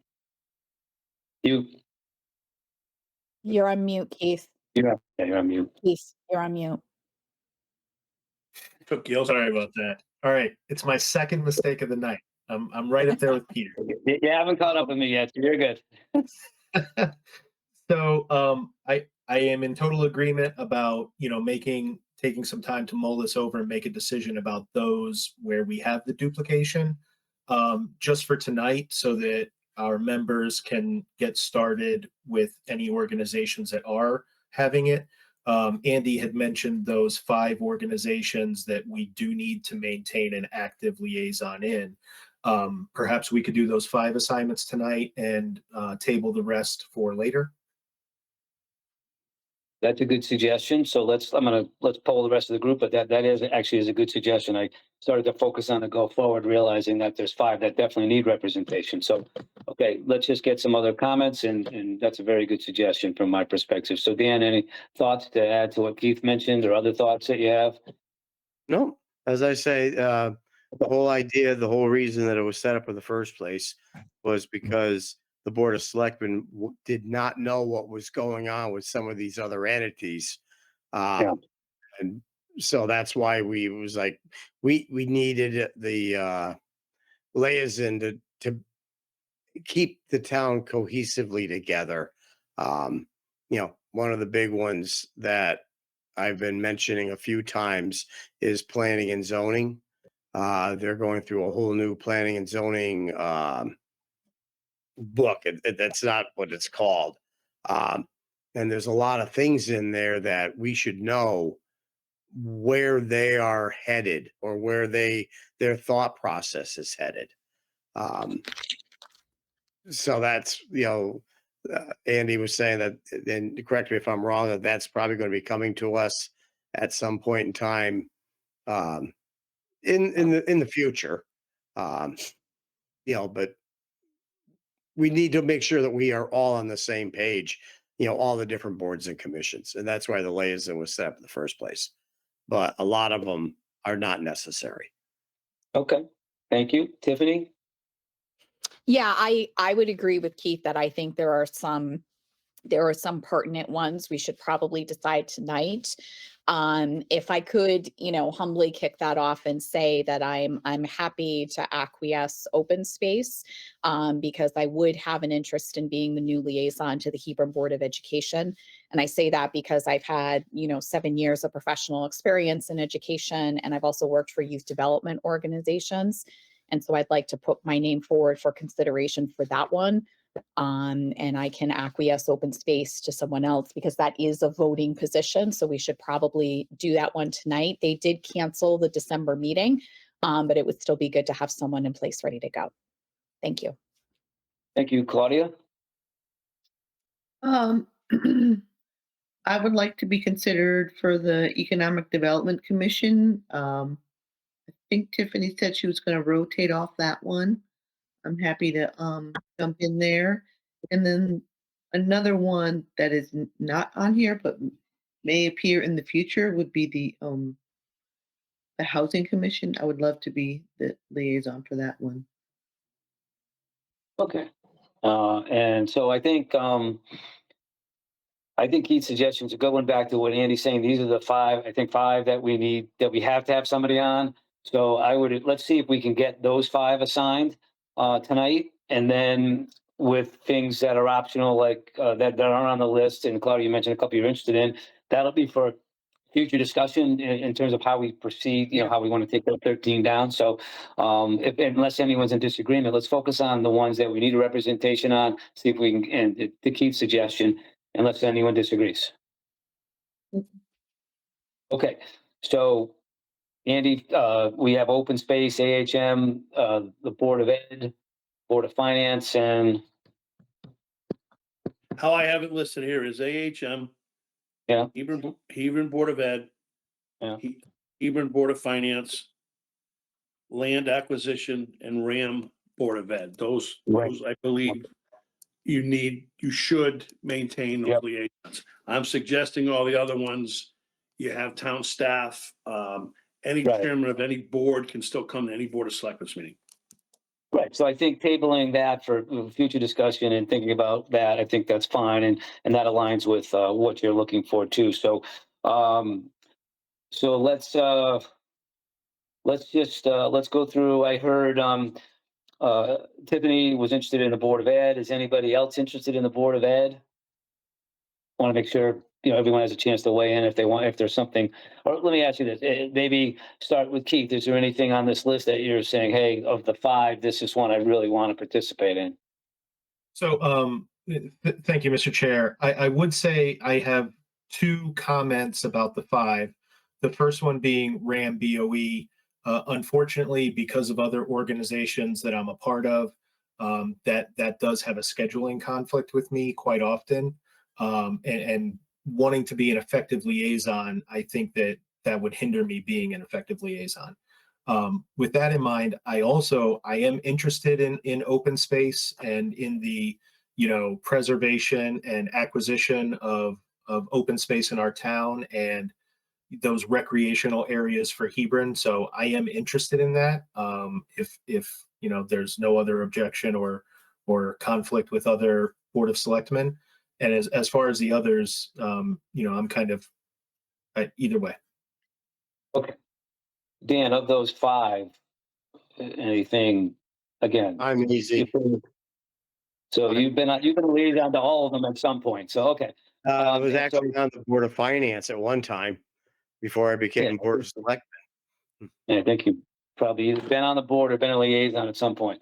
You're on mute, Keith. You're on mute. Keith, you're on mute. Took Gil's. Sorry about that. All right, it's my second mistake of the night. I'm right up there with Peter. You haven't caught up with me yet, so you're good. So I am in total agreement about taking some time to mull this over and make a decision about those where we have the duplication, just for tonight, so that our members can get started with any organizations that are having it. Andy had mentioned those 5 organizations that we do need to maintain an active liaison in. Perhaps we could do those 5 assignments tonight and table the rest for later. That's a good suggestion. So let's poll the rest of the group, but that is a good suggestion. I started to focus on the go forward, realizing that there's 5 that definitely need representation. So, okay, let's just get some other comments, and that's a very good suggestion from my perspective. So Dan, any thoughts to add to what Keith mentioned, or other thoughts that you have? No, as I say, the whole idea, the whole reason that it was set up in the first place was because the Board of Selectmen did not know what was going on with some of these other entities. Yeah. And so that's why we needed the liaison to keep the town cohesively together. One of the big ones that I've been mentioning a few times is planning and zoning. They're going through a whole new planning and zoning book. That's not what it's called. And there's a lot of things in there that we should know where they are headed, or where their thought process is headed. So that's, Andy was saying that, and correct me if I'm wrong, that's probably going to be coming to us at some point in time in the future. But we need to make sure that we are all on the same page, all the different boards and commissions. And that's why the liaison was set up in the first place. But a lot of them are not necessary. Okay, thank you. Tiffany? Yeah, I would agree with Keith that I think there are some pertinent ones we should probably decide tonight. If I could, humbly kick that off and say that I'm happy to acquiesce open space, because I would have an interest in being the new liaison to the Hebron Board of Education. And I say that because I've had, 7 years of professional experience in education, and I've also worked for youth development organizations. And so I'd like to put my name forward for consideration for that one. And I can acquiesce open space to someone else because that is a voting position. So we should probably do that one tonight. They did cancel the December meeting, but it would still be good to have someone in place ready to go. Thank you. Thank you, Claudia. Um, I would like to be considered for the Economic Development Commission. I think Tiffany said she was gonna rotate off that one. I'm happy to, jump in there. And then another one that is not on here, but may appear in the future would be the Housing Commission. I would love to be the liaison for that one. Okay. And so I think Keith's suggestions are going back to what Andy's saying. These are the five, I think five that we need, that we have to have somebody on. So let's see if we can get those five assigned tonight. And then with things that are optional, like that aren't on the list, and Claudia, you mentioned a couple you're interested in, that'll be for future discussion in terms of how we proceed, how we want to take that 13 down. So unless anyone's in disagreement, let's focus on the ones that we need a representation on, see if we can, and to Keith's suggestion, unless anyone disagrees. Okay, so Andy, we have open space, AHM, the Board of Ed, Board of Finance, and How I have it listed here is AHM. Yeah. Hebron Board of Ed. Yeah. Hebron Board of Finance. Land Acquisition and RAM Board of Ed. Those I believe you should maintain those liaisons. I'm suggesting all the other ones, you have town staff, any chairman of any board can still come to any Board of Selectmen's meeting. Right. So I think tabling that for future discussion and thinking about that, I think that's fine. And that aligns with what you're looking for too. So, so let's go through. I heard Tiffany was interested in the Board of Ed. Is anybody else interested in the Board of Ed? Want to make sure everyone has a chance to weigh in if they want, if there's something. Or let me ask you this: maybe start with Keith. Is there anything on this list that you're saying, hey, of the five, this is one I really want to participate in? So, thank you, Mr. Chair. I would say I have two comments about the five. The first one being RAM BOE. Unfortunately, because of other organizations that I'm a part of, that does have a scheduling conflict with me quite often. And wanting to be an effective liaison, I think that would hinder me being an effective liaison. With that in mind, I am interested in open space and in the preservation and acquisition of open space in our town and those recreational areas for Hebron. So I am interested in that. If there's no other objection or conflict with other Board of Selectmen. And as far as the others, I'm kind of either way. Okay. Dan, of those five, anything again? I'm easy. So you've been a liaison to all of them at some point. So okay. I was and actually on the Board of Finance at one time before I became Board of Selectmen. Yeah, I think you probably either been on the board or been a liaison at some point.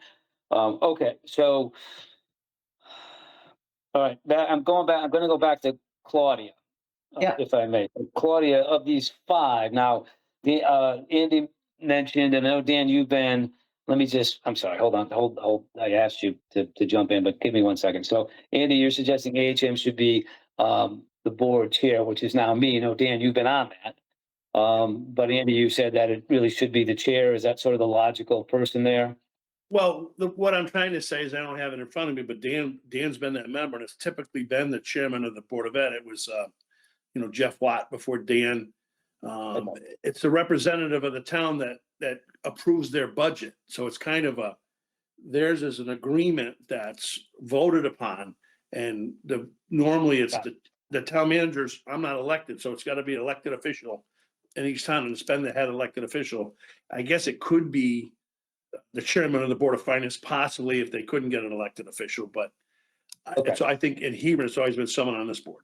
Okay, so all right, I'm going to go back to Claudia, if I may. Claudia, of these five, now the Andy mentioned, and I know Dan, you've been. I'm sorry. Hold on. I asked you to jump in, but give me 1 second. So, Andy, you're suggesting AHM should be the board chair, which is now me. No, Dan, you've been on that. But Andy, you said that it really should be the chair. Is that sort of the logical person there? Well, what I'm trying to say is I don't have it in front of me, but Dan's been that member and it's typically been the chairman of the Board of Ed. It was, Jeff Watt before Dan. It's a representative of the town that approves their budget. So it's kind of theirs is an agreement that's voted upon. And normally it's the town managers, I'm not elected, so it's got to be an elected official in each town, and it's been the head elected official. I guess it could be the chairman of the Board of Finance, possibly if they couldn't get an elected official, but so I think in Hebron, it's always been someone on this board.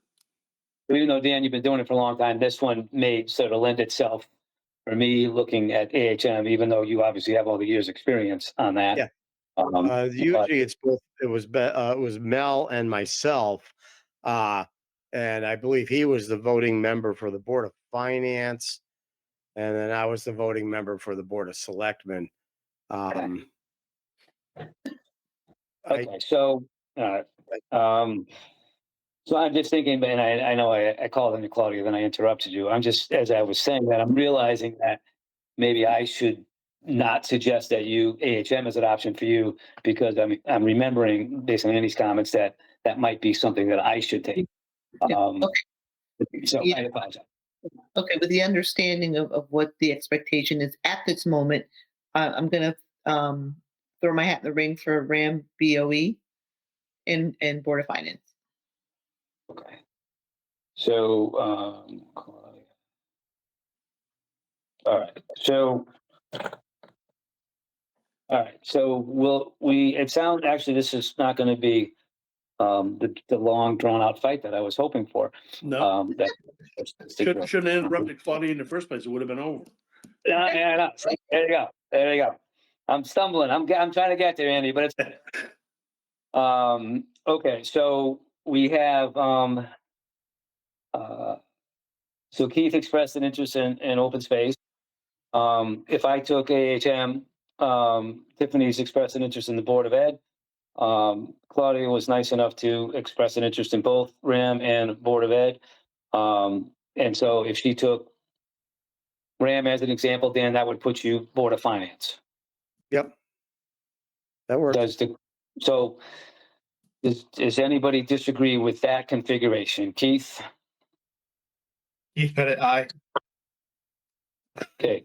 Even though, Dan, you've been doing it for a long time, this one may sort of lend itself for me looking at AHM, even though you obviously have all the years experience on that. Yeah. Usually it's both, it was Mel and myself. And I believe he was the voting member for the Board of Finance. And then I was the voting member for the Board of Selectmen. I, Okay, so, so I'm just thinking, and I know I called on you, Claudia, then I interrupted you. I'm just, as I was saying that, I'm realizing that maybe I should not suggest that AHM is an option for you, because I'm remembering based on Andy's comments that that might be something that I should take. Yeah, So Yeah. I apologize. Okay, with the understanding of what the expectation is at this moment, I'm gonna throw my hat in the ring for RAM BOE and Board of Finance. Okay. So, all right. So, all right. So it sounds, actually, this is not going to be the long drawn out fight that I was hoping for. No, Shouldn't shouldn't have interrupted Claudia in the first place. It would have been over. Yeah, there you go. There you go. I'm stumbling. I'm trying to get there, Andy, but it's okay. So we have so Keith expressed an interest in open space. If I took AHM, Tiffany's expressed an interest in the Board of Ed. Claudia was nice enough to express an interest in both RAM and Board of Ed. And so if she took RAM as an example, Dan, that would put you Board of Finance. yep. That works. Does anybody disagree with that configuration? Keith? Keith Pettit, aye. Okay.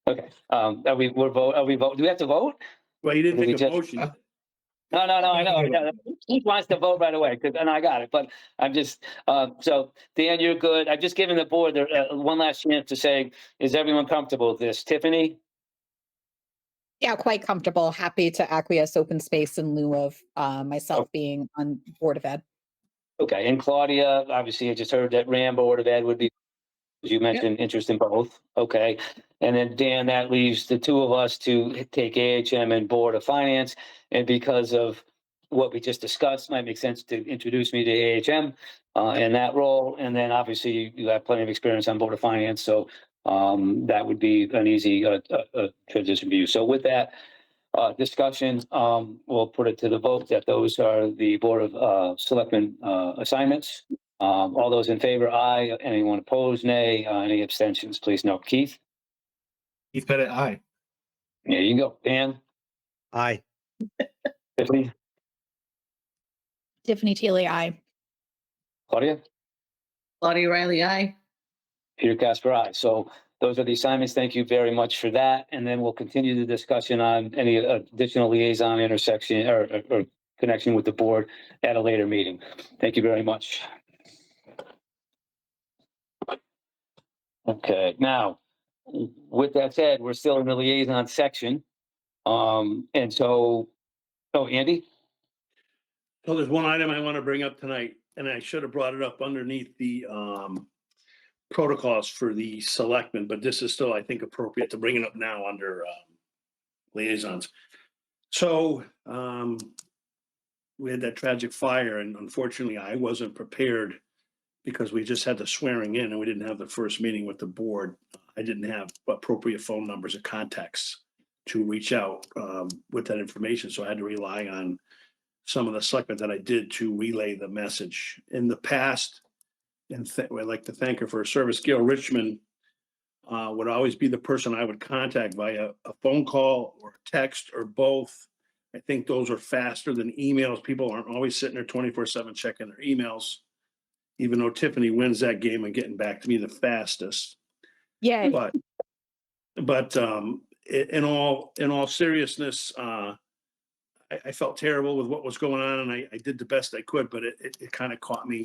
Okay. Are we vote? Do we have to vote? Well, you didn't Did we make a just- motion. No, I know. He wants to vote right away, and I got it. But I'm just, so Dan, you're good. I've just given the board one last chance to say, is everyone comfortable with this? Tiffany? Yeah, quite comfortable. Happy to acquiesce open space in lieu of myself being on Board of Ed. Okay. And Claudia, obviously, I just heard that RAM Board of Ed would be, as you mentioned, interest in both. Okay. And then Dan, that leaves the two of us to take AHM and Board of Finance. And because of what we just discussed, might make sense to introduce me to AHM in that role. And then obviously you have plenty of experience on Board of Finance. So that would be an easy transition for you. So with that discussion, we'll put it to the vote that those are the Board of Selectmen assignments. All those in favor, aye. Anyone opposed, nay. Any abstentions, please note. Keith? Keith Pettit, aye. There you go. Dan? Aye. Tiffany? Tiffany Teely, aye. Claudia? Claudia Riley, aye. Peter Casper, aye. So those are the assignments. Thank you very much for that. And then we'll continue the discussion on any additional liaison intersection or connection with the board at a later meeting. Thank you very much. Okay, now, with that said, we're still in the liaison section. And so, oh, Andy? So there's one item I want to bring up tonight, and I should have brought it up underneath the protocols for the selectmen, but this is still, I think, appropriate to bring it up now under liaisons. So we had that tragic fire, and unfortunately, I wasn't prepared because we just had the swearing in and we didn't have the first meeting with the board. I didn't have appropriate phone numbers or contacts to reach out with that information, so I had to rely on some of the selectmen that I did to relay the message. In the past, and I'd like to thank her for her service. Gail Richmond would always be the person I would contact via a phone call or a text or both. I think those are faster than emails. People aren't always sitting there 24/7 checking their emails, even though Tiffany wins that game and getting back to me the fastest. Yay. But in all seriousness, I felt terrible with what was going on, and I did the best I could, but it kind of caught me.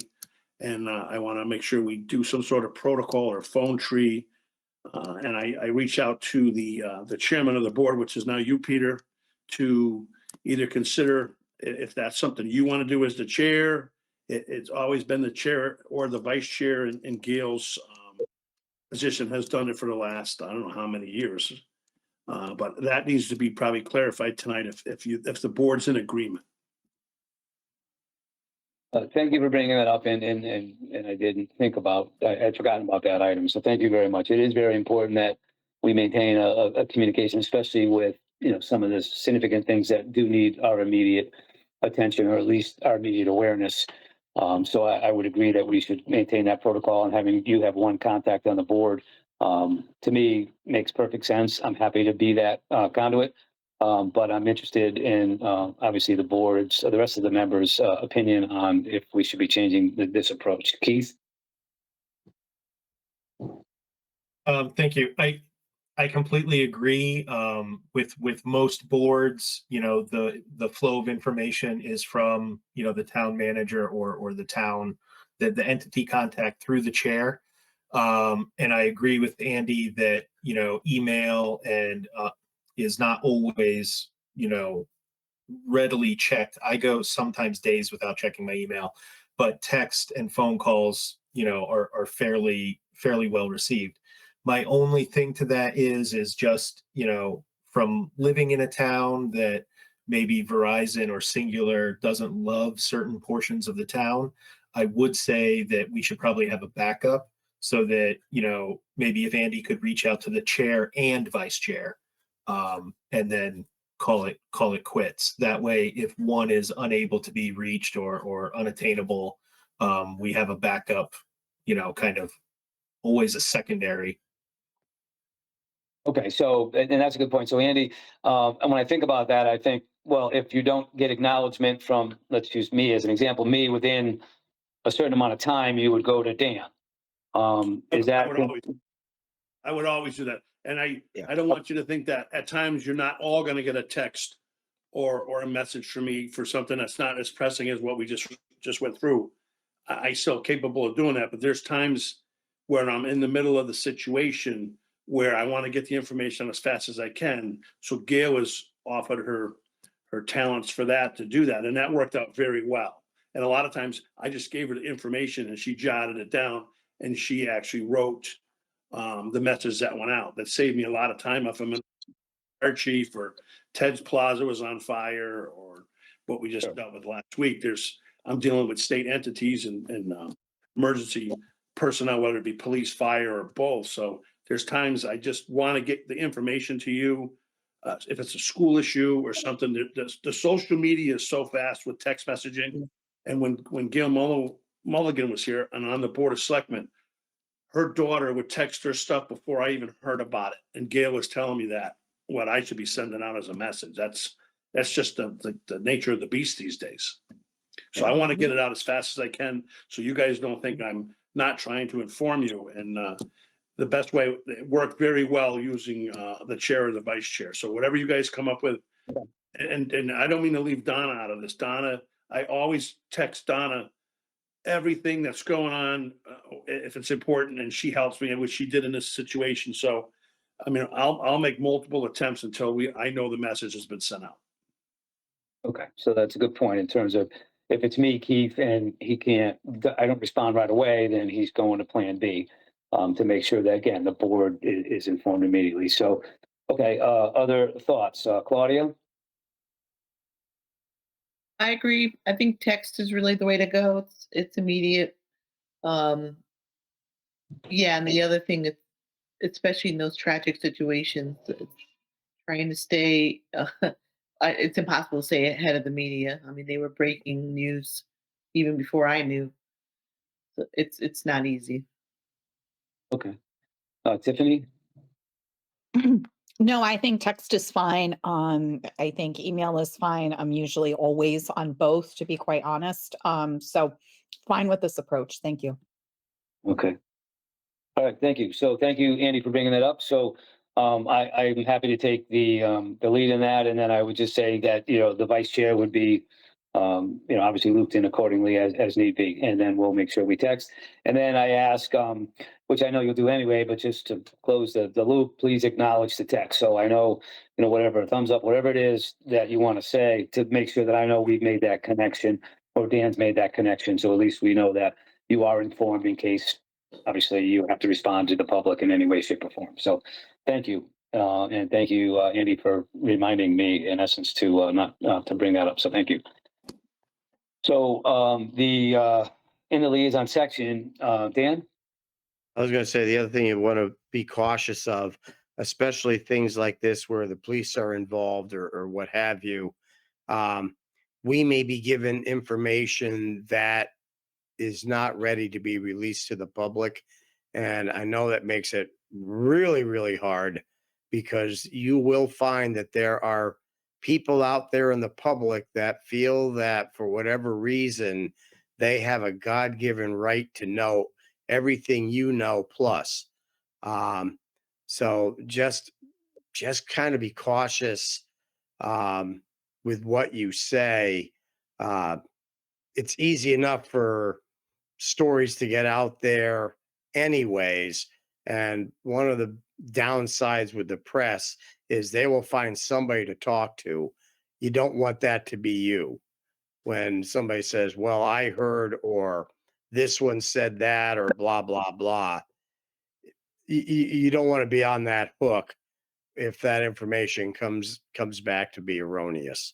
And I want to make sure we do some sort of protocol or phone tree. And I reach out to the chairman of the board, which is now you, Peter, to either consider if that's something you want to do as the chair. It's always been the chair or the vice chair, and Gail's position has done it for the last, I don't know how many years. But that needs to be probably clarified tonight if the board's in agreement. Thank you for bringing that up, and I didn't think about, I'd forgotten about that item, so thank you very much. It is very important that we maintain a communication, especially with, some of the significant things that do need our immediate attention, or at least our immediate awareness. So I would agree that we should maintain that protocol, and having you have one contact on the board, to me, makes perfect sense. I'm happy to be that conduit. But I'm interested in, obviously, the rest of the members' opinion on if we should be changing this approach. Keith? Thank you. I completely agree. With most boards, the flow of information is from, the town manager or the town, the entity contact through the chair. And I agree with Andy that, email and is not always, readily checked. I go sometimes days without checking my email, but text and phone calls, are fairly well received. My only thing to that is just, from living in a town that maybe Verizon or Singular doesn't love certain portions of the town, I would say that we should probably have a backup so that, maybe if Andy could reach out to the chair and vice chair, and then call it quits. That way, if one is unable to be reached or unattainable, we have a backup, kind of always a secondary. Okay, so, and that's a good point. So Andy, and when I think about that, I think, well, if you don't get acknowledgement from, let's use me as an example, me within a certain amount of time, you would go to Dan. Is that? I would always do that. And Yeah. I don't want you to think that at times you're not all going to get a text or a message from me for something that's not as pressing as what we just went through. I still capable of doing that, but there's times where I'm in the middle of the situation where I want to get the information as fast as I can. So Gail has offered her talents for that to do that, and that worked out very well. And a lot of times I just gave her the information and she jotted it down, and she actually wrote the message that went out. That saved me a lot of time if I'm in fire chief or Ted's Plaza was on fire or what we just dealt with last week. I'm dealing with state entities and emergency personnel, whether it be police, fire, or both. So there's times I just want to get the information to you. If it's a school issue or something, the social media is so fast with text messaging. And when Gail Mulligan was here and on the board of selectmen, her daughter would text her stuff before I even heard about it. And Gail was telling me that what I should be sending out as a message. That's just the nature of the beast these days. So I want to get it out as fast as I can so you guys don't think I'm not trying to inform you. And the best way, it worked very well using the chair or the vice chair. So whatever you guys come up with, and I don't mean to leave Donna out of this. Donna, I always text Donna everything that's going on if it's important, and she helps me, which she did in this situation. So, I mean, I'll make multiple attempts until I know the message has been sent out. Okay, so that's a good point in terms of if it's me, Keith, and I don't respond right away, then he's going to plan B, to make sure that, again, the board is informed immediately. So, okay, other thoughts, Claudia? I agree. I think text is really the way to go. It's immediate. Yeah, and the other thing, especially in those tragic situations, trying to stay, it's impossible to stay ahead of the media. I mean, they were breaking news even before I knew. So it's not easy. Okay. Tiffany? No, I think text is fine. I think email is fine. I'm usually always on both, to be quite honest. So fine with this approach. Thank you. Okay. All right, thank you. So thank you, Andy, for bringing that up. So I'm happy to take the lead in that, and then I would just say that the vice chair would be obviously looped in accordingly as need be, and then we'll make sure we text. And then I ask, which I know you'll do anyway, but just to close the loop, please acknowledge the text. So I know whatever, thumbs up, whatever it is that you want to say, to make sure that I know we've made that connection or Dan's made that connection. So at least we know that you are informed in case. Obviously, you have to respond to the public in any way, shape, or form. So thank you. And thank you, Andy, for reminding me, in essence, to not to bring that up. So thank you. So in the liaison section, Dan. I was going to say the other thing you want to be cautious of, especially things like this where the police are involved or what have you. We may be given information that is not ready to be released to the public. And I know that makes it really, really hard because you will find that there are people out there in the public that feel that for whatever reason, they have a God-given right to know everything you know plus. So just kind of be cautious with what you say. It's easy enough for stories to get out there anyways. And one of the downsides with the press is they will find somebody to talk to. You don't want that to be you. When somebody says, well, I heard, or this one said that, or blah, blah, blah, you don't want to be on that hook if that information comes back to be erroneous.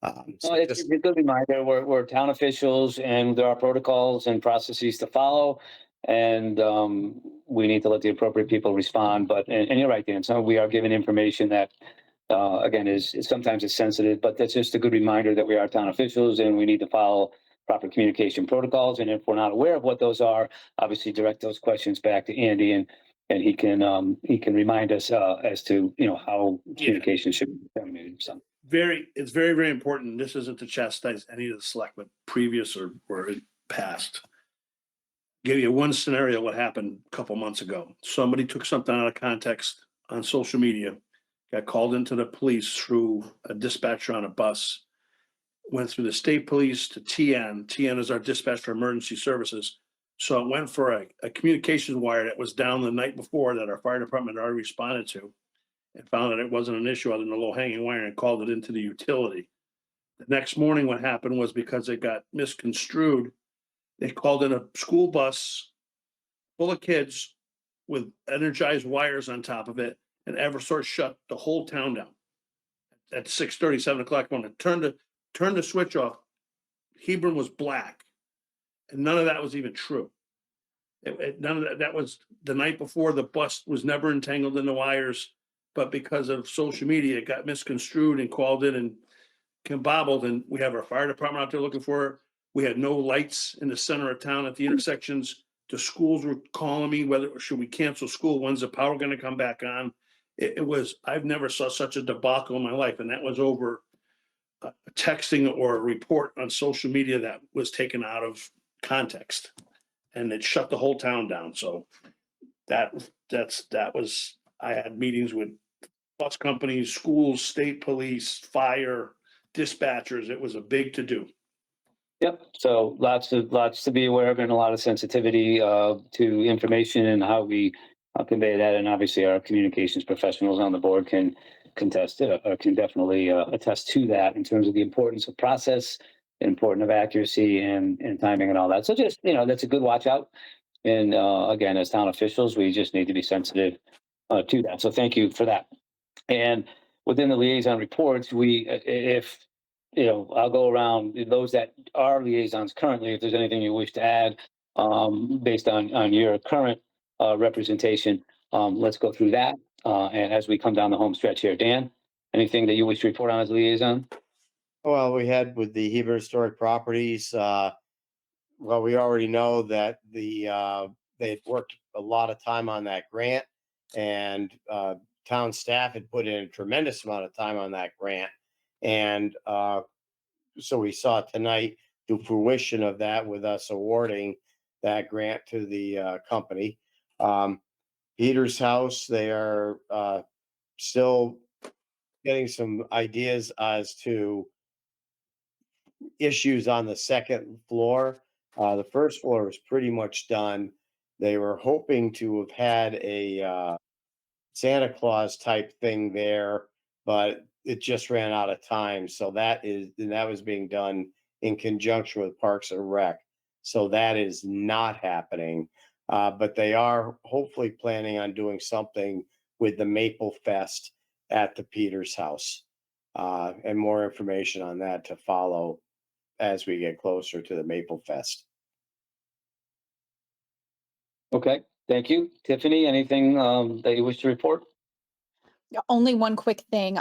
Well, it's a good reminder. We're town officials, and there are protocols and processes to follow, and we need to let the appropriate people respond. But and you're right, Dan. So we are given information that, again, is sometimes it's sensitive, but that's just a good reminder that we are town officials, and we need to follow proper communication protocols. And if we're not aware of what those are, obviously direct those questions back to Andy, and he can remind us as to how communication should be disseminated. So. It's very, very important. This isn't to chastise any of the selectmen, previous or past. Give you one scenario what happened a couple months ago. Somebody took something out of context on social media, got called into the police through a dispatcher on a bus, went through the state police to TN. TN is our dispatch for emergency services. So it went for a communications wire that was down the night before that our fire department had already responded to, and found that it wasn't an issue other than a low hanging wire and called it into the utility. The next morning, what happened was because it got misconstrued, they called in a school bus full of kids with energized wires on top of it, and Eversource shut the whole town down at 6:30, 7 o'clock. When it turned the switch off, Hebron was black, and none of that was even true. None of that was the night before. The bus was never entangled in the wires, but because of social media, it got misconstrued and called in and combobbled. And we have our fire department out there looking for it. We had no lights in the center of town at the intersections. The schools were calling me whether should we cancel school? When's the power going to come back on? It was, I've never saw such a debacle in my life, and that was over texting or a report on social media that was taken out of context, and it shut the whole town down. So that was, I had meetings with bus companies, schools, state police, fire, dispatchers. It was a big to do. Yep. So lots to be aware of, and a lot of sensitivity to information and how we convey that. And obviously, our communications professionals on the board can contest it, or can definitely attest to that in terms of the importance of process, the importance of accuracy and timing and all that. So just that's a good watch out. And again, as town officials, we just need to be sensitive to that. So thank you for that. And within the liaison reports, if I'll go around those that are liaisons currently. If there's anything you wish to add based on your current representation, let's go through that. And as we come down the home stretch here, Dan, anything that you wish to report on as a liaison? Well, we had with the Hebron Historic Properties. Well, we already know that they'd worked a lot of time on that grant, and town staff had put in a tremendous amount of time on that grant, and so we saw tonight the fruition of that with us awarding that grant to the company. Peter's house, they are still getting some ideas as to issues on the second floor. The first floor is pretty much done. They were hoping to have had a Santa Claus type thing there, but it just ran out of time. So that was being done in conjunction with Parks and Rec. So that is not happening. But they are hopefully planning on doing something with the Maple Fest at the Peters House. And more information on that to follow as we get closer to the Maple Fest. Okay, thank you. Tiffany, anything that you wish to report? Yeah, only one quick thing,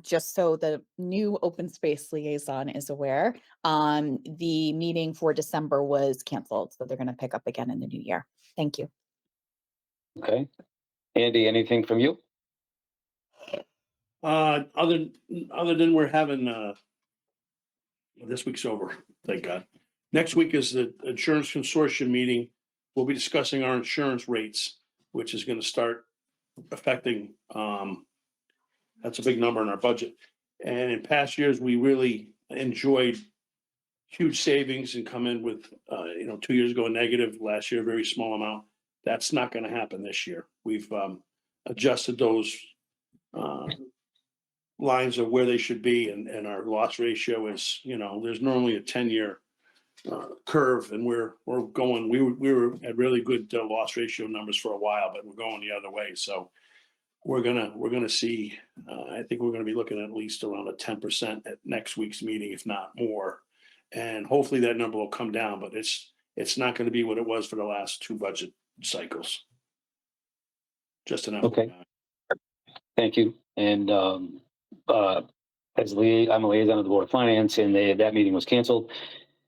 just so the new open space liaison is aware, the meeting for December was canceled, so they're gonna pick up again in the new year. Thank you. Okay. Andy, anything from you? Other than we're having, this week's over, thank God. Next week is the insurance consortium meeting. We'll be discussing our insurance rates, which is gonna start affecting, that's a big number in our budget. And in past years, we really enjoyed huge savings and come in with, 2 years ago negative, last year, a very small amount. That's not gonna happen this year. We've adjusted those lines of where they should be, and our loss ratio is, there's normally a 10-year curve, and we were at really good loss ratio numbers for a while, but we're going the other way. So we're gonna see, I think we're gonna be looking at least around a 10% at next week's meeting, if not more. And hopefully that number will come down, but it's not gonna be what it was for the last 2 budget cycles. Just an Okay. FYI. Thank you. And I'm a liaison of the Board of Finance, and that meeting was canceled.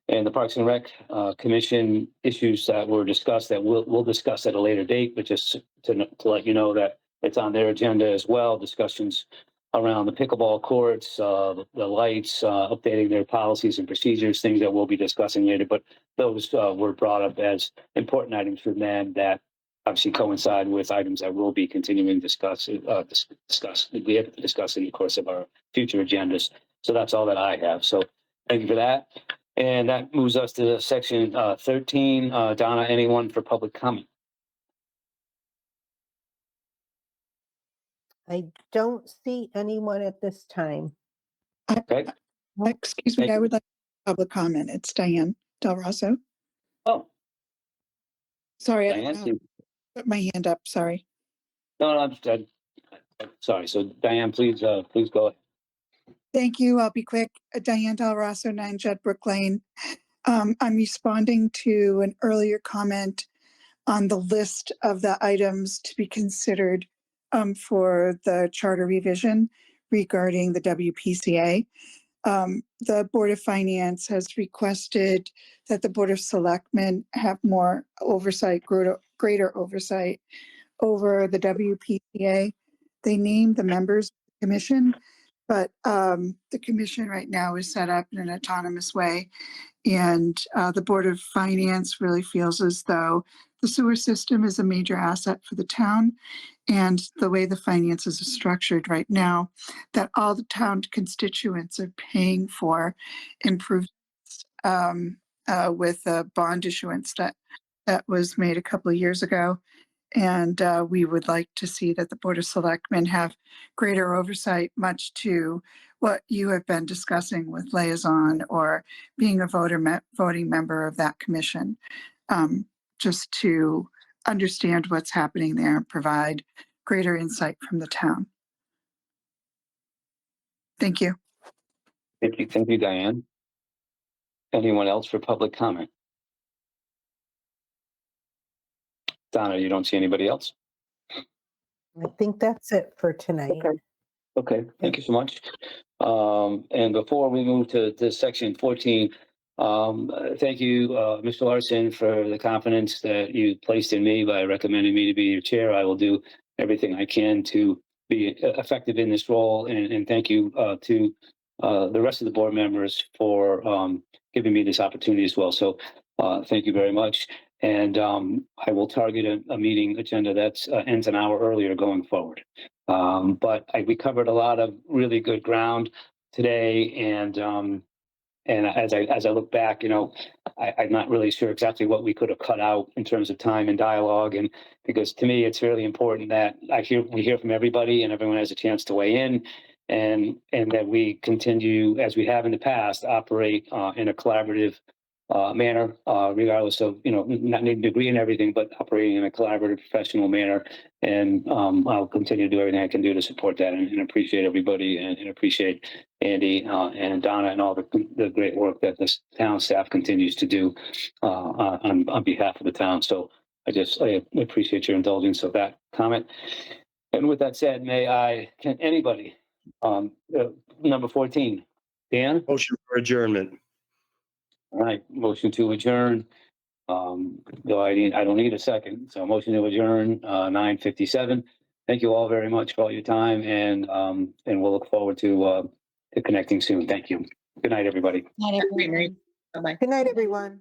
And the Parks and Rec Commission issues that were discussed that we'll discuss at a later date, but just to let you know that it's on their agenda as well. Discussions around the pickleball courts, the lights, updating their policies and procedures, things that we'll be discussing later. But those were brought up as important items for them that obviously coincide with items that we'll be continuing to discuss. We have to discuss in the course of our future agendas. So that's all that I have. So thank you for that. And that moves us to section 13. Donna, anyone for public comment? I don't see anyone at this time. Okay. Excuse me, Thank I you. would like public comment. It's Diane Del Rosso. Oh, Sorry, I Diane, don't know. Put my hand up, sorry. no, I'm sorry. So Diane, please go ahead. Thank you. I'll be quick. Diane Del Rosso, 9 Jedbrook Lane. I'm responding to an earlier comment on the list of the items to be considered for the charter revision regarding the WPCA. The Board of Finance has requested that the Board of Selectmen have more oversight, greater oversight over the WPCA. They named the members of the commission, but the commission right now is set up in an autonomous way. And the Board of Finance really feels as though the sewer system is a major asset for the town. And the way the finances are structured right now, that all the town constituents are paying for improvements with a bond issuance that was made a couple of years ago. And we would like to see that the Board of Selectmen have greater oversight, much to what you have been discussing with liaison or being a voting member of that commission, just to understand what's happening there and provide greater insight from the town. Thank you. Thank you, Diane. Anyone else for public comment? Donna, you don't see anybody else? I think that's it for tonight. Okay, thank you so much. And before we move to section 14, thank you, Mr. Larson, for the confidence that you placed in me by recommending me to be your chair. I will do everything I can to be effective in this role. And thank you to the rest of the board members for giving me this opportunity as well. So thank you very much. And I will target a meeting agenda that ends an hour earlier going forward. But we covered a lot of really good ground today, and as I look back, I'm not really sure exactly what we could have cut out in terms of time and dialogue, and because to me it's really important that we hear from everybody and everyone has a chance to weigh in, and that we continue as we have in the past, operate in a collaborative manner, regardless of, not needing to agree in everything, but operating in a collaborative, professional manner. And I'll continue to do everything I can do to support that and appreciate everybody and appreciate Andy and Donna and all the great work that this town staff continues to do on behalf of the town. So I appreciate your indulgence of that comment. And with that said, can anybody, number 14, Dan? Motion for adjournment. All right, motion to adjourn. Though I don't need a second, so motion to adjourn, 9:57. Thank you all very much for all your time, and we'll look forward to connecting soon. Thank you. Good night, everybody. Night, Great night. everyone. Bye-bye. Good night, everyone.